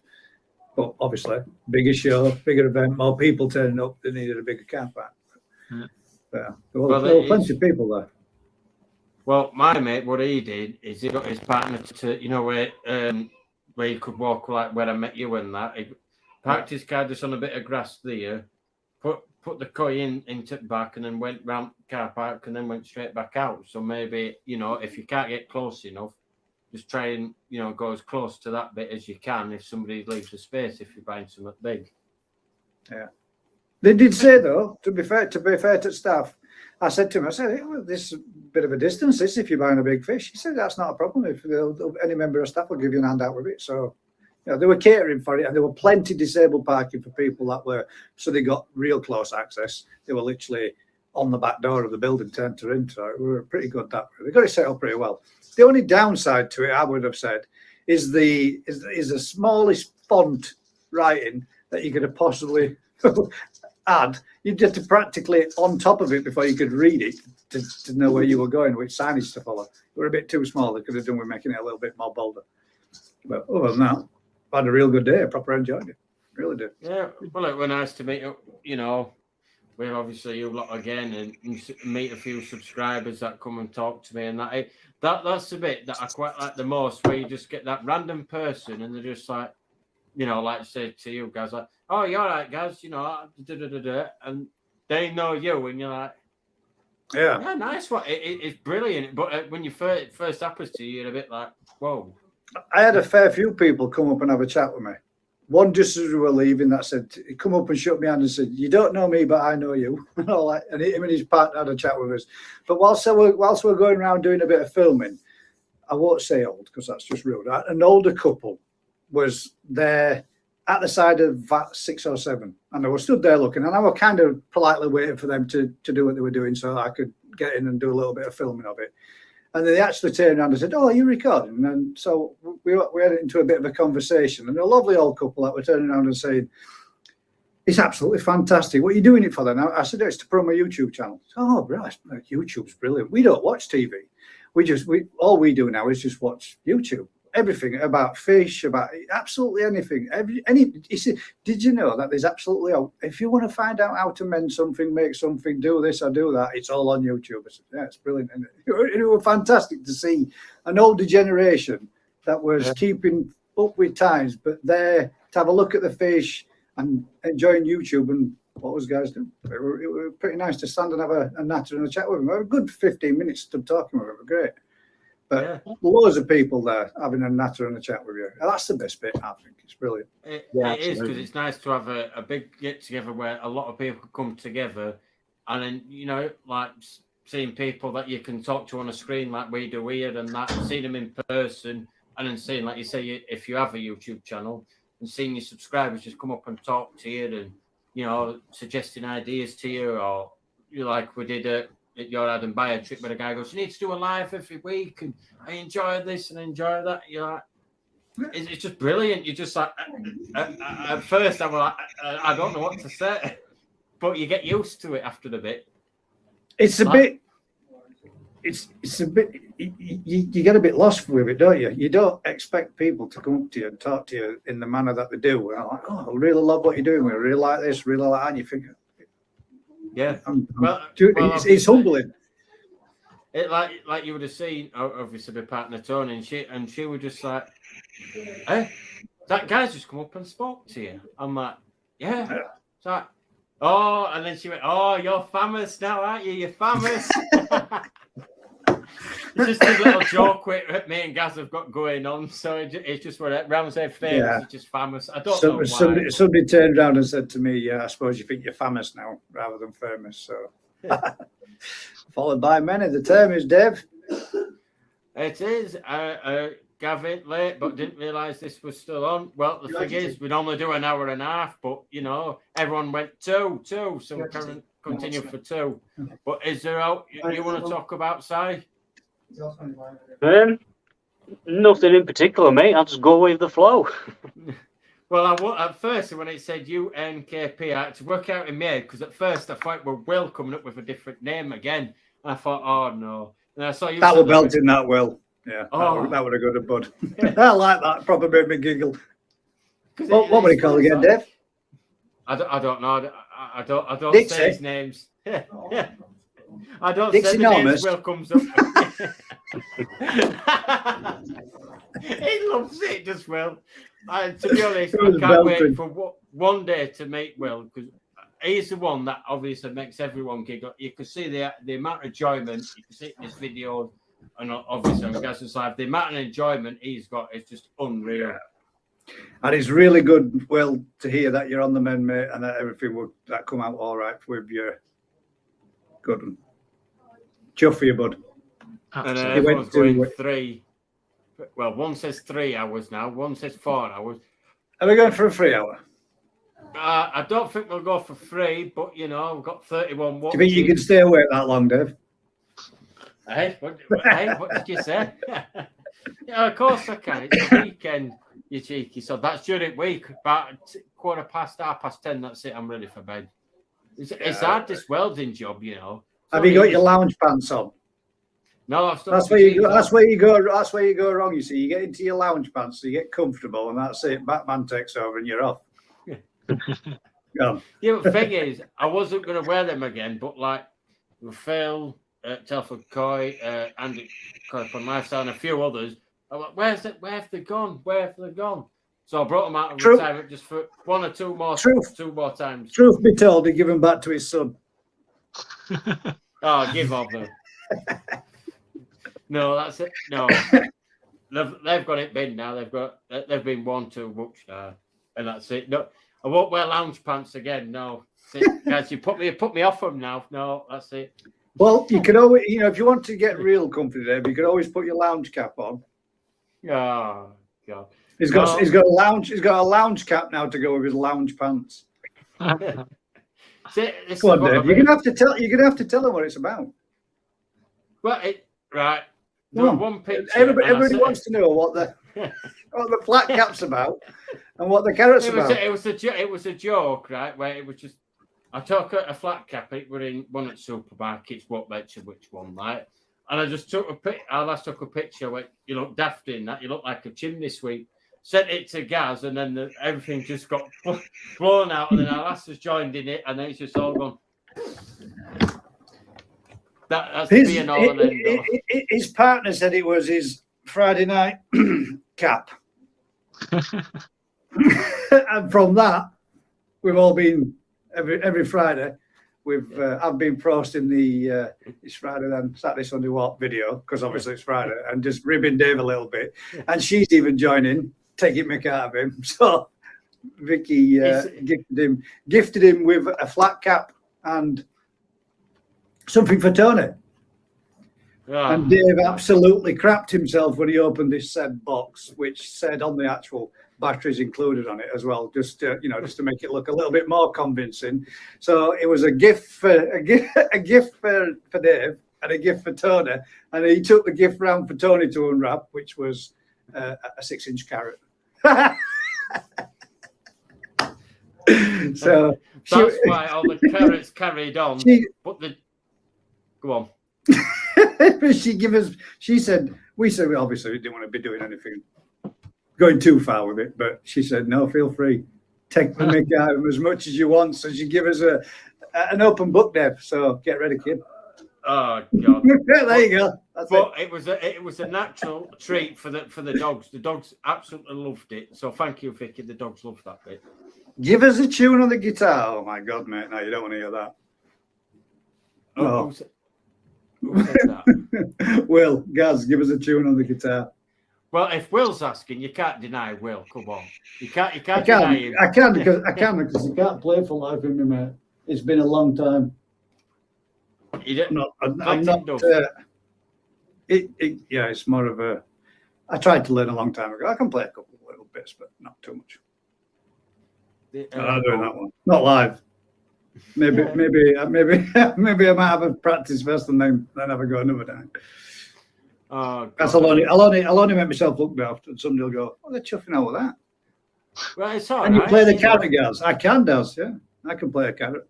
well, obviously, bigger show, bigger event, more people turning up. They needed a bigger car park. Yeah. There were plenty of people there. Well, my mate, what he did is he got his partner to, where you could walk, like where I met you and that. He parked his car just on a bit of grass there, put the koi into the back, and then went round the car park and then went straight back out. So maybe, if you can't get close enough, just try and, go as close to that bit as you can if somebody leaves the space if you're buying something big. Yeah. They did say, though, to be fair to staff, I said to him, well, this is a bit of a distance, this, if you're buying a big fish. He said, that's not a problem. If any member of staff will give you an handout with it. So, they were catering for it, and there were plenty disabled parking for people that were, so they got real close access. They were literally on the back door of the building to enter into. So we were pretty good that way. They got it set up pretty well. The only downside to it, I would have said, is the smallest font writing that you could have possibly add. You'd have to practically on top of it before you could read it to know where you were going, which signage to follow. They were a bit too small. They could have done with making it a little bit more bolder. But other than that, I had a real good day. I proper enjoyed it. Really did. Yeah, well, it was nice to meet up, with obviously you lot again and meet a few subscribers that come and talk to me, and that's the bit that I quite like the most, where you just get that random person and they're just like, like say to you guys, like, oh, you're all right, guys, and they know you, and you're like, yeah, nice one. It's brilliant, but when you first happens to you, you're a bit like, whoa. I had a fair few people come up and have a chat with me. One, just as we were leaving, that said, he come up and shook my hand and said, you don't know me, but I know you. And all that. And him and his partner had a chat with us. But whilst we're going around doing a bit of filming, I won't say old because that's just rude. An older couple was there at the side of VAT 607. And they were stood there looking. And I was kind of politely waiting for them to do what they were doing so I could get in and do a little bit of filming of it. And then they actually turned around and said, oh, are you recording? And so we had into a bit of a conversation. And a lovely old couple that were turning around and saying, it's absolutely fantastic. What are you doing it for then? I said, it's to promote my YouTube channel. Oh, right. YouTube's brilliant. We don't watch TV. All we do now is just watch YouTube. Everything about fish, about absolutely anything. Did you know that there's absolutely, if you want to find out how to mend something, make something, do this or do that, it's all on YouTube. I said, yeah, it's brilliant. And it was fantastic to see an older generation that was keeping up with times, but there to have a look at the fish and enjoying YouTube and what was guys doing. It was pretty nice to stand and have a natter and a chat with them. A good 15 minutes to talking with them. Great. But loads of people there having a natter and a chat with you. That's the best bit, I think. It's brilliant. It is, because it's nice to have a big get-together where a lot of people come together, and then, like seeing people that you can talk to on a screen like we do here and that, and seeing them in person, and then seeing, like you say, if you have a YouTube channel, and seeing your subscribers just come up and talk to you and, suggesting ideas to you, or like we did at your Adam Bayer trip where the guy goes, you need to do a live every week, and I enjoy this and enjoy that. You're like, it's just brilliant. You're just like, at first I'm like, I don't know what to say, but you get used to it after a bit. It's a bit, it's a bit you get a bit lost with it, don't you? You don't expect people to come up to you and talk to you in the manner that they do. And I'm like, oh, I really love what you're doing. We really like this, really like that. And you think, Yeah. well, Well, it's humbling. It like you would have seen, obviously, my partner Tony, and she was just like, "Hey, that guy's just come up and spoke to you." I'm like, "Yeah." It's like, "Oh," and then she went, "Oh, you're famous now, aren't you? You're famous." It's just a little joke with me and Gaz have got going on, so it's just what Ramsey famous. Yeah. It's just famous. I don't know why. Somebody turned around and said to me, "Yeah, I suppose you think you're famous now rather than famous." So, followed by many. The term is Dave. It is. Gavin late, but didn't realise this was still on. Well, the thing is, we normally do an hour and a half, but everyone went two, so we can continue for 2. But is there you want to talk about Si? Nothing in particular, mate. I'll just go with the flow. Well, at first when it said UNKP, I had to work out in my head because at first I thought we Will coming up with a different name again, and I thought, oh no. And I saw you. That was belting that Will. Yeah, Oh. that would have got a bud. I like that. Probably made me giggle. What would he call again, Dave? I don't know. I don't Dixie? say his names. Yeah. I don't Dixie say the names. Normus. Will comes up. He loves it, just Will. To be honest, I can't wait for one day to meet Will because he's the one that obviously makes everyone giggle. You can see the amount of enjoyment. You can see it in his videos and obviously on Gaz's Live. The amount of enjoyment he's got is just unreal. Yeah. And it's really good, Will, to hear that you're on the men, mate, and that everything would come out all right with your good one. Chuff for you, bud. And Absolutely. everyone's going 3. Well, one says 3 hours now. One says 4 hours. Are we going for a 3 hour? I don't think we'll go for 3, but we've got 31 Do watching. you think you can stay awake that long, Dave? Hey, what did you say? Yeah, of course I can. It's a weekend, you cheeky. So that's during week. About 10:15. That's it. I'm ready for bed. It's hard, this welding job, Have you got your lounge pants on? No, I've still That's got where my you go. jeans That's where you go. That's where you go wrong. You see, you get into your lounge pants, so you get comfortable, and that's it. Batman takes over, and you're off. Go. Yeah, but the thing is, I wasn't going to wear them again, but like Phil, Telford Coy, Andy Coy from Lifestyle, and a few others, I'm like, where have they gone? Where have they gone? So I brought them out of retirement just for 1 or 2 more, two more times. Truth be told, he gave them back to his son. Oh, give up them. No, that's it. No, they've got it bin now. They've been 1, 2 books now, and that's it. No, I won't wear lounge pants again. No, guys, you put me off them now. No, that's it. Well, you can always, if you want to get real comfy, Dave, you can always put your lounge cap on. Oh God, He's got a lounge cap now to go with his lounge pants. See, Come on, Dave. You're gonna have to tell him what it's about. Well, right. One picture. Everybody wants to know what the flat cap's about and what the carrot's about. It was a joke, right? Where it was just I took a flat cap. It were in one at supermarkets. What mention which one, right? And I just took a picture where you look daft in that. You look like a chimney sweep. Sent it to Gaz, and then everything just got blown out, and then our lass has joined in it, and then it's just all gone. That's being all and end all. His partner said it was his Friday night cap. And from that, we've all been every Friday. I've been posting the it's Friday then Saturday Sunday what video because obviously it's Friday and just ribbing Dave a little bit, and she's even joining, taking mick out of him. So Vicky gifted him with a flat cap and something for Tony. Yeah. And Dave absolutely crapped himself when he opened this said box, which said on the actual batteries included on it as well, just to make it look a little bit more convincing. So it was a gift for Dave and a gift for Tony, and he took the gift round for Tony to unwrap, which was a 6-inch carrot. So that's why all the carrots carried on. Go on. she give us. She said we said we obviously didn't want to be doing anything going too far with it, but she said no, feel free, take the mick out of them as much as you want. So she give us an open book, Deb. So get ready, kid. Oh God! There you go. That's But it. it was a natural treat for the dogs. The dogs absolutely loved it. So thank you, Vicky. The dogs loved that bit. Give us a tune on the guitar. Oh my God, mate! No, you don't want to hear that. Oh, No. who said that? Will, Gaz, give us a tune on the guitar. Well, if Will's asking, you can't deny Will. Come on, you can't I deny him. can because he can't play for life with me, mate. It's been a long time. You don't, I'm not. Yeah, it's more of a. I tried to learn a long time ago. I can play a couple of little bits, but not too much. I'm not doing that one. Not live. Maybe I might have a practice first and then have a go another time. oh, That's God. I'll only make myself look daft, and somebody will go, "Oh, they're chuffing out with that." Well, it's all And you right. play the It's all carrot, Gaz. I can, Daz. Yeah, I can play a carrot.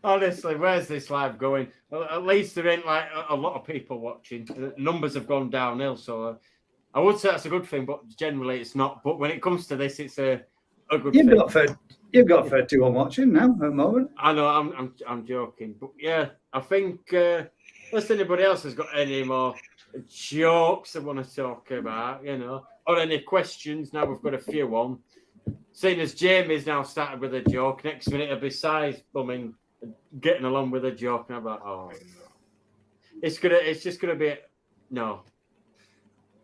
Honestly, where's this live going? Well, at least there ain't like a lot of people watching. The numbers have gone downhill, so I would say that's a good thing, but generally it's not. But when it comes to this, it's a good You've thing. got 31 watching now at the moment. I know, I'm joking, but yeah, I think unless anybody else has got any more jokes they want to talk about, or any questions, now we've got a few on. Seeing as Jamie's now started with a joke, next minute it'll be Si's bumming, getting along with a joke, and I'm like, oh no. It's just gonna be no.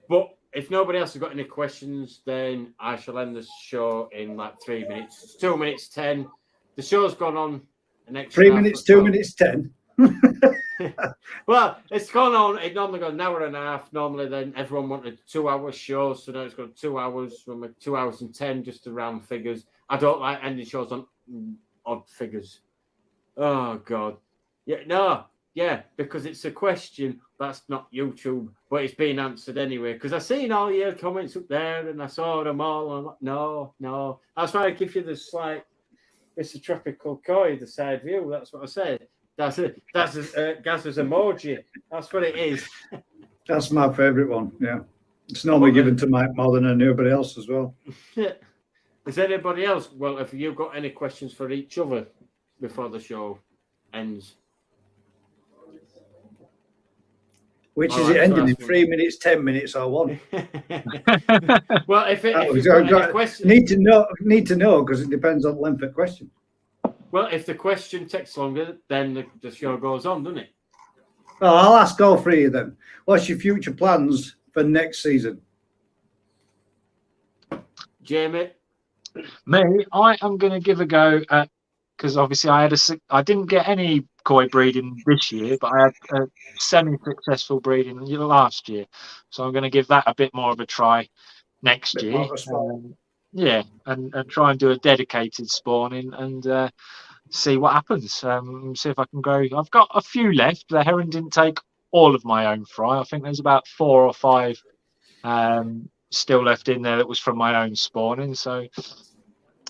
But if nobody else has got any questions, then I shall end the show in like 3 minutes. It's 2 minutes 10. The show's gone on an extra 3 minutes, 2 minutes 10. Well, it's gone on. It normally goes an hour and a half. Normally, then everyone wanted 2 hour shows, so now it's got 2 hours from 2 hours and 10 just to round figures. I don't like ending shows on odd figures. Oh God, yeah, because it's a question that's not YouTube, but it's been answered anyway. Because I seen all your comments up there, and I saw them all. And I'm like, no. That's why I give you the slight. It's a tropical koi, the side view. That's what I said. That's Gaz's emoji. That's what it is. That's my favourite one. Yeah, it's normally given to Mike more than anybody else as well. Is anybody else? Well, have you got any questions for each other before the show ends? Which All is right, it ending in so 3 minutes, 10 minutes, or 1? Well, if you've got any questions, Need to know because it depends on the length of question. well, if the question takes longer, then the show goes on, doesn't it? Well, I'll ask all three of them. What's your future plans for next season? Jamie? Me, I am going to give a go at, because obviously I didn't get any koi breeding this year, but I had a semi-successful breeding last year, so I'm going to give that a bit more of a try next Bit year. more of a spawn. Yeah, and try and do a dedicated spawning and see what happens. See if I can grow. I've got a few left. The heron didn't take all of my own fry. I think there's about 4 or 5 still left in there that was from my own spawning. So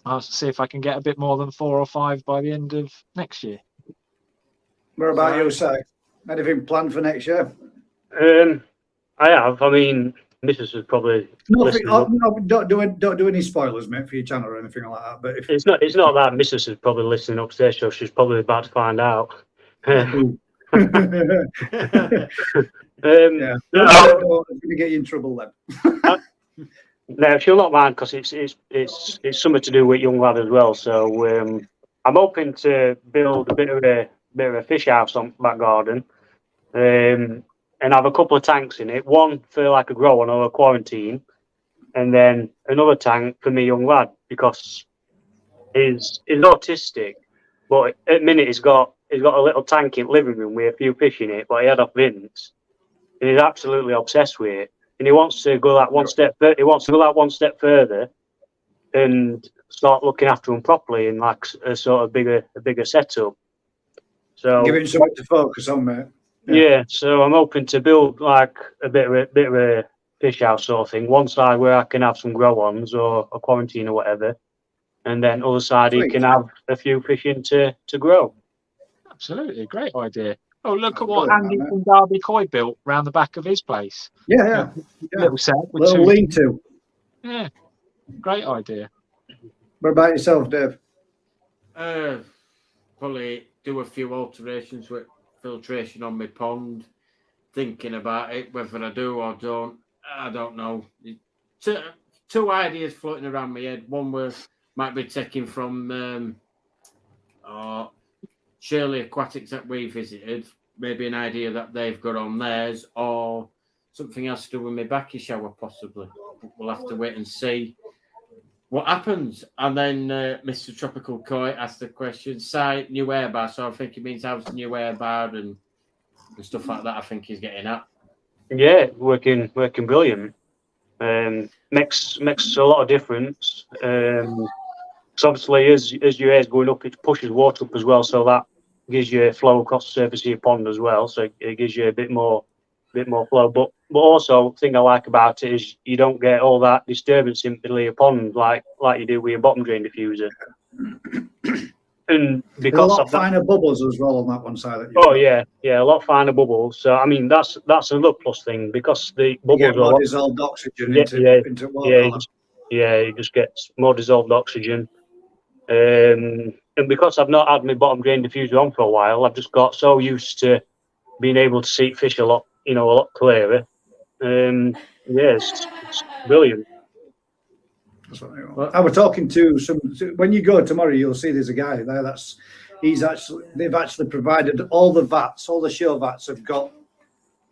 I'll see if I can get a bit more than 4 or 5 by the end of next year. What about you, Si? Anything planned for next year? I have. I mean, Mrs. is probably Nothing. listening up. No, don't do any spoilers, mate, for your channel or anything like that. But if It's not that Mrs. is probably listening upstairs, so she's probably about to find out. yeah, No, it's going to get you in trouble then. no, she'll not mind because it's something to do with young lad as well. So I'm hoping to build a bit of a fish house on back garden, and have a couple of tanks in it. One for like a grow on or a quarantine, and then another tank for me young lad because he's autistic, but at the minute he's got a little tank in the living room with a few fish in it. But he had off Vince, and he's absolutely obsessed with it. And he wants to go that one step. He wants to go that one step further, and start looking after them properly in like a sort of bigger setup. So Give him something to focus on, mate. yeah, so I'm hoping to build like a bit of a fish house sort of thing. One side where I can have some grow-ons or a quarantine or whatever, and then other side he Sweet. can have a few fish in to grow. absolutely. Great idea. Oh, look That's at what brilliant, Andy man. from Derby Coy built round the back of his place. Yeah. Little set with Little two. lean-to. Yeah, great idea. What about yourself, Dave? Probably do a few alterations with filtration on my pond. Thinking about it, whether I do or don't, I don't know. Two ideas floating around my head. One might be taken from Shirley Aquatics that we visited. Maybe an idea that they've got on theirs, or something else to do with my backy shower, possibly. We'll have to wait and see what happens. And then Mr. Tropical Koi asked the question, Si, new air bar. So I think it means how's the new air bar and stuff like that. I think he's getting at. Yeah, working brilliant. Makes a lot of difference. So obviously, as your air's going up, it pushes water up as well, so that gives you a flow across the surface of your pond as well. So it gives you a bit more flow. But also, the thing I like about it is you don't get all that disturbance in the middle of your pond like you do with your bottom drain diffuser. And There's a because lot of that, finer bubbles as well on that one side. That oh yeah, a lot finer bubbles. So I mean, that's another plus thing because the you bubbles get are a more lot. dissolved oxygen Yeah, into water column. it just gets more dissolved oxygen. And because I've not had my bottom drain diffuser on for a while, I've just got so used to being able to see fish a lot clearer. It's brilliant. I was talking to when you go tomorrow, you'll see there's a guy there. They've actually provided all the vats, all the show vats have got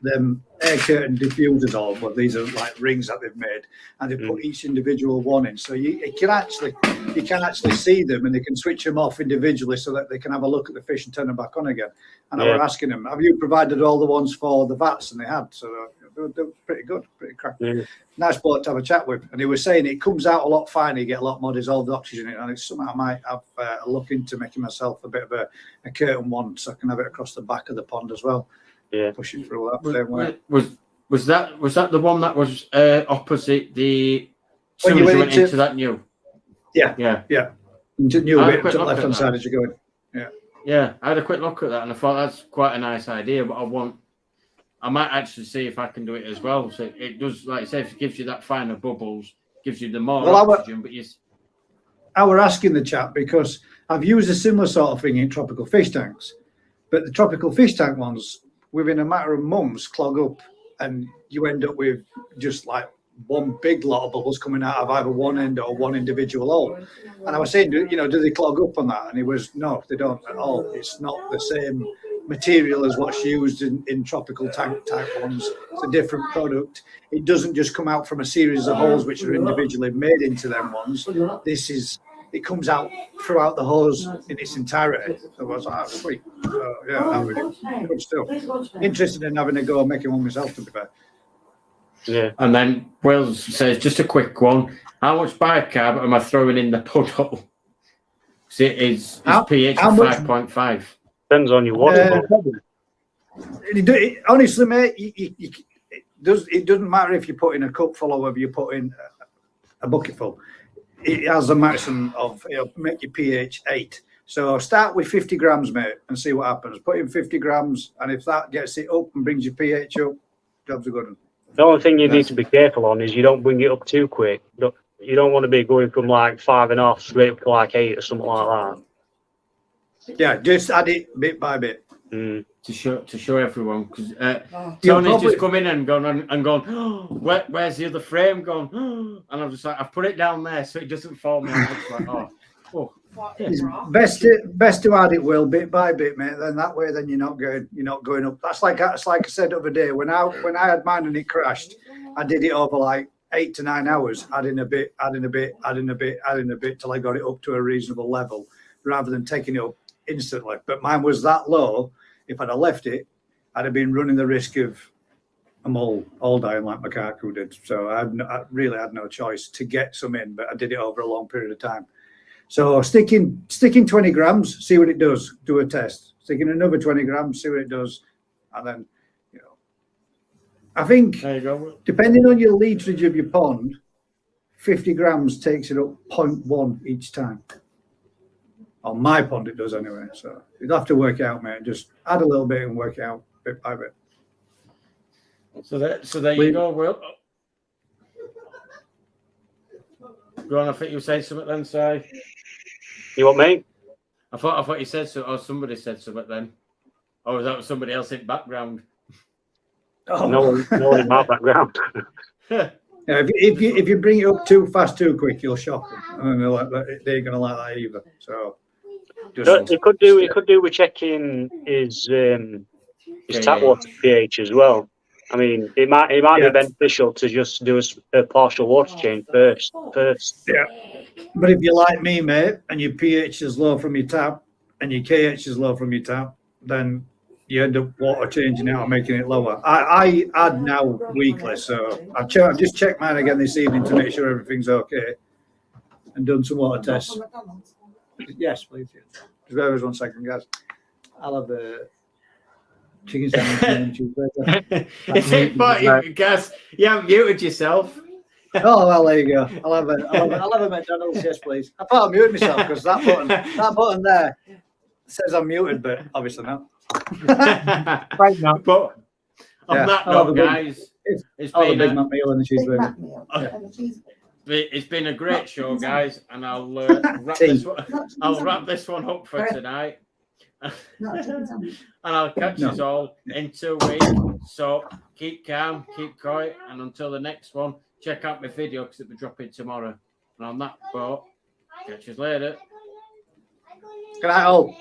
them air curtain diffusers on, but these are like rings that they've made, and they put each individual one in. So you can actually see them, and they can switch them off individually so that they can have a look at the fish and turn them back on again. And I was asking them, have you provided all the ones for the vats? And they had, so they're pretty good, pretty crack. Nice bloke to have a chat with. And he was saying it comes out a lot finer, you get a lot more dissolved oxygen in it, and it's something I might have a look into making myself a bit of a curtain one, so I can have it across the back of the pond as well. Yeah, pushing through that same way. Was that the one that was opposite the? When Soon you as you went went into that new. Yeah. New I had a bit quick to the look at left-hand that. side as you go in. Yeah, I had a quick look at that and I thought that's quite a nice idea, but I might actually see if I can do it as well. So it does, like I say, if it gives you that finer bubbles, gives you the more oxygen, but I were asking the chap because I've used a similar sort of thing in tropical fish tanks, but the tropical fish tank ones, within a matter of months, clog up, and you end up with just like one big lot of bubbles coming out of either one end or one individual hole. And I was saying, do they clog up on that? And he was, no, they don't at all. It's not the same material as what's used in tropical tank type ones. It's a different product. It doesn't just come out from a series of holes which are individually made into them ones. It comes out throughout the hose in its entirety. So I was like, sweet. So, yeah, that was good stuff. Interested in having a go and making one myself, to be fair. Yeah. And then Wells says, just a quick one. How much bicarb am I throwing in the puddle? Is pH 5.5? Depends on your water. Honestly, mate, it doesn't matter if you put in a cup full or whether you put in a bucket full. It has a maximum of, make your pH 8. So start with 50 grams, mate, and see what happens. Put in 50 grams, and if that gets it up and brings your pH up, job's a good one. The only thing you need to be careful on is you don't bring it up too quick. You don't want to be going from like 5.5 straight up to like 8 or something like that. Yeah, just add it bit by bit. To show everyone, because Tony's just come in and gone, oh, where's the other frame gone? Oh, and I'm just like, I've put it down there so it doesn't fall me. Like, oh. It's best to add it, Will, bit by bit, mate. Then that way, then you're not going up. That's like I said the other day when I had mine and it crashed. I did it over like 8 to 9 hours, adding a bit till I got it up to a reasonable level, rather than taking it up instantly. But mine was that low. If I'd have left it, I'd have been running the risk of them all dying like Makaku did. So I really had no choice to get some in, but I did it over a long period of time. So sticking 20 grams, see what it does. Do a test. Sticking another 20 grams, see what it does, and then I think depending on your literage of your pond, 50 grams takes it up 0.1 each time. On my pond, it does anyway. So you'd have to work it out, mate. Just add a little bit and work it out bit by bit. So there you go, Will. Go on, I think you said something then, Si. You want me? I thought you said so, or somebody said something then. Or was that somebody else in the background? Oh. No one in my background. Yeah, if you bring it up too fast, too quick, you'll shock them. And they ain't gonna like that either. So It could do with checking his tap water pH as well. I mean, it might be beneficial to just do a partial water change first. Yeah. But if you're like me, mate, and your pH is low from your tap and your KH is low from your tap, then you end up water changing out and making it lower. I add now weekly, so I've just checked mine again this evening to make sure everything's okay and done some water tests. Yes, please. Yes. Just bear with us 1 second, guys. I'll have the chicken sandwich. Is it funny, guys? You haven't muted yourself. Oh well, there you go. I'll have a McDonald's, yes, please. I thought I muted myself because that button there says I'm muted, but obviously not. Right now. But on that note, guys, it's been a Big Mac meal and the cheeseburger. It's been a great show, guys, and I'll wrap this one up for tonight. And I'll catch you all in 2 weeks. So keep calm, keep quiet, and until the next one, check out my video because it'll be dropping tomorrow. And on that boat, catch you later. Good night, all.